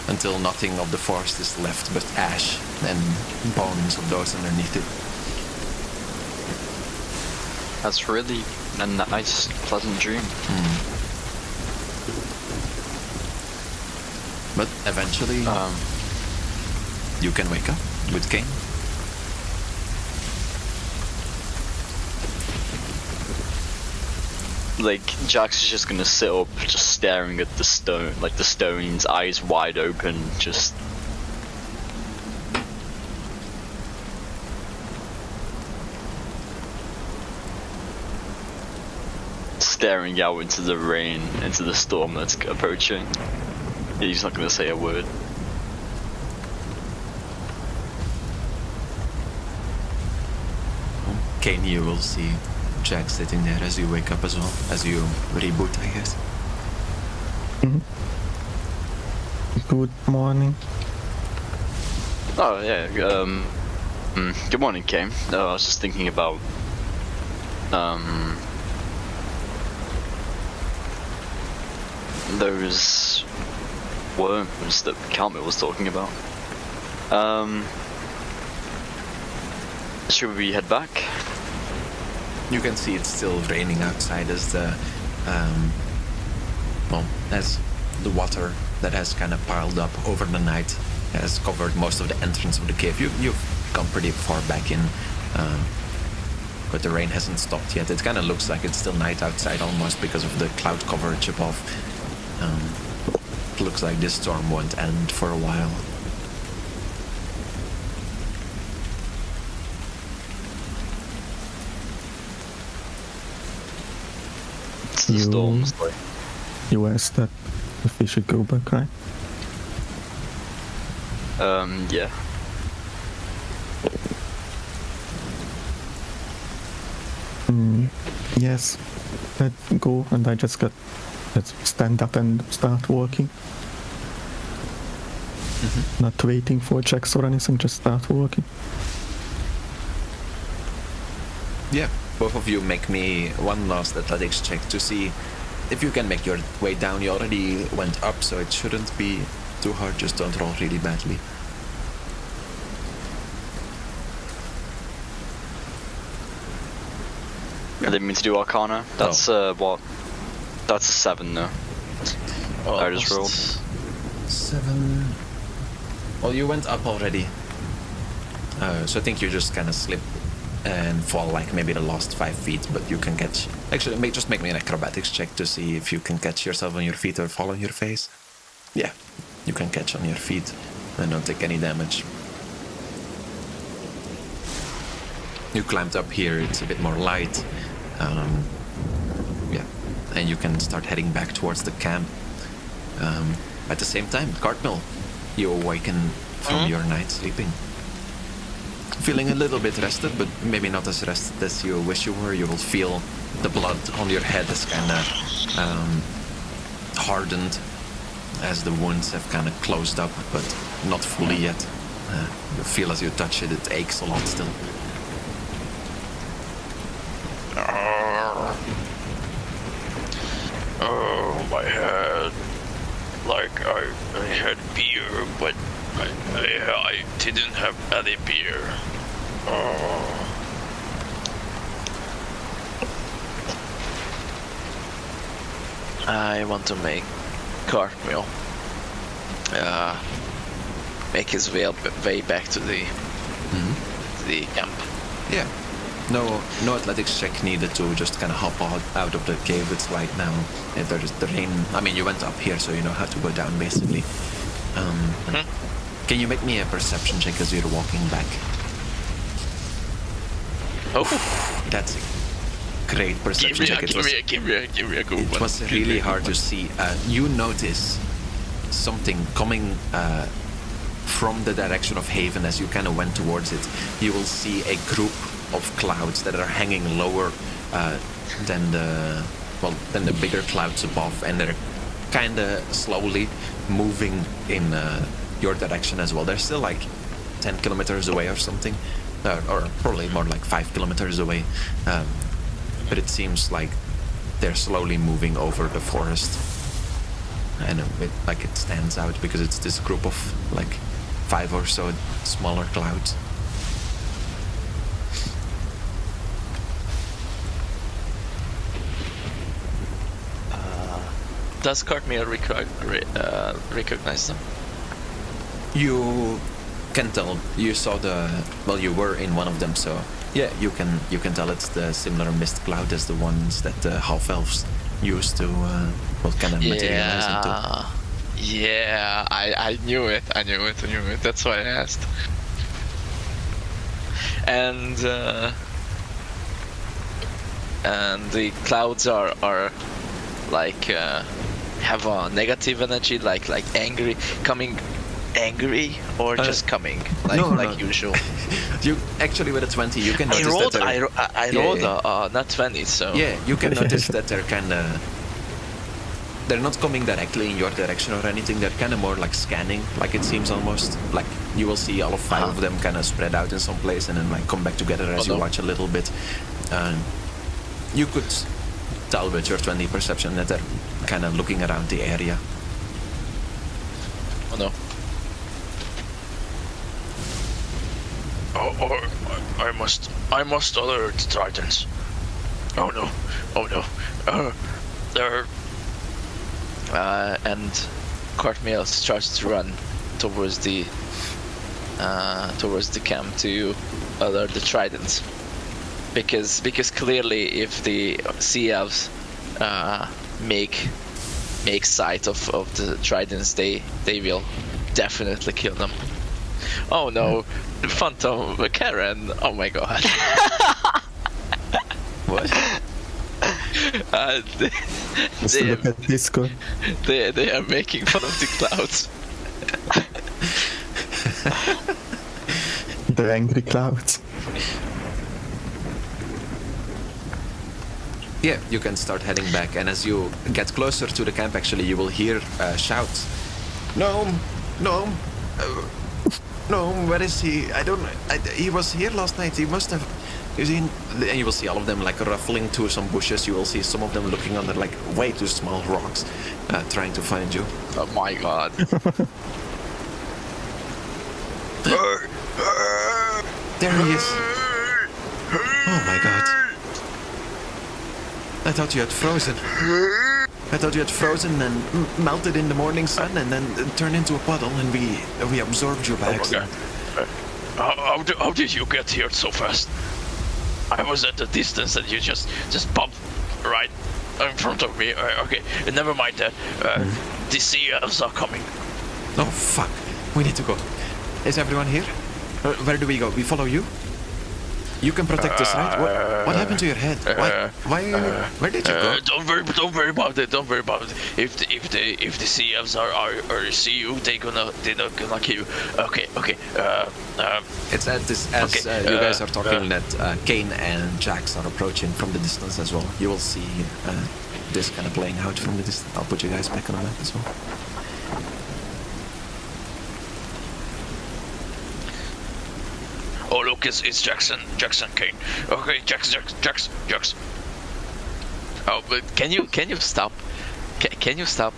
until nothing of the forest is left but ash and bones of those underneath it. That's really a nice, pleasant dream. But eventually, you can wake up with Kane. Like, Jax is just gonna sit up, just staring at the stone, like the stones, eyes wide open, just. Staring out into the rain, into the storm that's approaching. He's not gonna say a word. Kane, you will see Jack sitting there as you wake up as well, as you reboot, I guess. Good morning. Oh yeah. Good morning, Kane. I was just thinking about those worms that Cartmill was talking about. Should we head back? You can see it's still raining outside as the, well, as the water that has kind of piled up over the night has covered most of the entrance of the cave. You've come pretty far back in, but the rain hasn't stopped yet. It kind of looks like it's still night outside almost because of the cloud coverage above. It looks like this storm won't end for a while. It's the storms, like. You asked that if we should go back, right? Yeah. Yes. Let's go, and let's stand up and start walking. Not waiting for checks or anything, just start walking. Yeah, both of you make me one last athletics check to see if you can make your way down. You already went up, so it shouldn't be too hard. Just don't roll really badly. I didn't mean to do Arcana. That's what? That's a 7 though. Oh, I just rolled. 7. Well, you went up already. So I think you just kind of slip and fall like maybe the last 5 feet, but you can catch. Actually, just make me an acrobatics check to see if you can catch yourself on your feet or fall on your face. Yeah, you can catch on your feet and don't take any damage. You climbed up here, it's a bit more light. Yeah, and you can start heading back towards the camp. At the same time, Cartmill, you awaken from your night sleeping. Feeling a little bit rested, but maybe not as rested as you wish you were. You will feel the blood on your head is kind of hardened. as the wounds have kind of closed up, but not fully yet. You feel as you touch it, it aches a lot still. Oh, my head. Like I had beer, but I didn't have any beer. Oh. I want to make Cartmill make his way back to the camp. Yeah. No athletics check needed to just kind of hop out of the cave. It's light now. And there's the rain. I mean, you went up here, so you know how to go down, basically. Can you make me a perception check as you're walking back? Oh, That's a great perception check. Give me a good one. It was really hard to see. You notice something coming from the direction of Haven as you kind of went towards it. You will see a group of clouds that are hanging lower than the bigger clouds above, and they're kind of slowly moving in your direction as well. They're still like 10 kilometers away or something, or probably more like 5 kilometers away. But it seems like they're slowly moving over the forest, and it stands out because it's this group of like 5 or so smaller clouds. does Cartmill recognize them? You can tell. You saw you were in one of them, so yeah, you can tell it's the similar mist cloud as the ones that the half-elves used to kind of materialize into. Yeah, I knew it. That's why I asked. And the clouds are like have a negative energy, like angry, coming angry, or just coming like usual. You actually with a 20, you can notice I rolled not 20, so yeah, you can notice that they're kind of. They're not coming directly in your direction or anything. They're kind of more like scanning, like it seems almost. Like you will see all of 5 of them kind of spread out in some place and then like come back together as you watch a little bit. You could tell with your 20 perception that they're kind of looking around the area. Oh no. I must alert the Tritons. Oh no. They're and Cartmill starts to run towards the camp to alert the Tridents, because clearly if the sea elves make sight of the Tridents, they will definitely kill them. Oh no, Phantom Karen! Oh my god! What? Let's look at Discord. They are making fun of the clouds. The angry clouds. Yeah, you can start heading back, and as you get closer to the camp, actually, you will hear shouts. Gnome, where is he? He was here last night. He must have. And you will see all of them like ruffling to some bushes. You will see some of them looking under like way too small rocks, trying to find you. Oh my god! There he is. Oh my god! I thought you had frozen. I thought you had frozen and melted in the morning sun, and then turned into a puddle, and we absorbed you by accident. How did you get here so fast? I was at a distance and you just popped right in front of me. Okay, never mind that. The sea elves are coming. Oh fuck! We need to go. Is everyone here? Where do we go? We follow you? You can protect us, right? What happened to your head? Why? Where did you go? Don't worry about it. Don't worry about it. If the sea elves are see you, they're not gonna kill you. Okay. It's as you guys are talking that Kane and Jax are approaching from the distance as well. You will see this kind of playing out from the distance. I'll put you guys back on the map as well. Oh look, it's Jackson Kane. Okay, Jax. Oh, but can you stop? Can you stop?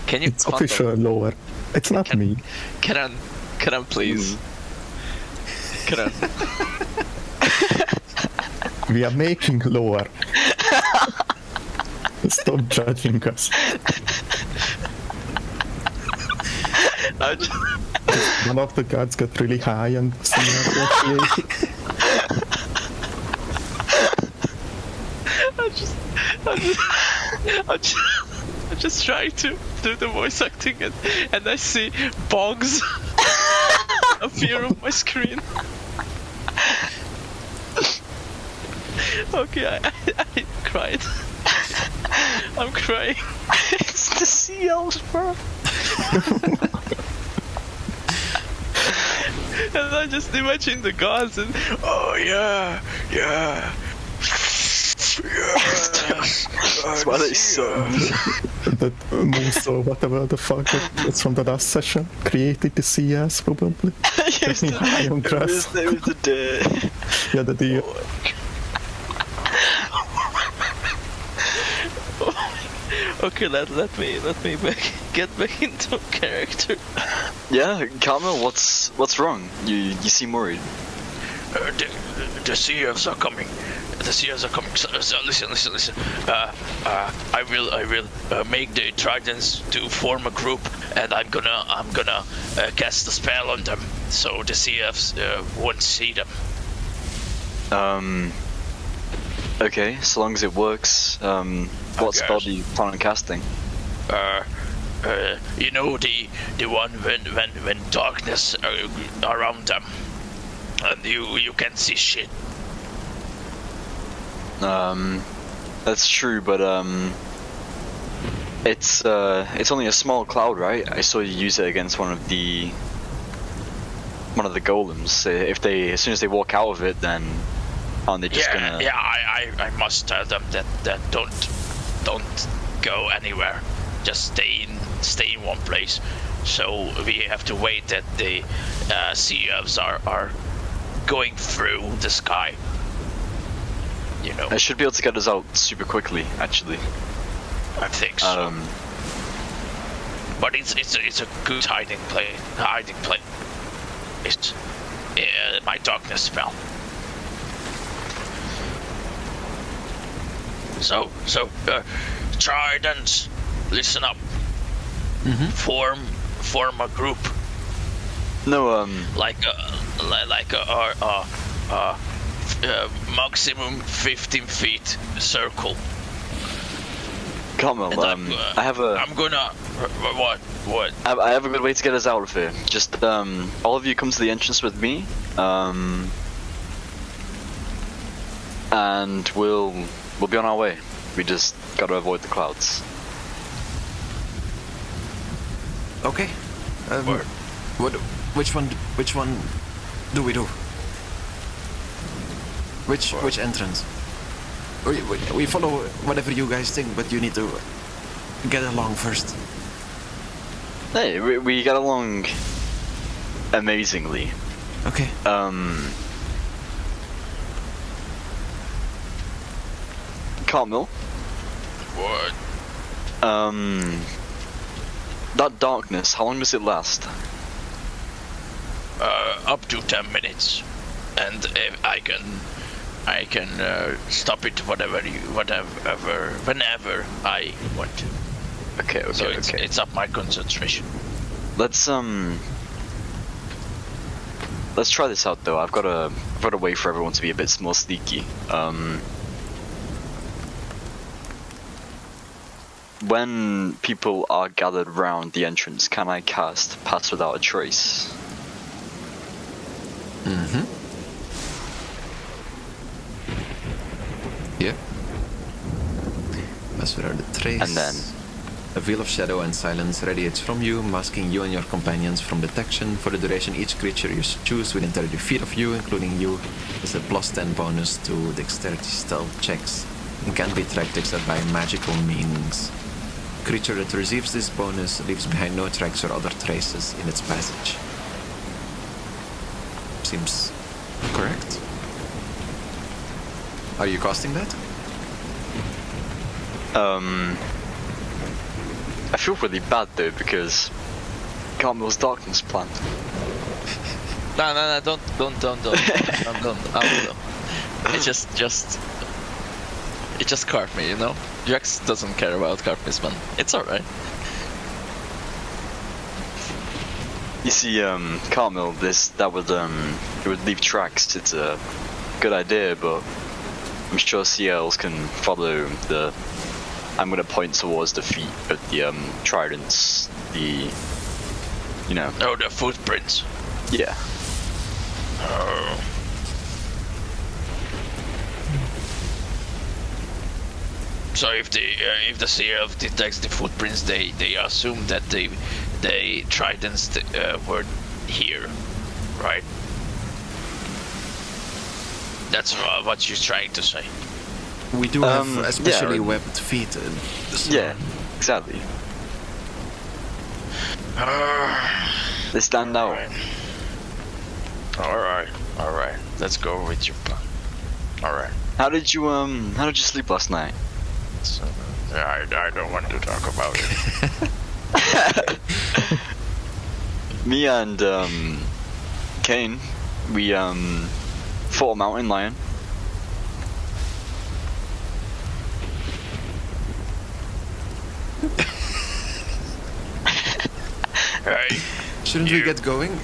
Can you? It's official lower. It's not me. Can I please? Can I? We are making lower. Stop judging us. One of the gods got really high and I'm just trying to do the voice acting and I see bongs appear on my screen. Okay, I cried. I'm crying. It's the sea elves, bro. And I just imagine the gods and oh yeah. That's why they suck. that moose or whatever the fuck it's from the last session created the CS probably. Yes, High on grass. It was the deer. Yeah, the deer. Okay, let me get back into character. Yeah, Carmel, what's wrong? You seem worried. The sea elves are coming. So listen. I will make the tridents to form a group, and I'm gonna cast a spell on them, so the sea elves won't see them. Okay, so long as it works. What spell do you plan on casting? You know the one when darkness around them, and you can't see shit. That's true, but it's only a small cloud, right? I saw you use it against one of the golems. If they, as soon as they walk out of it, then aren't they just gonna? Yeah, I must tell them that don't go anywhere. Just stay in one place. So we have to wait that the sea elves are going through the sky. You know. I should be able to get us out super quickly, actually. I think so. But it's a good hiding place. It's my darkness spell. So tridents, listen up. Mm-hmm. Form a group. No, Like a maximum 15 feet circle. Carmel, And I have a. I'm gonna. What? I have a good way to get us out of here. Just all of you come to the entrance with me, and we'll be on our way. We just gotta avoid the clouds. Okay. Which one do we do? Which entrance? We follow whatever you guys think, but you need to get along first. Hey, we get along amazingly. Okay. Carmel. What? That darkness, how long does it last? Up to 10 minutes, and if I can stop it whenever I want. Okay. So it's up my concentration. Let's try this out though. I've got a way for everyone to be a bit more sneaky. When people are gathered round the entrance, can I cast Pass Without a Trace? Mm-hmm. Yeah. Pass Without a Trace. And then a veil of shadow and silence radiates from you, masking you and your companions from detection. For the duration, each creature you choose within 30 feet of you, including you, is a +10 bonus to dexterity stealth checks and can be tracked except by magical means. Creature that receives this bonus leaves behind no tracks or other traces in its passage. seems correct. Are you casting that? I feel really bad though because Carmel's darkness plant. No, don't. It just carved me, you know? Jax doesn't care about carpets, man. It's alright. You see, Carmel, it would leave tracks. It's a good idea, but I'm sure CLs can follow the. I'm gonna point towards the feet of the tridents. Oh, the footprints. Yeah. Oh. So if the CF detects the footprints, they assume that the tridents were here, right? That's what you're trying to say. We do have especially yeah. webbed feet. So Yeah. Exactly. They stand out. All right. Let's go with your plan. All right. How did you sleep last night? So, I don't want to talk about it. Me and Kane, we fought a mountain lion. Hey, shouldn't we get going?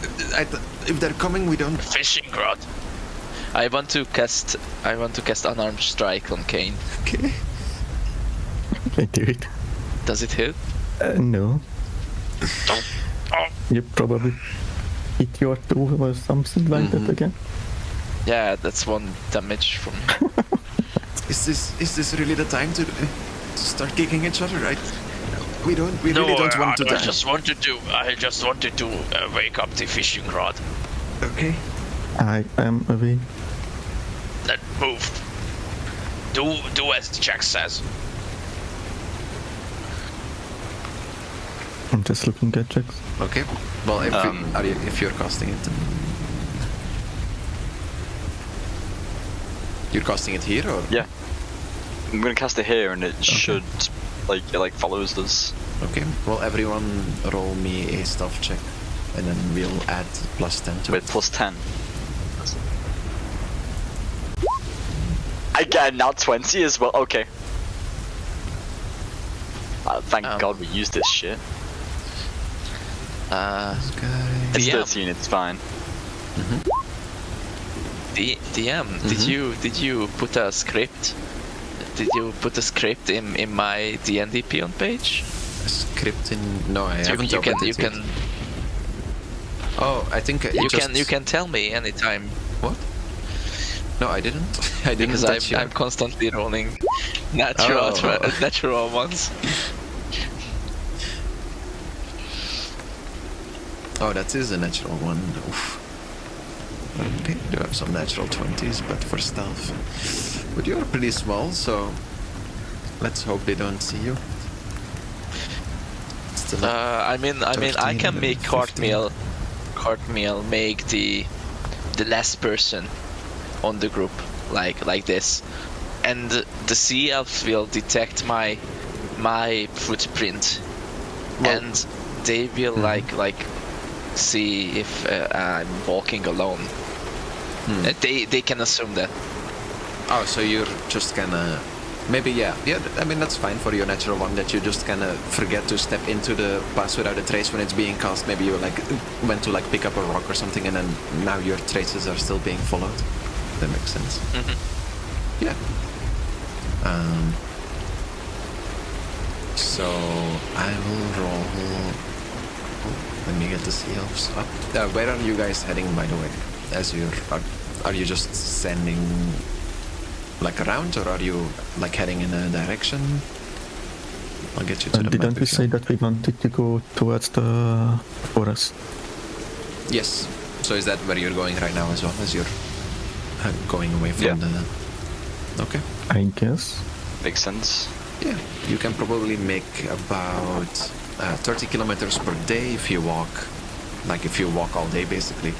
If they're coming, we don't. fishing rod. I want to cast unarmed strike on Kane. Okay. I do it. Does it hit? No. Oh, You probably hit your two or something like that again. Yeah, that's 1 damage from. Is this really the time to start kicking each other? Right? We really don't want to I die. just wanted to wake up the fishing rod. Okay. I am away. Then move. Do as Jack says. I'm just looking at Jax. Okay. Well, if you're casting it, then you're casting it here, or Yeah. I'm gonna cast it here, and it should it follows us. okay. Well, everyone roll me a stealth check, and then we'll add +10 to With it. +10. I get now 20 as well. Okay. Thank God we used this shit. Okay. It's DM. 13. It's fine. DM, did you put a script? Did you put a script in my D&Dampi on page? A script in? No, I haven't. You opened it yet. can Oh, I think you can tell me anytime. What? No, I didn't. I didn't. Because touch I'm constantly rolling natural ones. Oh, that is a natural one. Oof. Okay, do have some natural 20s, but for stealth. But you're pretty small, so let's hope they don't see you. Still I mean, I 13 can and make 15. Cartmeal make the last person on the group like this, and the sea elves will detect my footprint, and they will like see if I'm walking alone. They can assume that. Oh, so you're just kinda... Maybe, yeah. I mean, that's fine for your natural one, that you just kinda forget to step into the pass without a trace when it's being cast. Maybe you went to pick up a rock or something, and then now your traces are still being followed. That makes sense. Yeah. So I will roll... Let me get the sea elves up. Where are you guys heading, by the way? As are you just standing around, or are you heading in a direction? I'll get you to the map. Didn't we if you say want. that we wanted to go towards the forest? Yes. So is that where you're going right now as well, as you're going away from the... Okay. I guess. Makes sense. Yeah. You can probably make about 30 kilometers per day if you walk. If you walk all day, basically.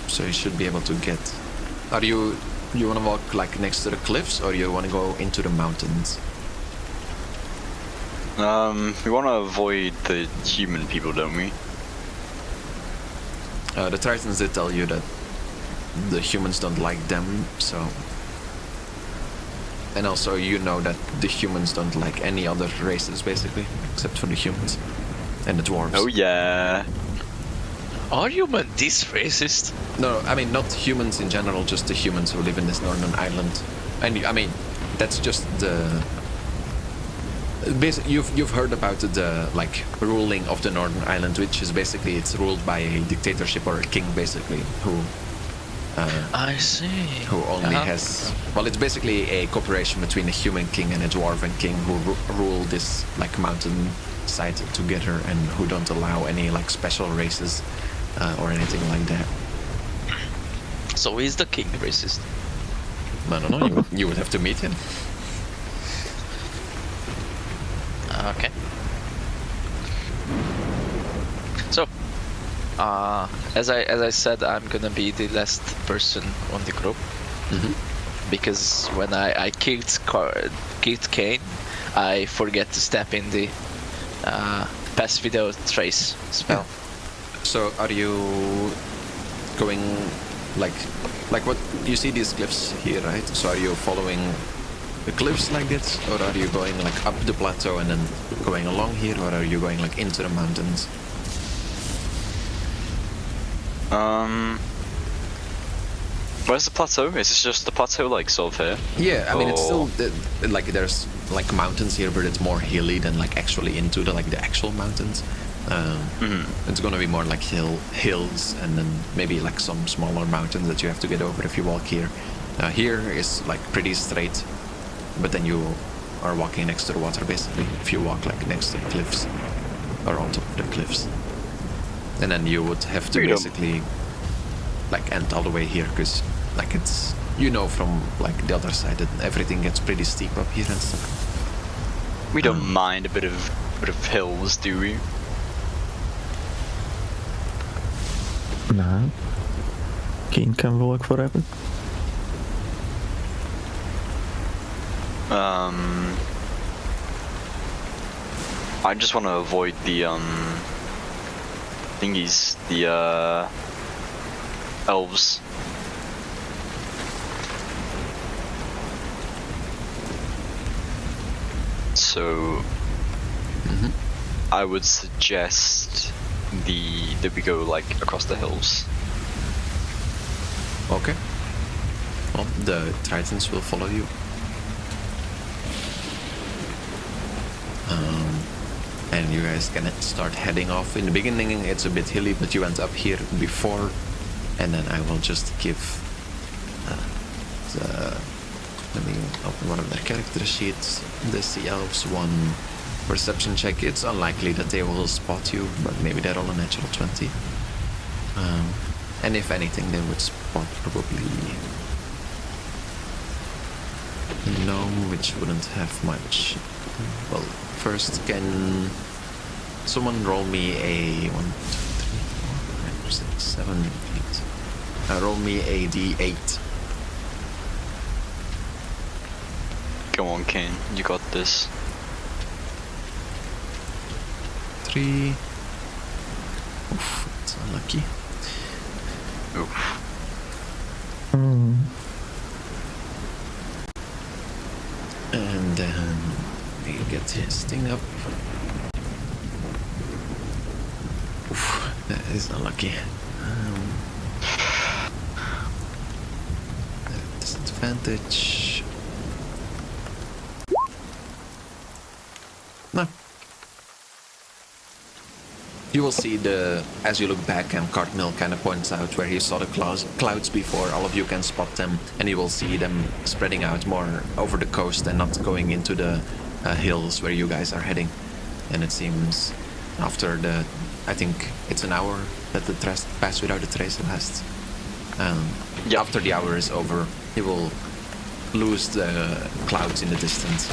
so you should be able to get. Are you want to walk like next to the cliffs, or you want to go into the mountains? We want to avoid the human people, don't we? The Tritons did tell you that the humans don't like them, so. And also, you know that the humans don't like any other races, basically, except for the humans and the dwarves. Oh yeah. Are human this racist? No, I mean not humans in general, just the humans who live in this northern island. And I mean, that's just the. Basically, you've heard about the like ruling of the northern island, which is basically it's ruled by a dictatorship or a king, basically, who. I see. Who only has. Well, it's basically a cooperation between a human king and a dwarven king who rule this like mountain side together, and who don't allow any like special races or anything like that. So is the king racist? I don't know. You would have to meet him. Okay. So, as I said, I'm gonna be the last person on the group, because when I killed Kane, I forget to step in the pass without trace spell. So are you going like what you see these cliffs here, right? So are you following the cliffs like this, or are you going like up the plateau and then going along here, or are you going like into the mountains? Where's the plateau? Is it just the plateau like sort of here? Yeah, I mean it's still like there's like mountains here, but it's more hilly than like actually into the like the actual mountains. It's gonna be more like hills, and then maybe like some smaller mountains that you have to get over if you walk here. Here is like pretty straight, but then you are walking next to the water basically if you walk like next to the cliffs or on top of the cliffs. And then you would have to basically like end all the way here, because like it's, you know, from like the other side that everything gets pretty steep up here and stuff. We don't mind a bit of hills, do we? No. Keen can walk forever. I just want to avoid the thingies, the elves. So I would suggest that we go like across the hills. Okay. Well, the Tritons will follow you. And you guys can start heading off. In the beginning it's a bit hilly, but you went up here before, and then I will just give let me open one of their character sheets. The Sea Elves one perception check. It's unlikely that they will spot you, but maybe they roll a natural 20. And if anything, they would spot probably the gnome, which wouldn't have much. Well, first, can someone roll me a 1, 2, 3, 4, 5, 6, 7, 8. Roll me a D8. Go on, Kane, you got this. 3. Oof, that's unlucky. Oof. And then we get his thing up. Oof, that is unlucky. Disadvantage. No. You will see as you look back, and Cardinal kind of points out where he saw the clouds before. All of you can spot them, and you will see them spreading out more over the coast and not going into the hills where you guys are heading. And it seems after I think it's an hour that the pass without a trace lasts. After the hour is over, you will lose the clouds in the distance,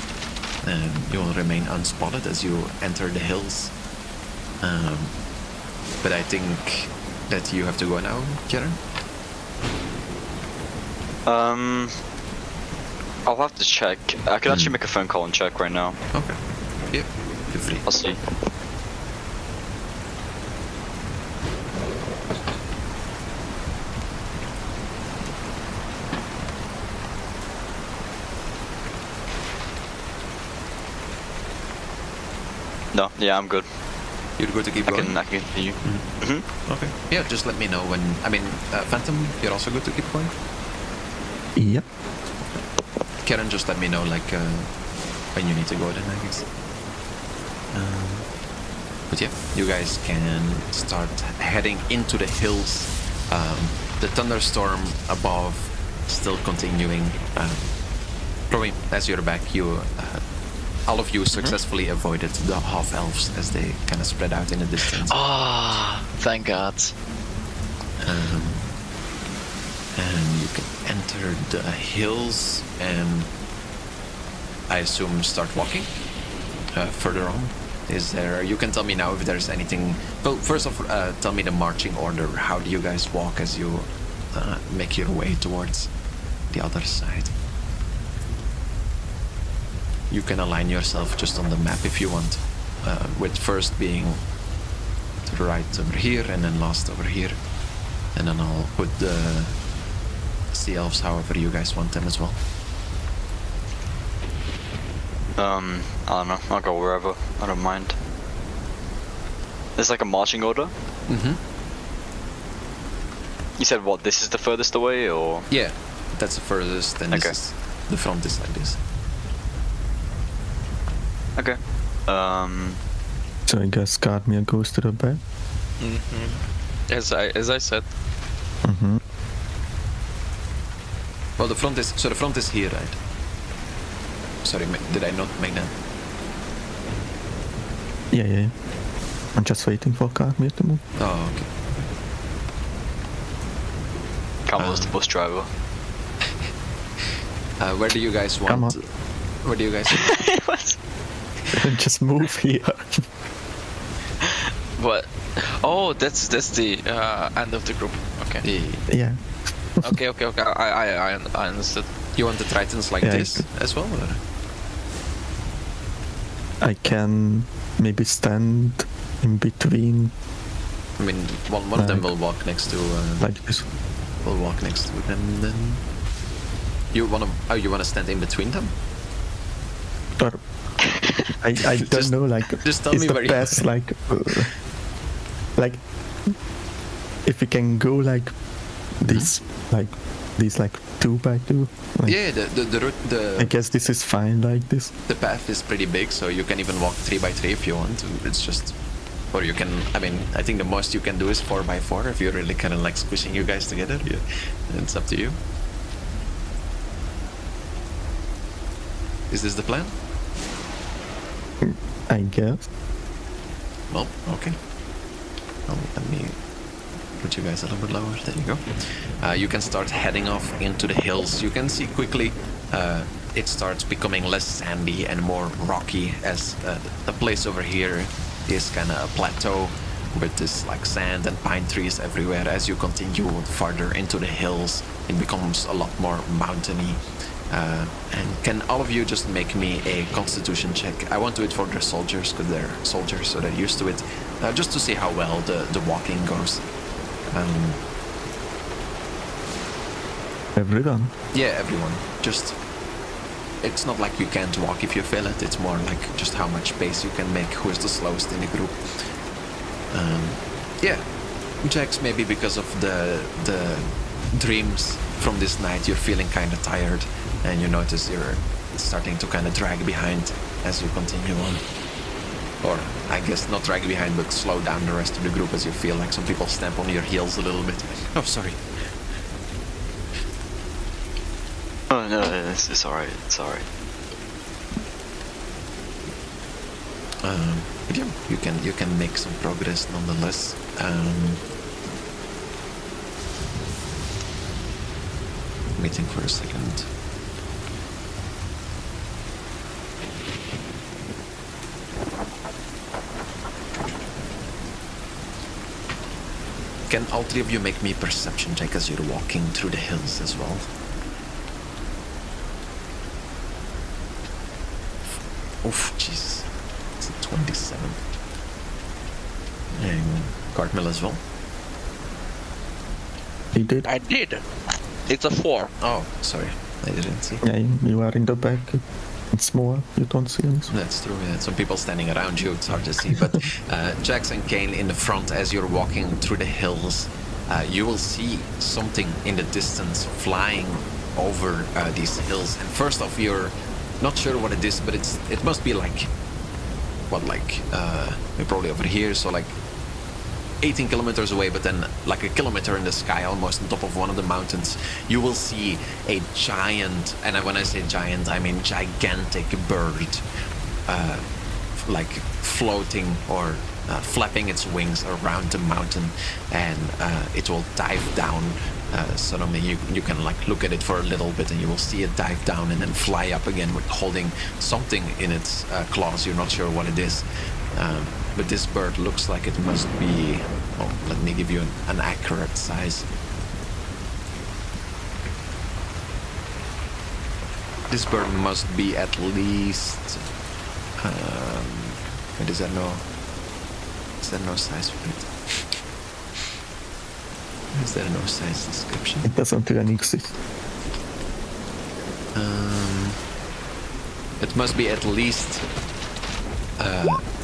and you will remain unspotted as you enter the hills. But I think that you have to go now, Kieran. I'll have to check. I can actually make a phone call and check right now. Okay. Yeah. Feel free. I'll see. No, yeah, I'm good. You're good to keep going? I can continue. Okay. Yeah, just let me know when... I mean, Phantom, you're also good to keep going? Yep. Karen, just let me know, like, when you need to go then, I guess. But yeah, you guys can start heading into the hills. The thunderstorm above still continuing. Probably as you're back, you... all of you successfully avoided the half-elves as they kind of spread out in the distance. Ah, thank God. And you can enter the hills and I assume start walking further on. Is there... You can tell me now if there's anything... Well, first off, tell me the marching order. How do you guys walk as you make your way towards the other side? You can align yourself just on the map if you want, with first being to the right over here and then last over here. And then I'll put the sea elves however you guys want them as well. I don't know. I'll go wherever. I don't mind. There's like a marching order? Mm-hmm. You said what, this is the furthest away, or...? Yeah, that's the furthest, and Okay. this is, the front is like this. Okay. So I guess Garmir goes to the back. As I said. Mm-hmm. Well, the front is... So the front is here, right? Sorry, did I not make that? Yeah. I'm just waiting for Garmir to move. Oh, okay. Camel's the bus driver. Where do you guys want... Come on. Where do you guys... What? Just move here. What? Oh, that's the end of the group. Okay. Yeah. Okay. I understood. You want the tritons like Yeah, this as well, or? I can maybe stand in between I mean, one of them will walk next to... like this. Will walk next to them, then... You wanna... Oh, you wanna stand in between them? Or I don't Just- know, like, just tell is me the where you- best, like if we can go like this, like 2x2. Like, Yeah, the route... I guess this is fine like this. The path is pretty big, so you can even walk 3x3 if you want to. It's just... Or you can... I mean, I think the most you can do is 4x4 if you're really kind of like squishing you guys together. Yeah. It's up to you. Is this the plan? I guess. Well, okay. Well, let me put you guys a little bit lower. There you go. You can start heading off into the hills. You can see quickly it starts becoming less sandy and more rocky as the place over here is kind of a plateau with this like sand and pine trees everywhere. As you continue farther into the hills, it becomes a lot more mountainy. And can all of you just make me a constitution check? I want to do it for the soldiers, because they're soldiers, so they're used to it. Just to see how well the walking goes. Everyone. Yeah, everyone. Just... It's not like you can't walk if you feel it. It's more like just how much pace you can make. Who is the slowest in the group. Yeah. Checks maybe because of the dreams from this night. You're feeling kind of tired. And you notice you're starting to kind of drag behind as you continue on. Or, I guess, not drag behind, but slow down the rest of the group as you feel like some people stamp on your heels a little bit. Oh, sorry. Oh no, it's alright, it's alright. But yeah, you can make some progress nonetheless. Waiting for a second. Can all three of you make me a perception check as you're walking through the hills as well? Oof, Jesus. It's a 27. And Cartmill as well. He did. I did. It's a 4. Oh, sorry. I didn't see. Yeah, you are in the back. It's more. You don't see anything. That's true. Yeah. Some people standing around you, it's hard to see. But Jax and Kane in the front, as you're walking through the hills, you will see something in the distance flying over these hills. And first off, you're not sure what it is, but it must be like, what, like, probably over here, so like 18 kilometers away, but then like a kilometer in the sky, almost on top of one of the mountains, you will see a giant, and when I say giant, I mean gigantic bird, like floating or flapping its wings around the mountain, and it will dive down. Suddenly you can like look at it for a little bit, and you will see it dive down and then fly up again with holding something in its claws. You're not sure what it is. But this bird looks like it must be, well, let me give you an accurate size. This bird must be at least, but is there no size for it? Is there no size description? It doesn't really exist. It must be at least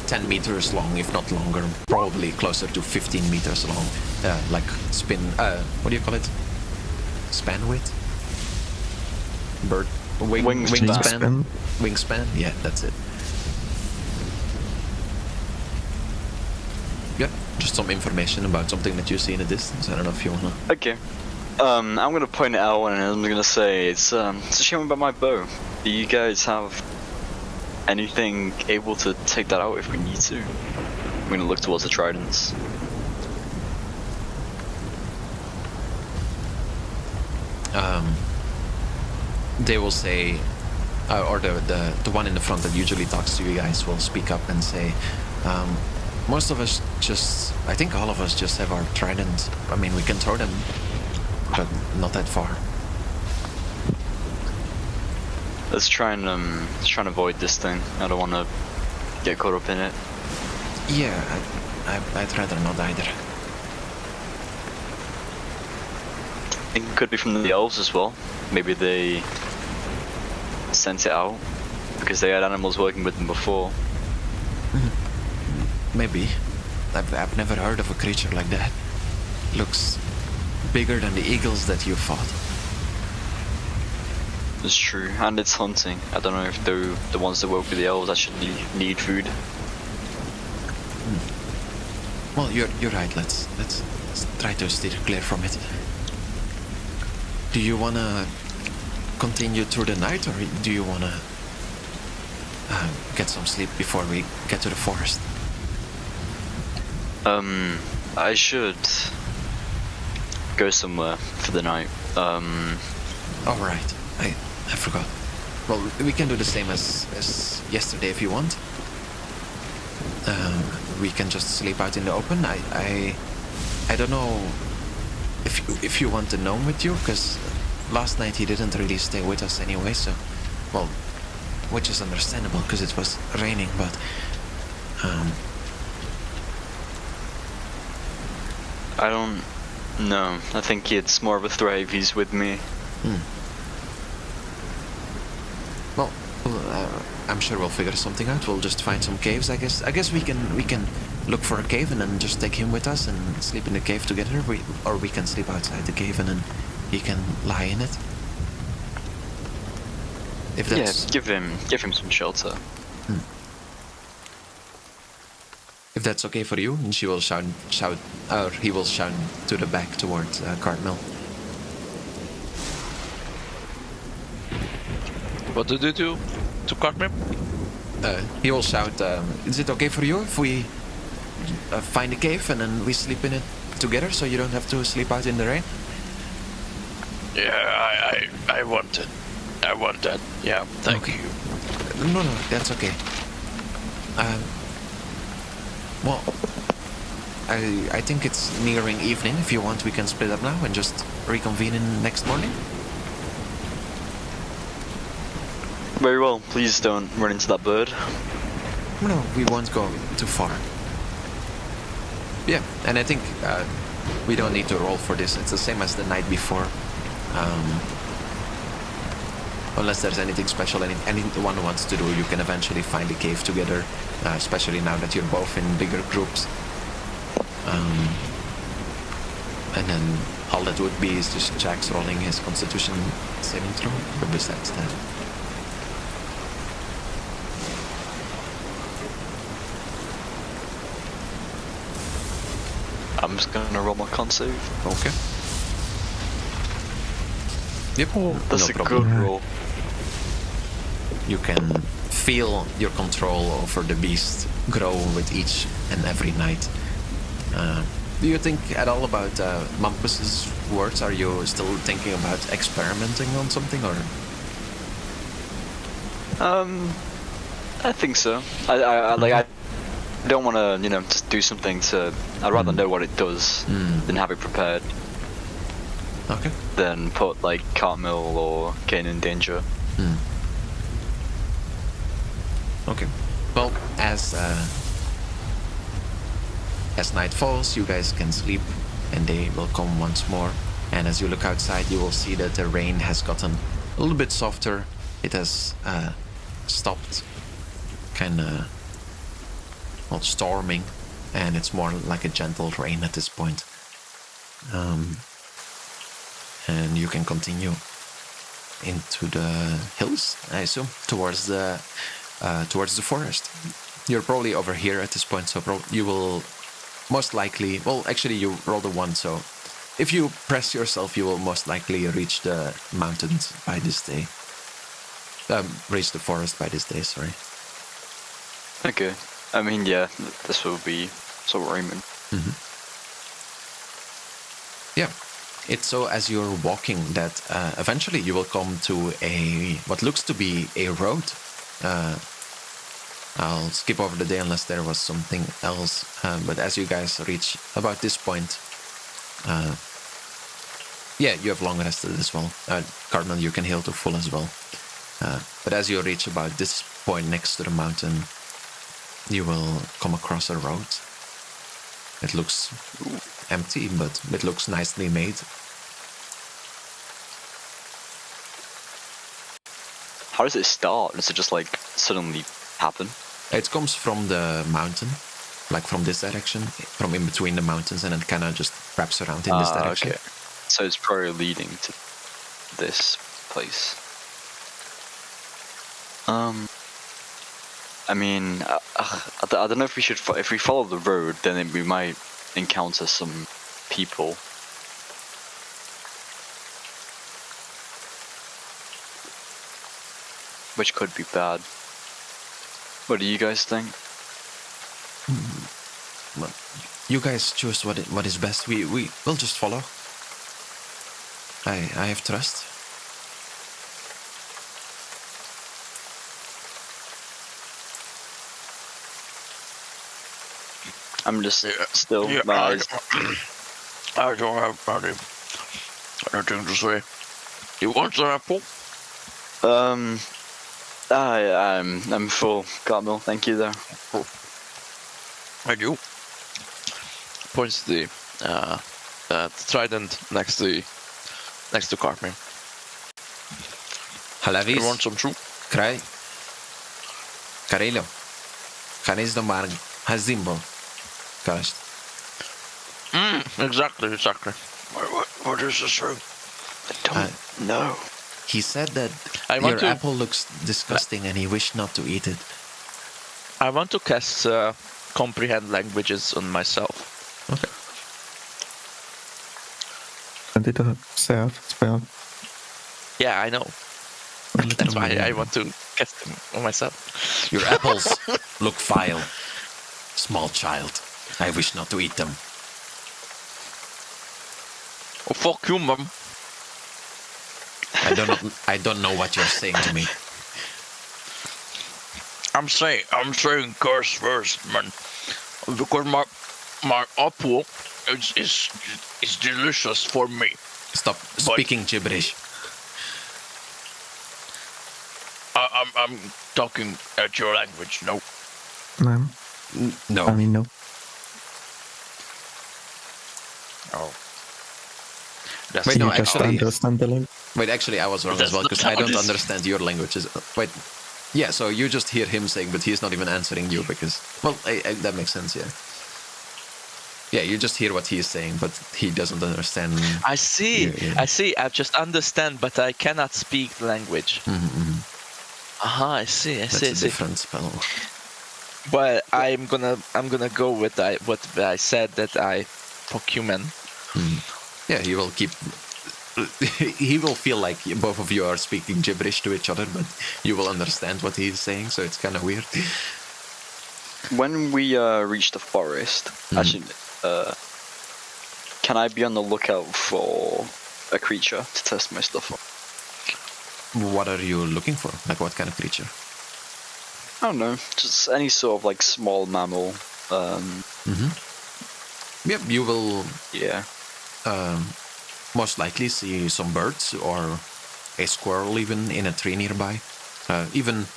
10 meters long, if not longer, probably closer to 15 meters long, like what do you call it? Span width? Bird? Wingspan. Wingspan? Yeah, that's it. Yeah, just some information about something that you see in the distance. I don't know if you wanna... Okay. I'm gonna point it out and I'm gonna say it's a shame about my bow. Do you guys have anything able to take that out if we need to? I'm gonna look towards the tridents. They will say, or the one in the front that usually talks to you guys will speak up and say, most of us just, I think all of us just have our tridents. I mean, we can throw them, but not that far. Let's try and avoid this thing. I don't want to get caught up in it. Yeah, I'd rather not either. I think it could be from the elves as well. Maybe they sent it out because they had animals working with them before. Maybe. I've never heard of a creature like that. Looks bigger than the eagles that you fought. It's true, and it's hunting. I don't know if the ones that work with the elves actually need food. Well, you're right. Let's try to steer clear from it. Do you wanna continue through the night, or do you wanna get some sleep before we get to the forest? I should go somewhere for the night. All right. I forgot. Well, we can do the same as yesterday if you want. We can just sleep out in the open. I don't know if you want the gnome with you, because last night he didn't really stay with us anyway. So, well, which is understandable because it was raining. But I don't know. I think it's more of a threat if he's with me. Well, I'm sure we'll figure something out. We'll just find some caves, I guess. I guess we can look for a cave and then just take him with us and sleep in the cave together. Or we can sleep outside the cave and then he can lie in it. If that's... Yeah, give him some shelter. If that's okay for you, and she will shout, or he will shout to the back towards Cartmill. What do you do to Cartmill? He will shout, is it okay for you if we find a cave and then we sleep in it together so you don't have to sleep out in the rain? Yeah, I want it. I want that. Yeah, thank you. No, that's okay. Well, I think it's nearing evening. If you want, we can split up now and just reconvene in next morning. Very well. Please don't run into that bird. No, we won't go too far. Yeah, and I think we don't need to roll for this. It's the same as the night before. Unless there's anything special anyone wants to do, you can eventually find a cave together, especially now that you're both in bigger groups. And then all that would be is just Jax rolling his Constitution saving throw, but besides that... I'm just gonna roll my con save. Okay. Yep, That's no a problem. good roll. You can feel your control over the beast grow with each and every night. Do you think at all about Mampus's words? Are you still thinking about experimenting on something, or? I think so. I don't want to, just do something to. I'd rather know what it does than have it prepared. Okay. Than put like Cartmill or Kane in danger. Okay. Well, as night falls, you guys can sleep, and day will come once more. And as you look outside, you will see that the rain has gotten a little bit softer. It has stopped, kind of, storming, and it's more like a gentle rain at this point. And you can continue into the hills, I assume, towards the forest. You're probably over here at this point, so you will most likely... Well, actually, you rolled a 1, so if you press yourself, you will most likely reach the mountains by this day. Reach the forest by this day, sorry. Okay. I mean, yeah, this will be sort of Raymond. Yeah. It's so as you're walking that eventually you will come to what looks to be a road. I'll skip over the day unless there was something else. But as you guys reach about this point, yeah, you have long rested as well. Cardinal, you can heal to full as well. But as you reach about this point next to the mountain, you will come across a road. It looks empty, but it looks nicely made. How does it start? Does it just like suddenly happen? It comes from the mountain, like from this direction, from in between the mountains, and it kind of just wraps around in this direction. Okay. So it's probably leading to this place. I mean, I don't know if we should. If we follow the road, then we might encounter some people. Which could be bad. What do you guys think? Well, you guys choose what is best. We will just follow. I have trust. I'm just still. Yeah, My eyes. I don't have anything to say. You want an apple? I'm full, Cartmill. Thank you, though. I do. Points to the trident next to Cartman. Halavis. You want some too? Kraj. Karelo. Kanis do Marg. Hazimbo. Kast. Exactly. What is this room? I don't know. He said that your apple looks disgusting and he wished not to eat it. I want to cast comprehend languages on myself. Okay. And it a self spell. Yeah, I know. That's why I want to cast them on myself. Your apples look vile. Small child. I wish not to eat them. Oh, fuck you, Mom. I don't know what you're saying to me. I'm saying curse words, man. Because my apple is delicious for me. Stop speaking gibberish. I'm talking at your language. No. No. No. I mean, no. Oh. That's Wait, no, You just actually- understand the language. Wait, actually, I was wrong That's as well not because how I it don't is. understand your languages. Wait, yeah. So you just hear him saying, but he's not even answering you because, well, that makes sense. Yeah. Yeah, you just hear what he is saying, but he doesn't understand. I see. Yeah. I see. I just understand, but I cannot speak the language. Aha, I see. I That's see. I a see. different spell. But I'm gonna go with what I said that I Pokemon. Yeah, he will keep. He will feel like both of you are speaking gibberish to each other, but you will understand what he's saying, so it's kind of weird. When we reach the forest, actually, can I be on the lookout for a creature to test my stuff on? What are you looking for? Like, what kind of creature? I don't know, just any sort of like small mammal. Yep, you will Yeah. most likely see some birds or a squirrel even in a tree nearby. Even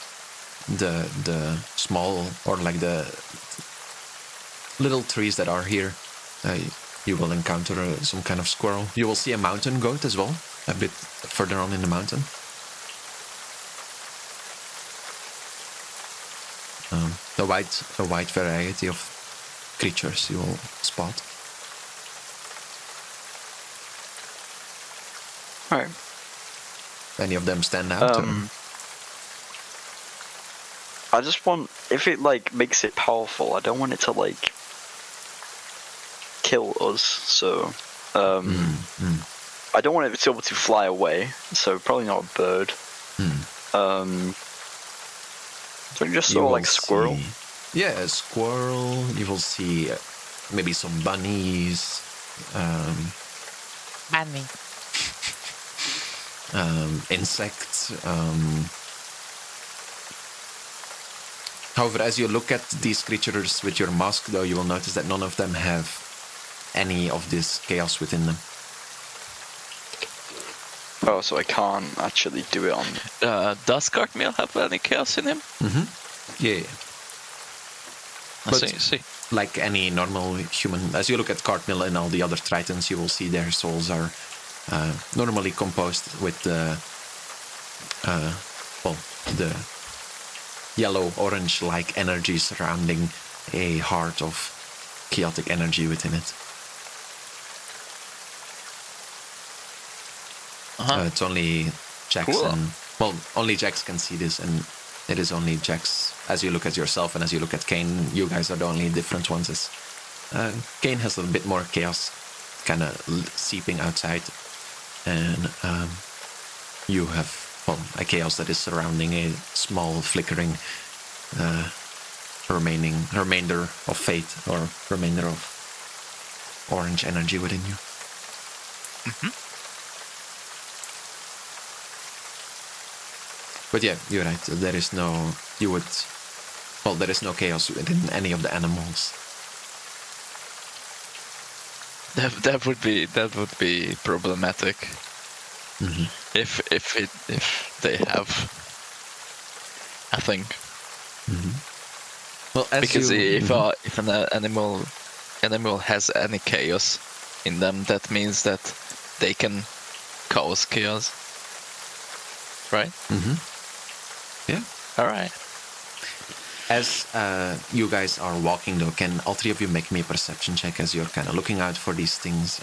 the small or like the little trees that are here, you will encounter some kind of squirrel. You will see a mountain goat as well, a bit further on in the mountain. A wide variety of creatures you will spot. Alright. Any of them stand out? or- I just want, if it like makes it powerful, I don't want it to like kill us. So I don't want it to be able to fly away. So probably not a bird. So just You sort of will like squirrel. see- yeah, a squirrel. You will see maybe some bunnies, Bunny. insects. However, as you look at these creatures with your mask, though, you will notice that none of them have any of this chaos within them. Oh, so I can't actually do it on. Does Cartmeal have any chaos in him? Yeah. I But- see. I see. Like any normal human, as you look at Cartmill and all the other Tritons, you will see their souls are normally composed with the yellow-orange-like energy surrounding a heart of chaotic energy within it. It's only Jax Cool. only Jax can see this, and it is only Jax. As you look at yourself and as you look at Kane, you guys are the only different ones. Kane has a bit more chaos, kind of seeping outside, and you have a chaos that is surrounding a small flickering remainder of fate or remainder of orange energy within you. But yeah, you're right. There is no there is no chaos within any of the animals. That would be problematic. If they have, I think. Well, as Because you, if an animal has any chaos in them, that means that they can cause chaos, right? yeah. All right. As you guys are walking, though, can all three of you make me a perception check as you're kind of looking out for these things?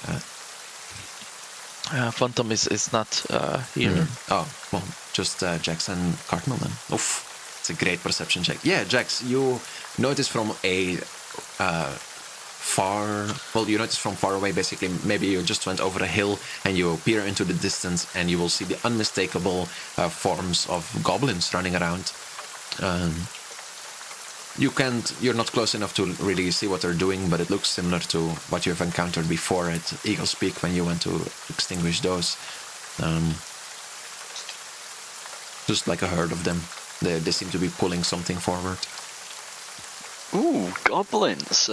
Phantom is not here. Oh, well, just Jax and Cardinal then. Oof, it's a great perception check. Yeah, Jax, you notice from a you notice from far away, basically, maybe you just went over a hill and you peer into the distance and you will see the unmistakable forms of goblins running around. You're not close enough to really see what they're doing, but it looks similar to what you've encountered before at Eagle's Peak when you went to extinguish those. Just like a herd of them. They seem to be pulling something forward. Ooh, goblins.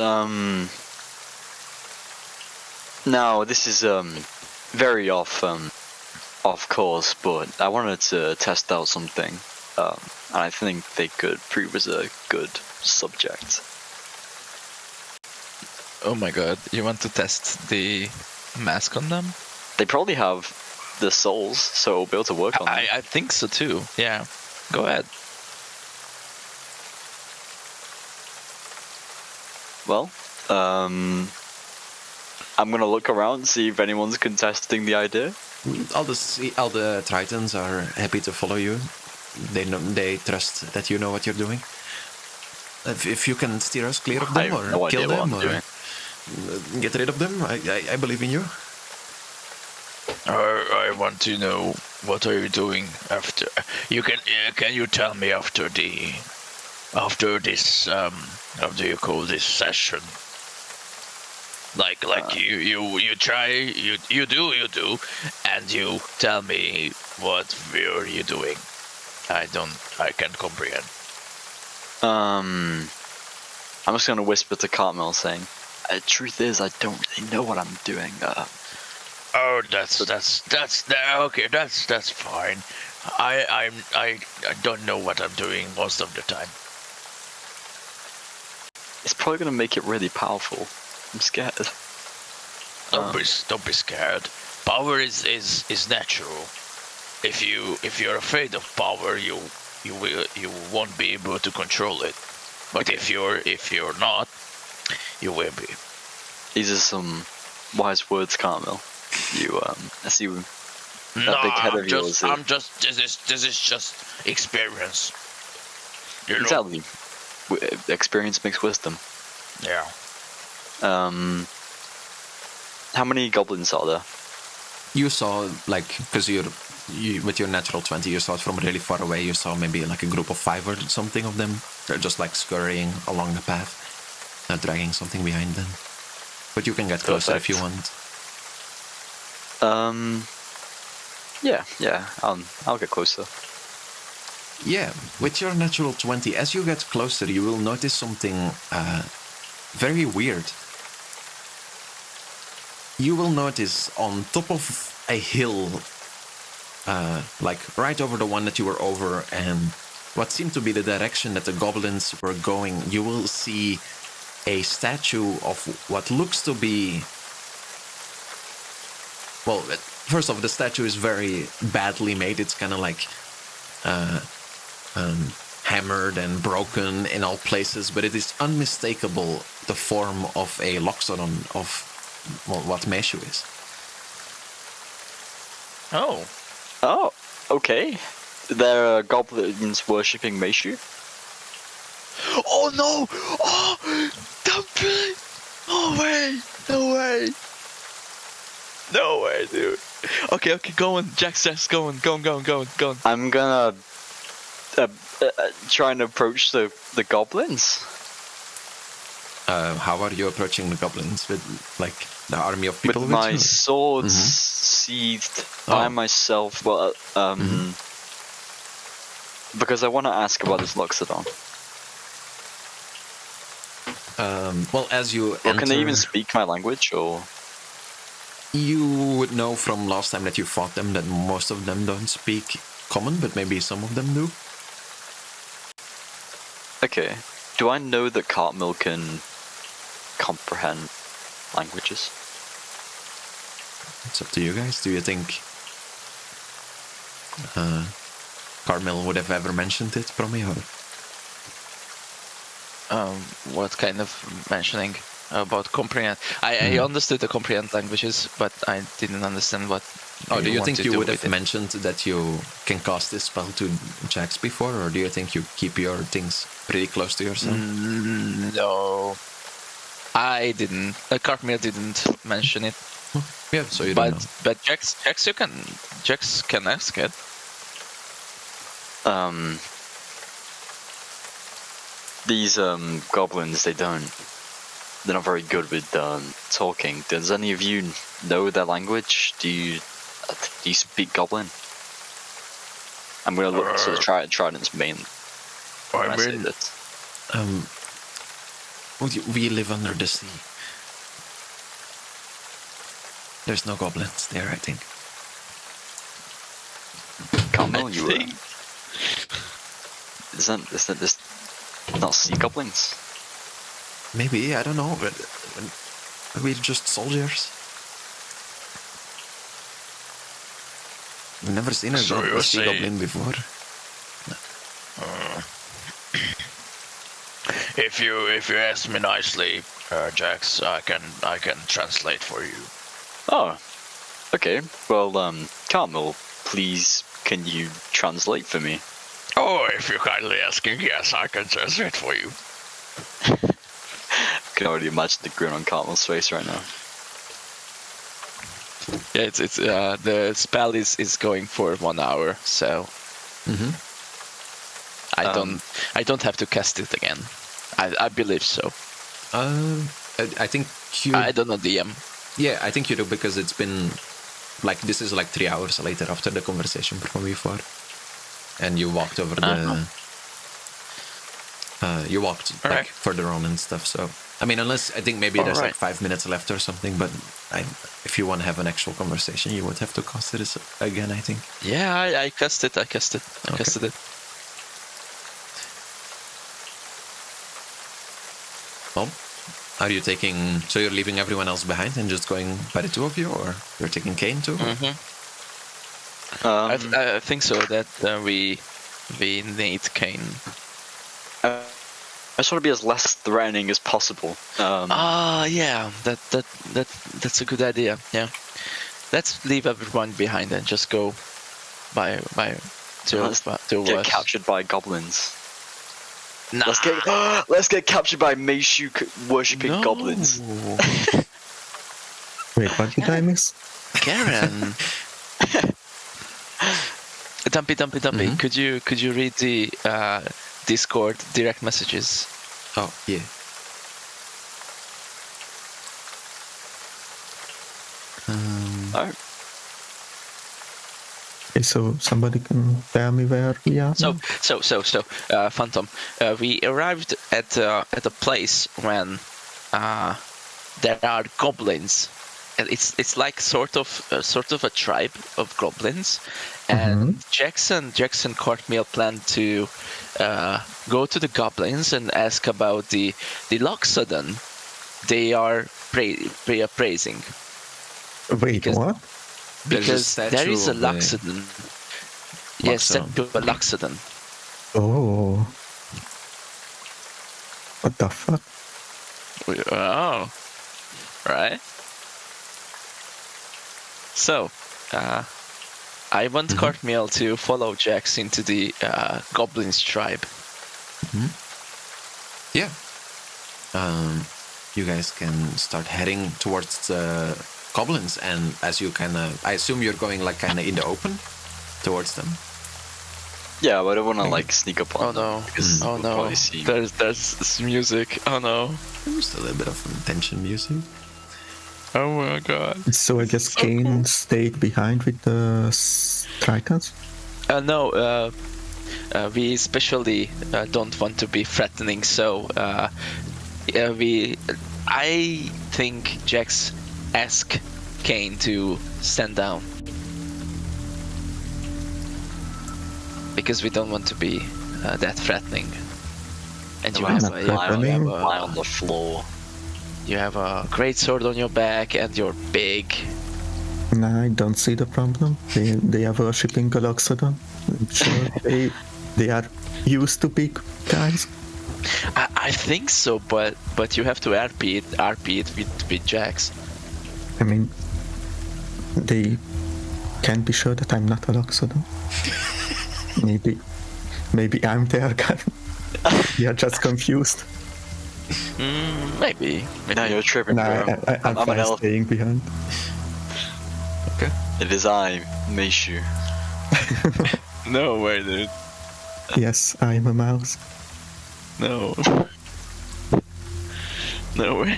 Now this is very off course, but I wanted to test out something. and I think they could prove as a good subject. Oh my god, you want to test the mask on them? They probably have the souls, so we'll be able to work on them. I think so too, yeah. Go ahead. Well, I'm gonna look around, see if anyone's contesting the idea. All the Tritons are happy to follow you. They trust that you know what you're doing. If you can steer us clear of them, I have no or idea kill what them, I'm or doing. get rid of them, I believe in you. I want to know, what are you doing after? Can you tell me after this how do you call this session? Like you try, you do, and you tell me what were you doing. I can't comprehend. I'm just gonna whisper to Cartmel saying, truth is, I don't really know what I'm doing. Oh, that's okay. That's fine. I don't know what I'm doing most of the time. It's probably gonna make it really powerful. I'm scared. Don't be scared. Power is natural. If you're afraid of power, you won't be able to control it. But if you're not, you will be. These are some wise words, Cartmel. You I see that big head of yours. I'm just. This is just experience. You know? Exactly. Experience makes wisdom. Yeah. How many goblins are there? You saw, like, because you with your natural 20, you saw it from really far away. You saw maybe like a group of 5 or something of them. They're just like scurrying along the path, dragging something behind them. But you can get closer if you want. Yeah. I'll get closer. Yeah, with your natural 20, as you get closer, you will notice something very weird. You will notice on top of a hill, like right over the one that you were over, and what seemed to be the direction that the goblins were going, you will see a statue of what looks to be... Well, first off, the statue is very badly made. It's kind of like hammered and broken in all places, but it is unmistakable the form of a loxodon of what Meshu is. Oh, okay. There are goblins worshipping Meshu? Oh no! Oh! Dampi! No way, dude. Okay, go on. Jax, go on. I'm gonna try and approach the goblins. How are you approaching the goblins? With, like, the army of people with with my you? sword sheathed by myself. Well, because I want to ask about this Loxodon. Well, as you Or enter... can they even speak my language, or...? You would know from last time that you fought them that most of them don't speak common, but maybe some of them do. Okay. Do I know that Cartmel can comprehend languages? It's up to you guys. Do you think Carmel would have ever mentioned it, Promi, or? What kind of mentioning about comprehend? I understood the comprehend languages, but I didn't understand what. Oh, do you think you would have it. mentioned that you can cast this spell to Jax before, or do you think you keep your things pretty close to yourself? No, I didn't. Cartmel didn't mention it. Yeah, so you don't know. But Jax can ask it. These goblins, they're not very good with talking. Does any of you know their language? Do you speak Goblin? I'm gonna look to the Trident's main. I mean, We live under the sea. There's no goblins there, I think. Carmel, you Isn't this not sea goblins? Maybe, I don't know, but we're just soldiers. We've never seen a So you're sea saying- goblin before. If you ask me nicely, Jax, I can translate for you. Oh, okay. Well, Carmel, please, can you translate for me? Oh, if you're kindly asking, yes, I can translate for you. I can already imagine the grin on Carmel's face right now. Yeah, it's the spell is going for 1 hour, so Mm-hmm. I don't have to cast it again. I believe so. I think you. I don't know DM. Yeah, I think you do because it's been like this is like 3 hours later after the conversation from before, and you walked over the. You walked like Alright. further on and stuff. So I mean, unless I think maybe there's like Alright. 5 minutes left or something. But if you want to have an actual conversation, you would have to cast it again. I think. Yeah, I cast it. I casted it. Well, are you taking? So you're leaving everyone else behind and just going by the two of you, or you're taking Kane too? Mm-hmm. Um, I think so. That we need Kane. I just want to be as less threatening as possible. Yeah, that's a good idea. Yeah, let's leave everyone behind and just go by to Get us. captured by goblins. Nah. Let's get captured by Meishu worshipping No. goblins. Wait, what did I miss? Karen. Dampi, Mhm. could you read the Discord direct messages? Oh yeah. Oh, Okay, so somebody can tell me where we are? So, Phantom, we arrived at a place when there are goblins. And it's like sort of a tribe of goblins, and Jackson Cartmill planned to go to the goblins and ask about the Loxodon they are praising. Wait, because- what? There's a Because there is a statue of a Loxodon. Yes, statue of a Loxodon. Oh. What the fuck? Oh, right. So, I want Cartmill to follow Jax into the Goblins tribe. Yeah. You guys can start heading towards the goblins, and as you I assume you're going like kind of in the open towards them. yeah, but I don't want to like sneak up on Oh them. no! because Oh we'll no! probably see- There's music. Oh no! Just a little bit of tension music. Oh my god! So I guess Kane stayed behind with the Tritons? No. We especially don't want to be threatening, so I think Jax asked Kane to stand down because we don't want to be that threatening. And you Well, have, not a, you, have threatening. lie a, on the floor. you have a great sword on your back, and you're big. Nah, I don't see the problem. They are worshipping Galaxodon. I'm sure they are used to big guys. I think so, but you have to RP it with Jax. I mean, they can be sure that I'm not a Galaxodon. Maybe I'm their guy. They are just confused. Maybe. No, you're tripping, Nah, bro. I'm I'm an fine elf. staying behind. Okay. It is I, Meishu. No way, dude. Yes, I'm a mouse. No. No way.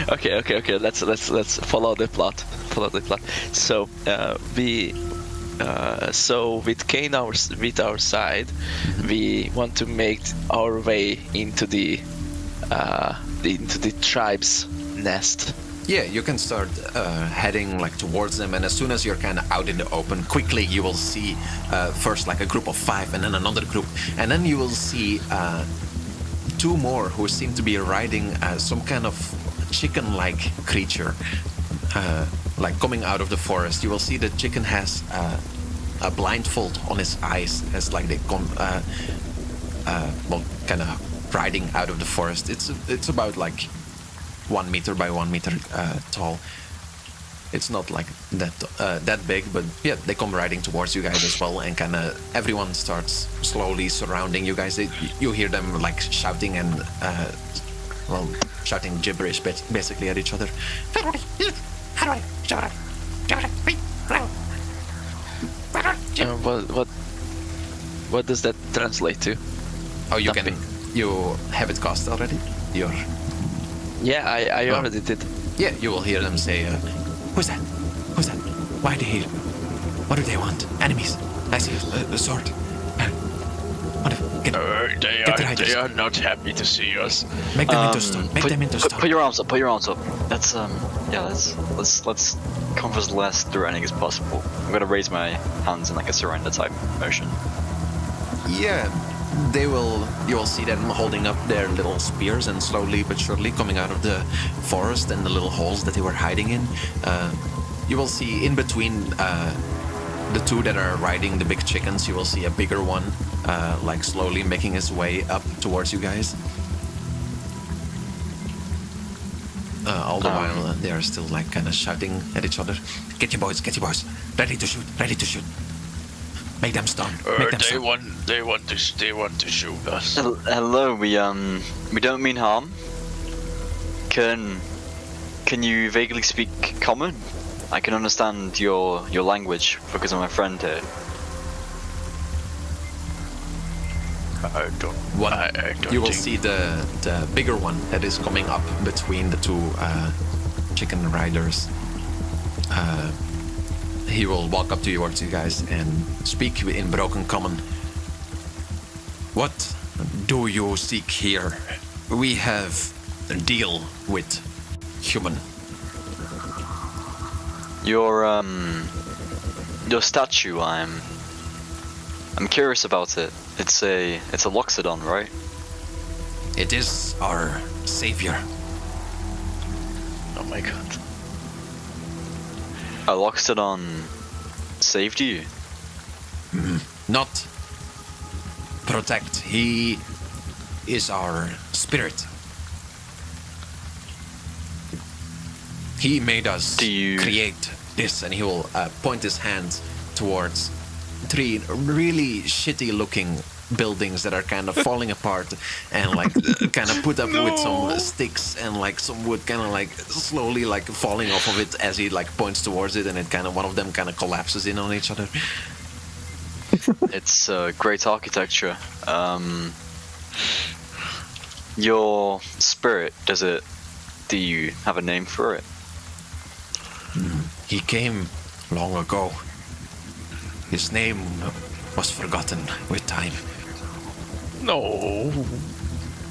Okay. Let's follow the plot. So so with Kane with our side, we want to make our way into the tribe's nest. Yeah, you can start heading like towards them, and as soon as you're kind of out in the open, quickly you will see first like a group of 5, and then another group, and then you will see 2 more who seem to be riding some kind of chicken-like creature, like coming out of the forest. You will see the chicken has a blindfold on his eyes as like they come, well, kind of riding out of the forest. It's about like 1 meter by 1 meter tall. It's not like that big, but yeah, they come riding towards you guys as well, and kind of everyone starts slowly surrounding you guys. You hear them like shouting and well, shouting gibberish basically at each other. What does that translate to? Oh, you Dampi. you have it cast already? Yeah, I already did. Yeah, you will hear them say, who's that? Who's that? Why are they here? What do they want? Enemies. I see a sword. They are not happy to see us. Make them into stone. Make them into stone. Put your arms up. Put your arms up. Let's let's come as less threatening as possible. I'm gonna raise my hands in like a surrender type motion. Yeah, you will see them holding up their little spears and slowly but surely coming out of the forest and the little holes that they were hiding in. You will see in between the 2 that are riding the big chickens, you will see a bigger one like slowly making his way up towards you guys. All the while they are still like kind of shouting at each other. Get your boys, ready to shoot, ready to shoot. Make them stun. Make them stun. They want to shoot us. Hello, we don't mean harm. Can you vaguely speak common? I can understand your language because I'm a friend here. I don't. You will see the bigger one that is coming up between the 2 chicken riders. He will walk up towards you guys and speak in broken common. What do you seek here? We have a deal with human. Your statue, I'm curious about it. It's a Loxodon, right? It is our savior. Oh my god. A Loxodon saved you? Not protect. He is our spirit. He made us create this, and he will point his hand towards 3 really shitty looking buildings that are kind of falling apart and like kind of put up with some sticks and like some wood kind of like slowly like falling off of it as he like points towards it, and it kind of one of them kind of collapses in on each other. It's great architecture. Your spirit, do you have a name for it? He came long ago. His name was forgotten with time. No.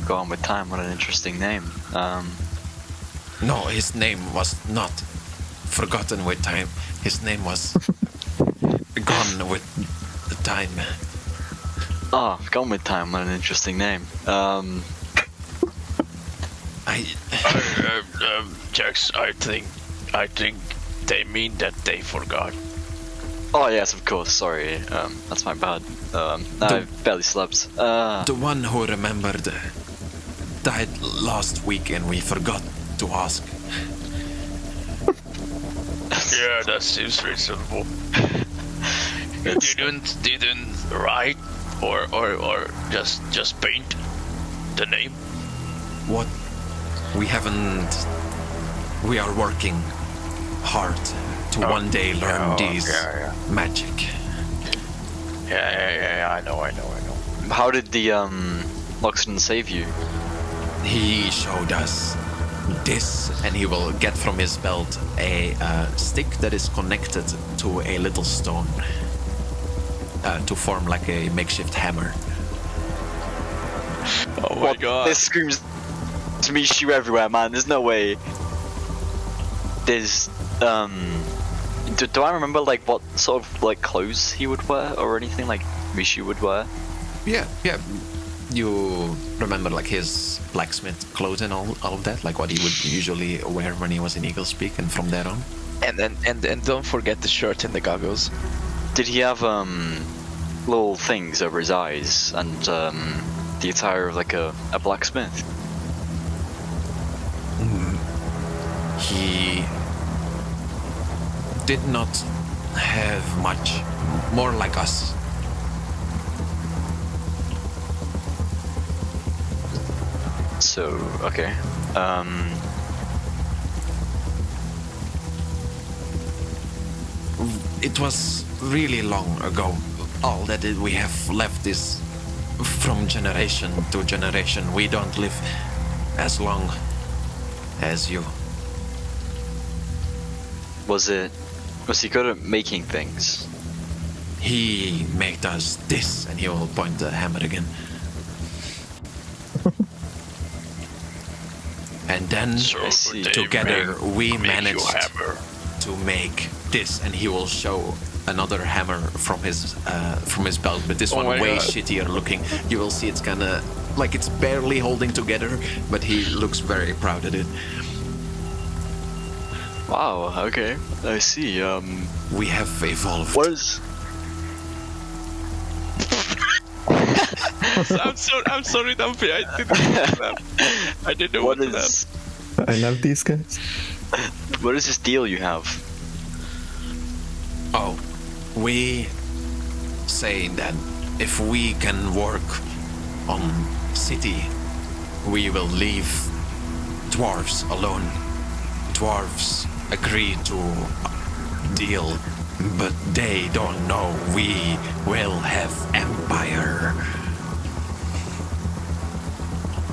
Gone with time, what an interesting name. No, his name was not forgotten with time. His name was gone with the time. Oh, Gone with Time, what an interesting name. Jax, I think they mean that they forgot. Oh yes, of course, sorry. That's my bad. I barely slept. The one who remembered died last week and we forgot to ask. Yeah, that seems reasonable. Didn't write or just paint the name? What? We are working hard to one day learn these magic. Yeah, I know. How did the Loxodon save you? He showed us this, and he will get from his belt a stick that is connected to a little stone to form like a makeshift hammer. Oh my god. This screams to me shoe everywhere, man. There's no way. there's do I remember like what sort of like clothes he would wear or anything like Rishi would wear? Yeah. You remember like his blacksmith clothes and all of that, like what he would usually wear when he was in Eagle's Peak, and from there on. And don't forget the shirt and the goggles. Did he have little things over his eyes and the attire of like a blacksmith? He did not have much, more like us. So okay. It was really long ago. All that we have left is from generation to generation. We don't live as long as you. Was he good at making things? He made us this, and he will point the hammer again. And then So see. they together we make you managed hammer. to make this, and he will show another hammer from his belt, but this Oh one my way God. shittier looking. You will see it's kind of like it's barely holding together, but he looks very proud of it. Wow. Okay. I see. We have evolved. What is? I'm sorry, Dampi. I didn't know that. I didn't know What what that. is? I love these guys. What is this deal you have? Oh, we say that if we can work on city, we will leave dwarves alone. Dwarves agree to deal, but they don't know we will have empire.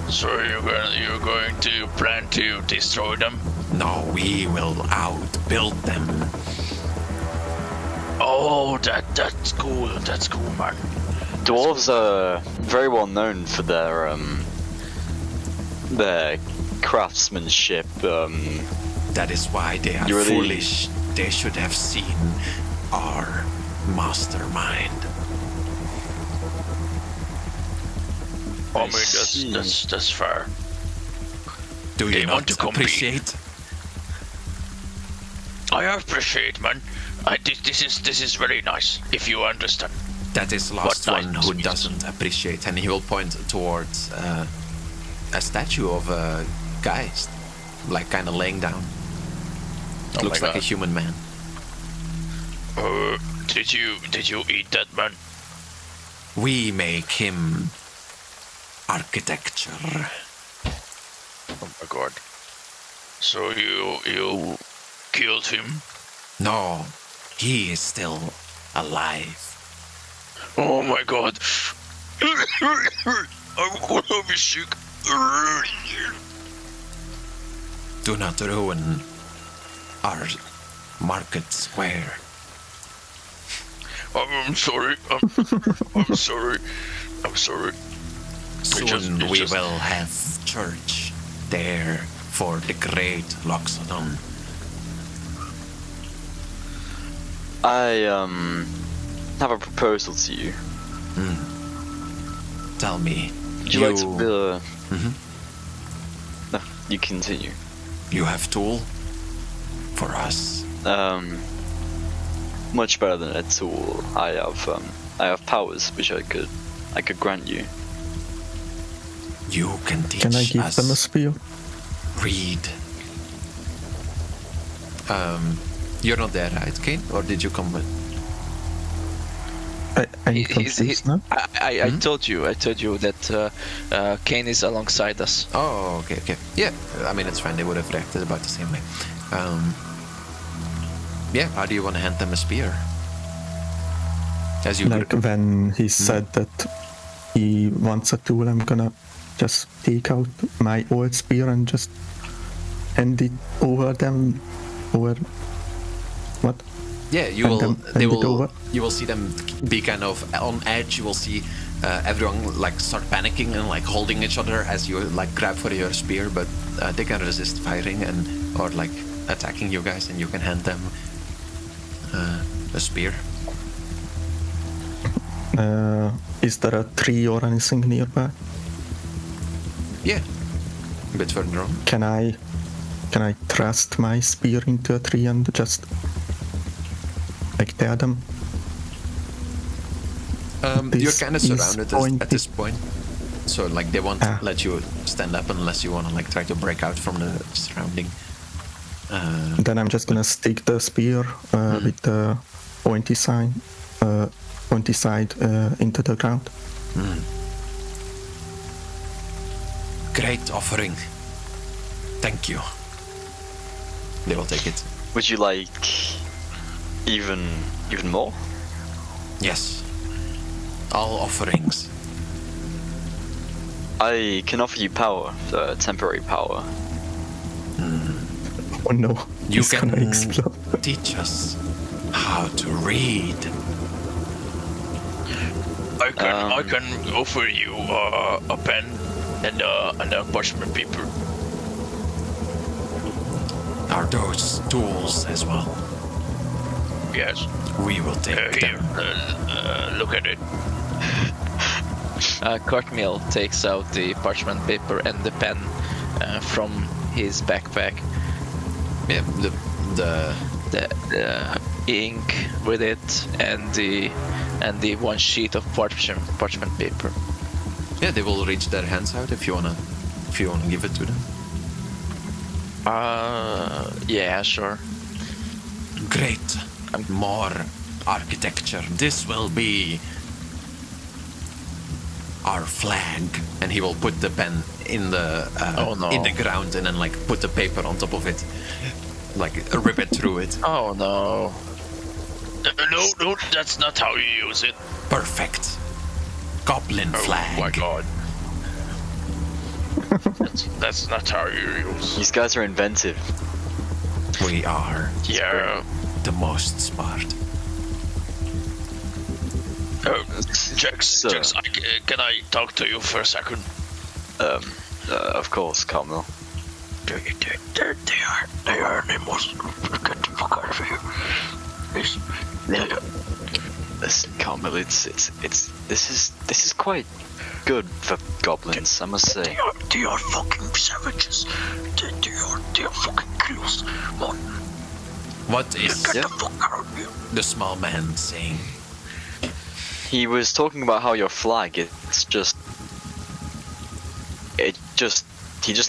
So you're going to plan to destroy them? No, we will outbuild them. Oh, that's cool. That's cool, man. Dwarves are very well known for their craftsmanship. That is why they are You really- foolish. They should have seen our mastermind. I mean, see. that's fair. Do They you want not to compete. appreciate? I appreciate, man. This is very nice. If you understand. That is last What one nice who means. doesn't appreciate, and he will point towards a statue of a guy, like kind of laying down. Oh Looks my like a God. human man. Did you eat that, man? We make him architecture. Oh my God. So you killed him? No, he is still alive. Oh my God. I'm gonna be sick. Do not ruin our market square. I'm sorry. I'm sorry. I'm sorry. Soon It we just- will have church there for the great Loxodon. I have a proposal to you. Tell me, Would you like to be a... Mhm. No, you continue. You have tool for us. Much better than a tool. I have powers which I could grant you. You can teach Can I give us them a spear? read. You're not there, right, Kane? Or did you come with? I'm He's- confused now. I told you that Kane is alongside us. Oh, okay. Yeah, I mean, it's fine. They would have reacted about the same way. Yeah, how do you want to hand them a spear? As you Like when he said that he wants a tool, I'm gonna just take out my old spear and just hand it over them. Over what? Yeah, you And will. then They hand it will. over? You will see them be kind of on edge. You will see everyone like start panicking and like holding each other as you like grab for your spear, but they can resist firing and or like attacking you guys, and you can hand them a spear. Is there a tree or anything nearby? Yeah, a bit further on. Can I thrust my spear into a tree and just like tear them? You're kind of This is surrounded at this point, so like they won't let you stand up unless you want to like try to break out from the surrounding. Then I'm just gonna stick the spear with the pointy side into the ground. Great offering. Thank you. They will take it. Would you like even more? Yes. All offerings. I can offer you power, temporary power. Oh no, You it's gonna can explode. teach us how to read. I can offer you a pen and a parchment paper. Are those tools as well? Yes. We will take Here, them. look at it. Cartmill takes out the parchment paper and the pen from his backpack. Yeah, The ink with it and the one sheet of parchment paper. yeah, they will reach their hands out if you wanna give it to them. Yeah, sure. Great. More architecture. This will be our flag. And he will put the pen in the in the ground and then like put the paper on top of it, like rip it through it. Oh no. No, that's not how you use it. Perfect. Goblin flag. Oh my god. That's not how you use. These guys are inventive. We are Yeah. the most smart. Jax, can I talk to you for a second? Of course, Carmel. They are animals. Get the fuck out of here. Please. Listen, Carmel, this is quite good for goblins, I must say. They are fucking savages. They are fucking killers. Man, What is get the fuck out of here. the small man saying? He was talking about how your flag, he just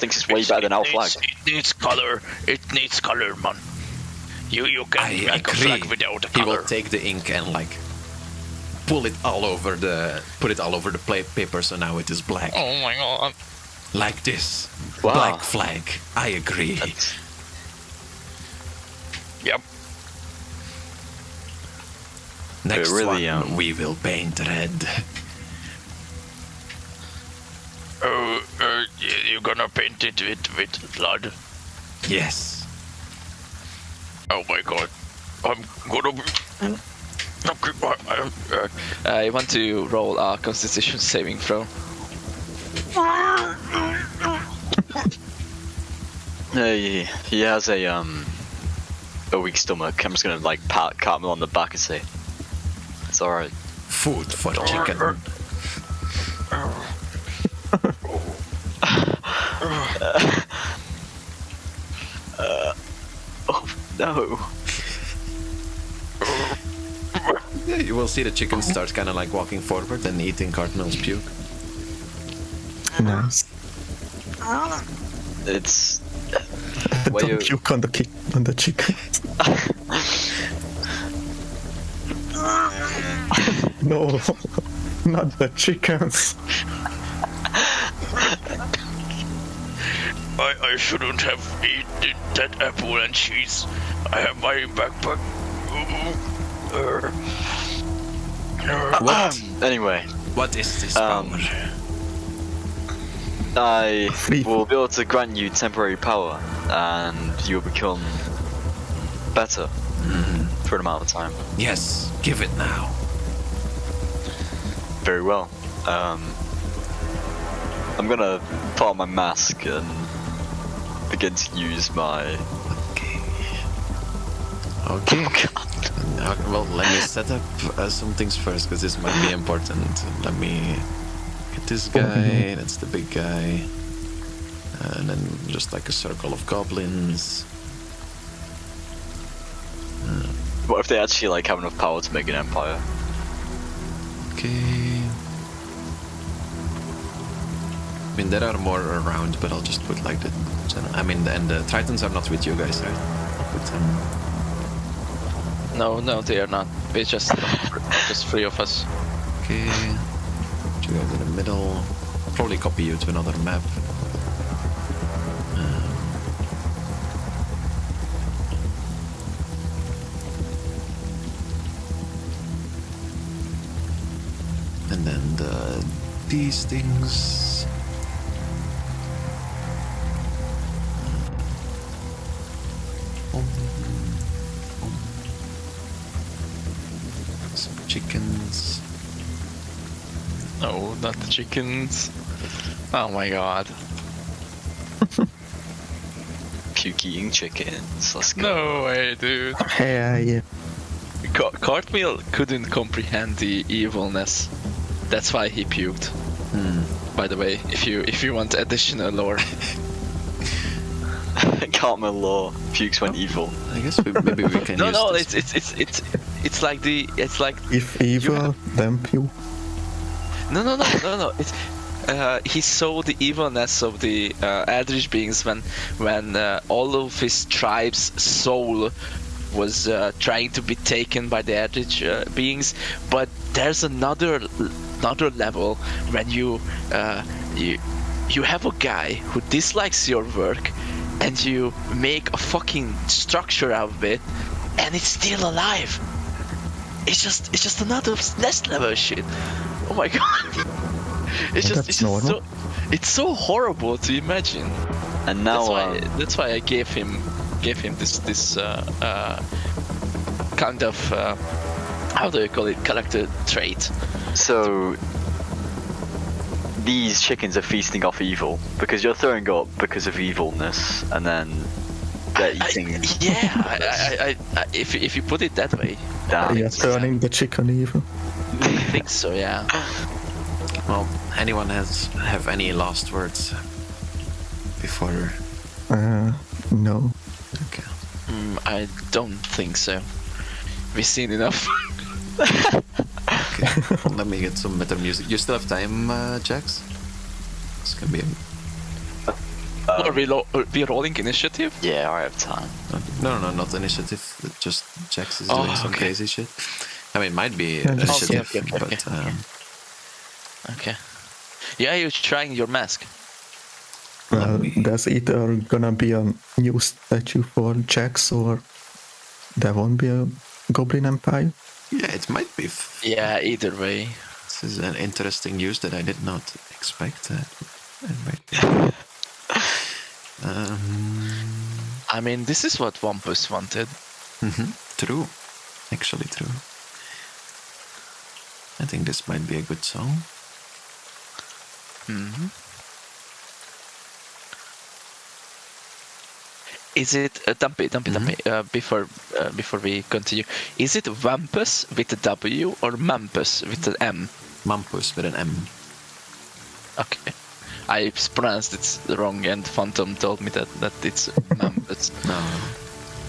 thinks it's way better than our flag. It needs color. It needs color, man. You can I make a agree. flag without a He color. will take the ink and like put it all over the paper, so now it is black. Oh my god. Like this. Wow. Black flag. I agree. Yep. Next really, one we will paint red. You're gonna paint it with blood. Yes. Oh my god. I'm gonna be... I want to roll a Constitution saving throw. He has a weak stomach. I'm just gonna like pat Carmel on the back and say, "It's all right." Food for chicken. Oh no! Yeah, you will see the chicken start kind of like walking forward and eating Cardinal's puke. Nice. It's Don't puke on the chicken. No, not the chickens. I shouldn't have eaten that apple and cheese. I have my backpack. What? Anyway, What is this power? I Free. will be able to grant you temporary power, and you will become better for an amount of time. Yes, give it now. Very well. I'm gonna put on my mask and begin to use my Okay. Well, let me set up some things first, because this might be important. Let me get this guy. That's the big guy. And then just like a circle of goblins. What if they actually like have enough power to make an empire? Okay. I mean, there are more around, but I'll just put like the... I mean, and the Tritons are not with you guys, right? I'll put them... No, they are not. We're just three of us. Okay. Put you guys in the middle. I'll probably copy you to another map. And then these things. Some chickens. No, not the chickens. Oh my god. Puke eating chickens. Let's go. No way, dude. Yeah. Cartmeal couldn't comprehend the evilness. That's why he puked. By the way, if you want additional lore. Cartman law. Pukes when evil. I guess maybe we can. No, use this. it's like If evil, then pew. No. It's he saw the evilness of the Eldritch beings when all of his tribe's soul was trying to be taken by the Eldritch beings. But there's another level when you have a guy who dislikes your work, and you make a fucking structure out of it, and it's still alive. It's just another next level shit. Oh my god. It's just so horrible to imagine. And now That's why I gave him this kind of how do you call it, character trait. So these chickens are feasting off evil because you're throwing up because of evilness, and then they're eating. If you put it that way. You're turning the chicken evil. I think so, yeah. Well, anyone have any last words before? No. Okay. I don't think so. We've seen enough. Okay. Let me get some better music. You still have time, Jax? This can be. Are we rolling initiative? Yeah, I have time. No, not initiative. Just Jax is doing some okay. crazy shit. I mean, it might be Yeah, initiative, okay. but Okay. Yeah, you're trying your mask. Well, there's either gonna be a new statue for Jax, or there won't be a Goblin Empire. yeah, it might be. Yeah, either way. This is an interesting news that I did not expect. I mean, this is what Wampus wanted. True. Actually true. I think this might be a good song. Is it Dampi? Before we continue, is it Wampus with a W or Mampus with an M? Mampus with an M. Okay, I pronounced it wrong, and Phantom told me that it's Mampus. No.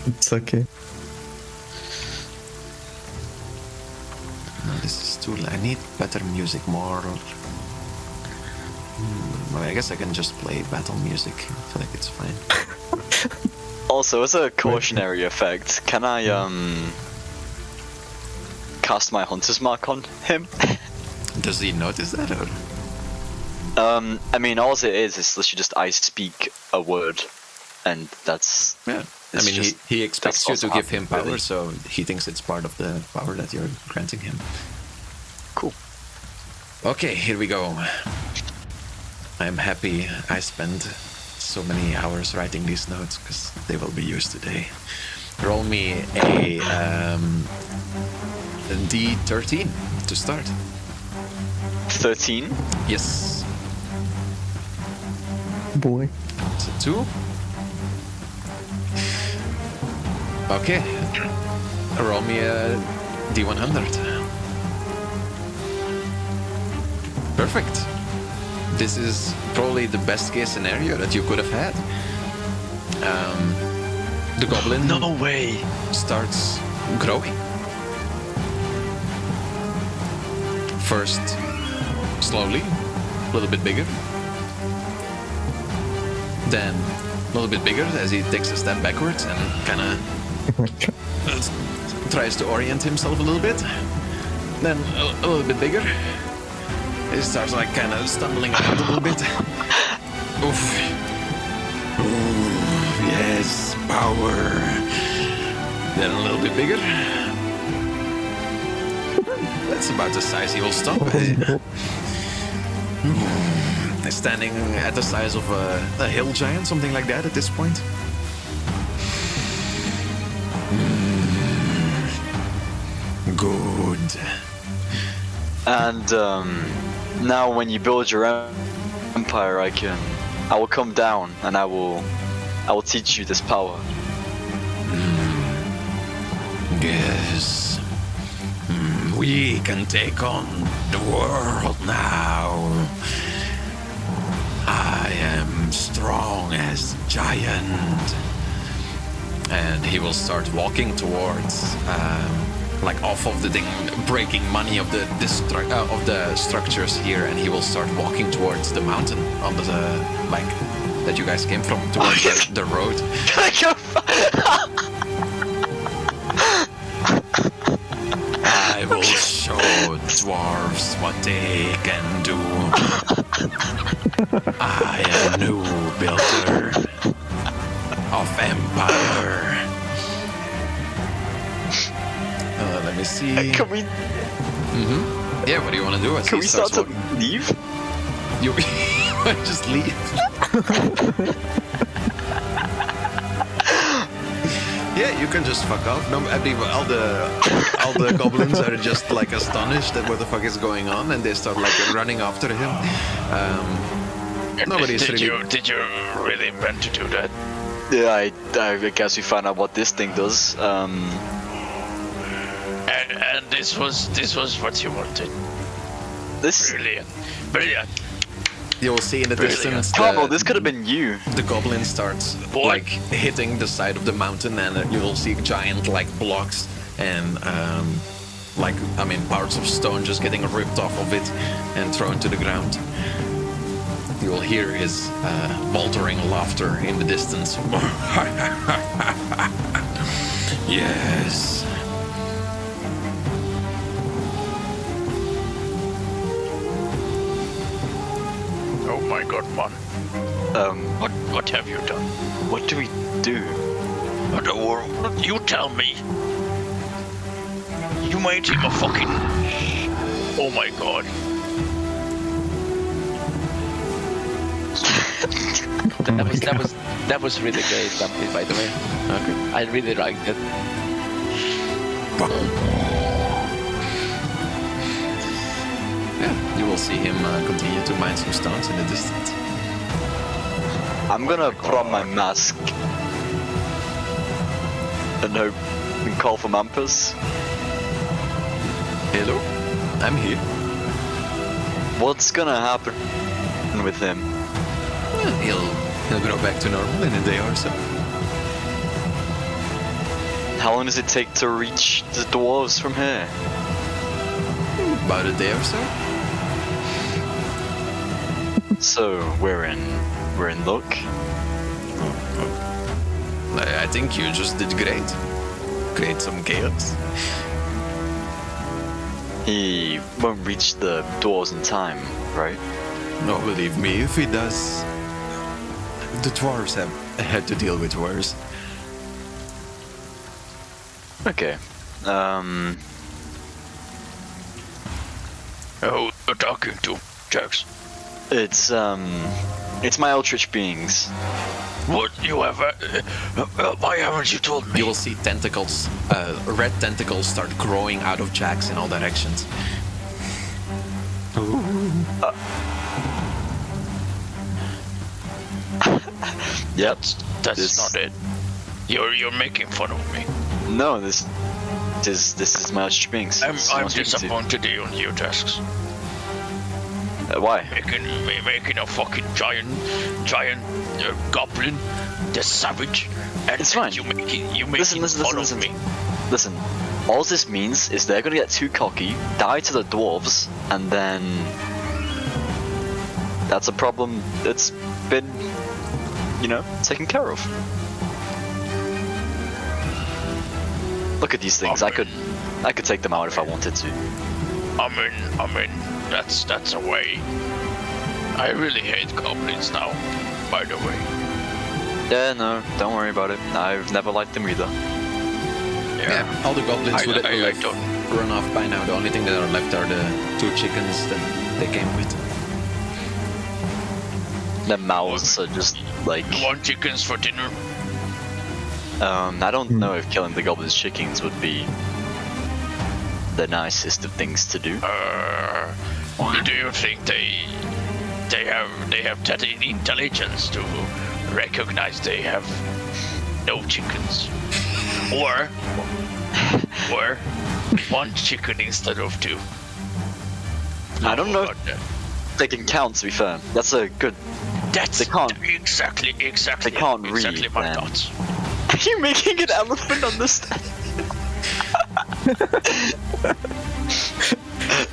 It's okay. No, this is too. I need better music, more. Well, I guess I can just play battle music. I feel like it's fine. Also, as a cautionary effect, can I cast my hunter's mark on him? Does he notice that, or? I mean, all it is literally just I speak a word, and that's. Yeah. I mean, he expects that's you to give him power, really. so he thinks it's part of the power that you're granting him. Cool. Okay, here we go. I'm happy I spent so many hours writing these notes, because they will be used today. Roll me a D13 to start. 13. Yes. Boy. It's a 2. Okay, Roll me a D100. Perfect. This is probably the best case scenario that you could have had. The goblin No way. starts growing. First, slowly, a little bit bigger. Then, a little bit bigger as he takes a step backwards and kind of tries to orient himself a little bit. Then, a little bit bigger. He starts like kind of stumbling around a little bit. Oof. Ooh, yes, power. Then a little bit bigger. That's about the size he will stop. Standing at the size of a hill giant, something like that at this point. Good. And now when you build your empire, I will come down and I will teach you this power. Yes. We can take on the world now. I am strong as a giant. And he will start walking towards, like off of the thing, breaking money of the structures here, and he will start walking towards the mountain on the like that you guys came from, towards the road. I will show dwarves what they can do. I am a new builder of empire. Let me see. Can we? Yeah, what do you want to do? Can we start to leave? You just leave. Yeah, you can just fuck off. No, all the goblins are just like astonished at what the fuck is going on, and they start like running after him. Nobody's Did really. you really meant to do that? Yeah, I guess we found out what this thing does. And this was what you wanted. This. Brilliant. You will see in the Really? distance. Carmel, this could have been you. The goblin starts Boy. like hitting the side of the mountain, and you will see giant like blocks and parts of stone just getting ripped off of it and thrown to the ground. You will hear his faltering laughter in the distance. Yes. Oh my god, man. What have you done? What do we do? You tell me. You made him a fucking. Oh my god. That was really great, Dampi, by the way. Okay. I really liked it. Yeah, you will see him continue to mine some stones in the distance. I'm gonna put on my mask and hope and call for Mampus. Hello, I'm here. What's gonna happen with him? Well, he'll go back to normal in a day or so. How long does it take to reach the dwarves from here? About a day or so. So we're in luck. I think you just did great. Create some chaos. He won't reach the dwarves in time, right? No, believe me, if he does, the dwarves have had to deal with worse. Okay. Who you're talking to, Jax? It's my eldritch beings. What you have? Why haven't you told me? You will see tentacles, red tentacles start growing out of Jax in all directions. Yep. That's This- not it. You're making fun of me. No, this is my strings. I'm disappointed in you, Tasks. Why? Making a fucking giant goblin, the savage, and It's fine. you make Listen. fun of me. Listen, all this means is they're gonna get too cocky, die to the dwarves, and then that's a problem that's been, taken care of. Look at these things. I could take them out if I wanted to. I mean, that's a way. I really hate goblins now, by the way. Yeah, no, don't worry about it. I've never liked them either. Yeah, all the goblins would I have don't. run off by now. The only thing that are left are the 2 chickens that they came with. Their mouths are just like. You want chickens for dinner? I don't know if killing the goblins' chickens would be the nicest of things to do. Do you think they have that intelligence to recognize they have no chickens, or 1 chicken instead of 2? I don't know forgot that. if they can count, to be fair. That's a good. That's They can't- exactly. They can't exactly read, my then. thoughts. Are you making an elephant understand?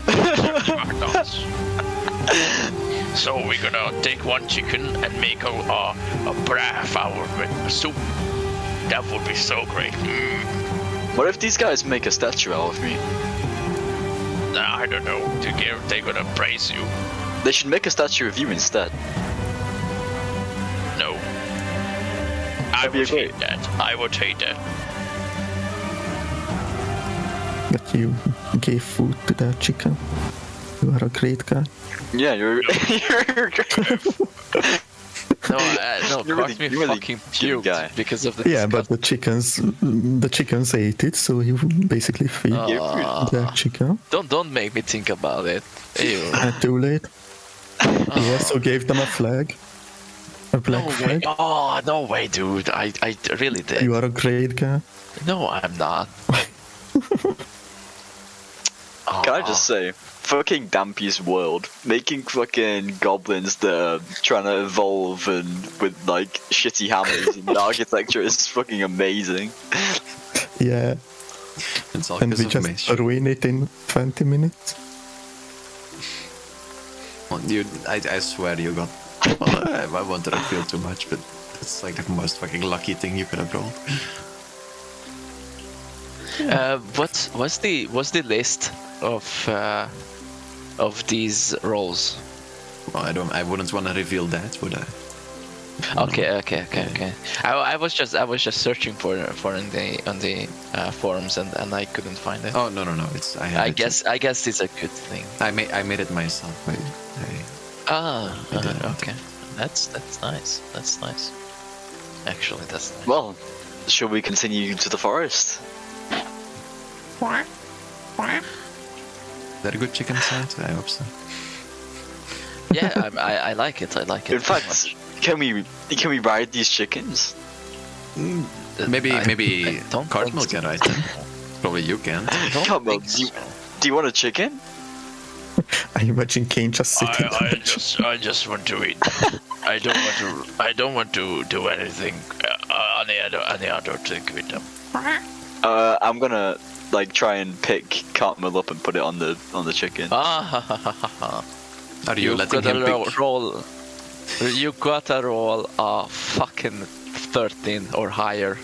My thoughts. So we're gonna take 1 chicken and make a broth out of it, a soup. That would be so great. What if these guys make a statue out of me? Nah, I don't know. They're gonna praise you. They should make a statue of you instead. No. I That'd be would great. hate that. I would hate that. That you gave food to the chicken. You are a great guy. Yeah, you're. you're No, You're Courtney really- you're really fucking cute guy. puked because of the Yeah, but the chickens ate it, so he basically feed the chicken. Don't make me think about it. Ew. Too late. He also gave them a flag. A black No way. flag. Oh, no way, dude. I really did. You are a great guy. No, I'm not. Can I just say, fucking Dampi's world, making fucking goblins that are trying to evolve and with like shitty hammers and architecture is fucking amazing. Yeah, It's all and we because of just me. ruin it in 20 minutes. Well, dude, I swear you got. Well, I wanted to feel too much, but it's like the most fucking lucky thing you could have rolled. What's the list of these roles? Well, I wouldn't want to reveal that, would I? Okay. I was just searching for it on the forums and I couldn't find it. Oh no, it's I guess it's a good thing. I made it myself. Okay. That's nice. That's nice. Actually, that's nice. Well, shall we continue to the forest? Is that a good chicken sound? I hope so. Yeah, I like it. I like it. In very fact, much. can we ride these chickens? Maybe I don't Cardinal think so. can ride them. Probably you can. Don't Come on, think so. do you want a chicken? I imagine Kane just sitting there. I just want to eat. I don't want to do anything any other thing with them. I'm gonna like try and pick Cartmill up and put it on the chicken. Are you letting him pick? roll? You gotta roll a fucking 13 or higher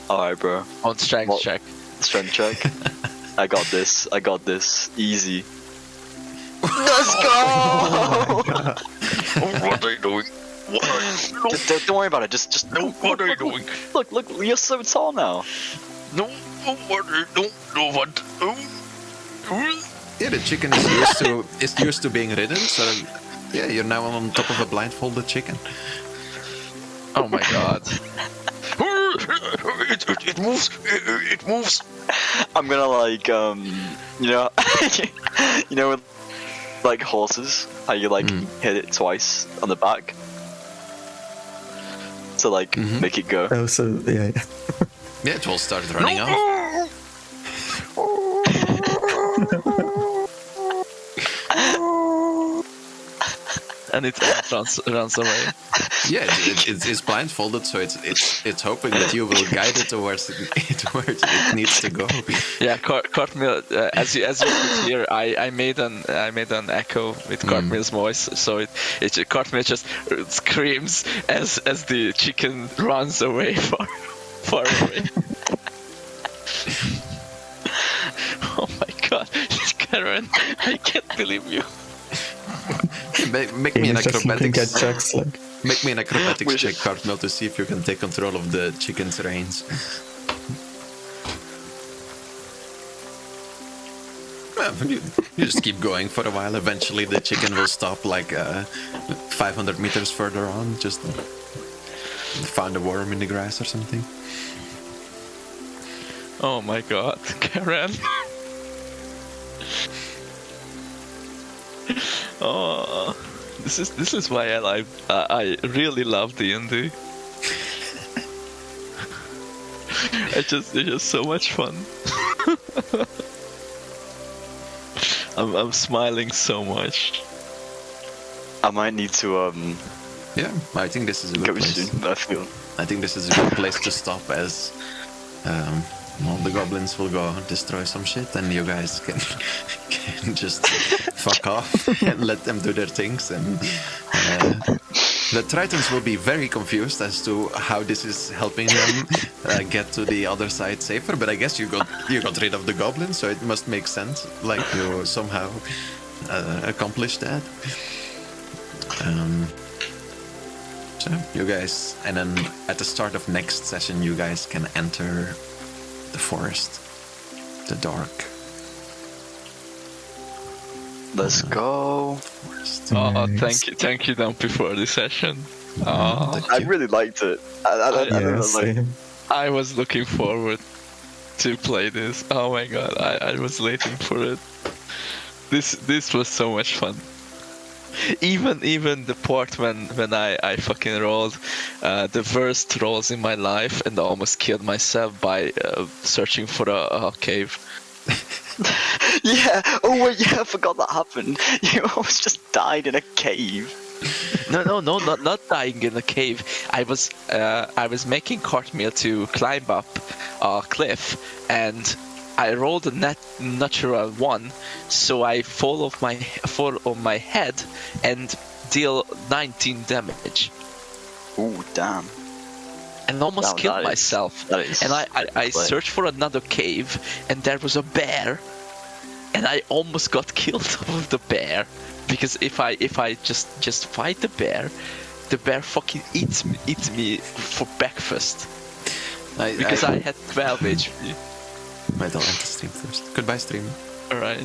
Alright, bro. on strength Well- check. Strength check. I got this. Easy. Let's go! What are you doing? Don't worry about it. Just No, what are you doing? look. You're so tall now. No, what are you no, what? Yeah, the chicken is used to being ridden, so yeah, you're now on top of a blindfolded chicken. Oh my god. It moves. It moves. I'm gonna like with like horses, how you like hit it twice on the back to like make it go. Oh, so yeah. Yeah, it will start running off. And it runs away. Yeah, it's blindfolded, so it's hoping that you will guide it towards it needs to go. Yeah, Cartmill. As you could hear, I made an echo with Cartmill's voice, so Cartmill just screams as the chicken runs away far away. Oh my God, Karen! I can't believe you. Make me an Just looking at acrobatics. Jack's like, Make me an acrobatics check, Cartmill, to see if you can take control of the chicken's reins. Well, you just keep going for a while. Eventually, the chicken will stop like 500 meters further on. Just found a worm in the grass or something. Oh my God, Karen! Oh, this is why I really love D&D. It's just so much fun. I'm smiling so much. I might need to Yeah, I think this is a go good place. soon. I feel. I think this is a good place to stop, as well, the goblins will go destroy some shit, and you guys can just fuck off and let them do their things. And the Tritons will be very confused as to how this is helping them get to the other side safer. But I guess you got rid of the goblins, so it must make sense. Like you somehow accomplished that. So you guys, and then at the start of next session, you guys can enter the forest, the dark Let's go. forest. Oh, Nice. thank you, Dampi, for this session. Oh, Thank I you. really liked it. I don't yeah, know, like, same. I was looking forward to play this. Oh my God, I was waiting for it. This was so much fun. Even the part when I fucking rolled the worst rolls in my life and almost killed myself by searching for a cave. yeah. Oh wait, yeah. I forgot that happened. You almost just died in a cave. No, not dying in a cave. I was making Cartmill to climb up a cliff, and I rolled a natural one, so I fall on my head and deal 19 damage, Ooh, damn. and almost Wow, killed that is- myself. that is And I play. searched for another cave, and there was a bear, and I almost got killed of the bear, because if I just fight the bear fucking eats me for breakfast, because I had 12 HP. Wait, I'll end the stream first. Goodbye, stream. All right.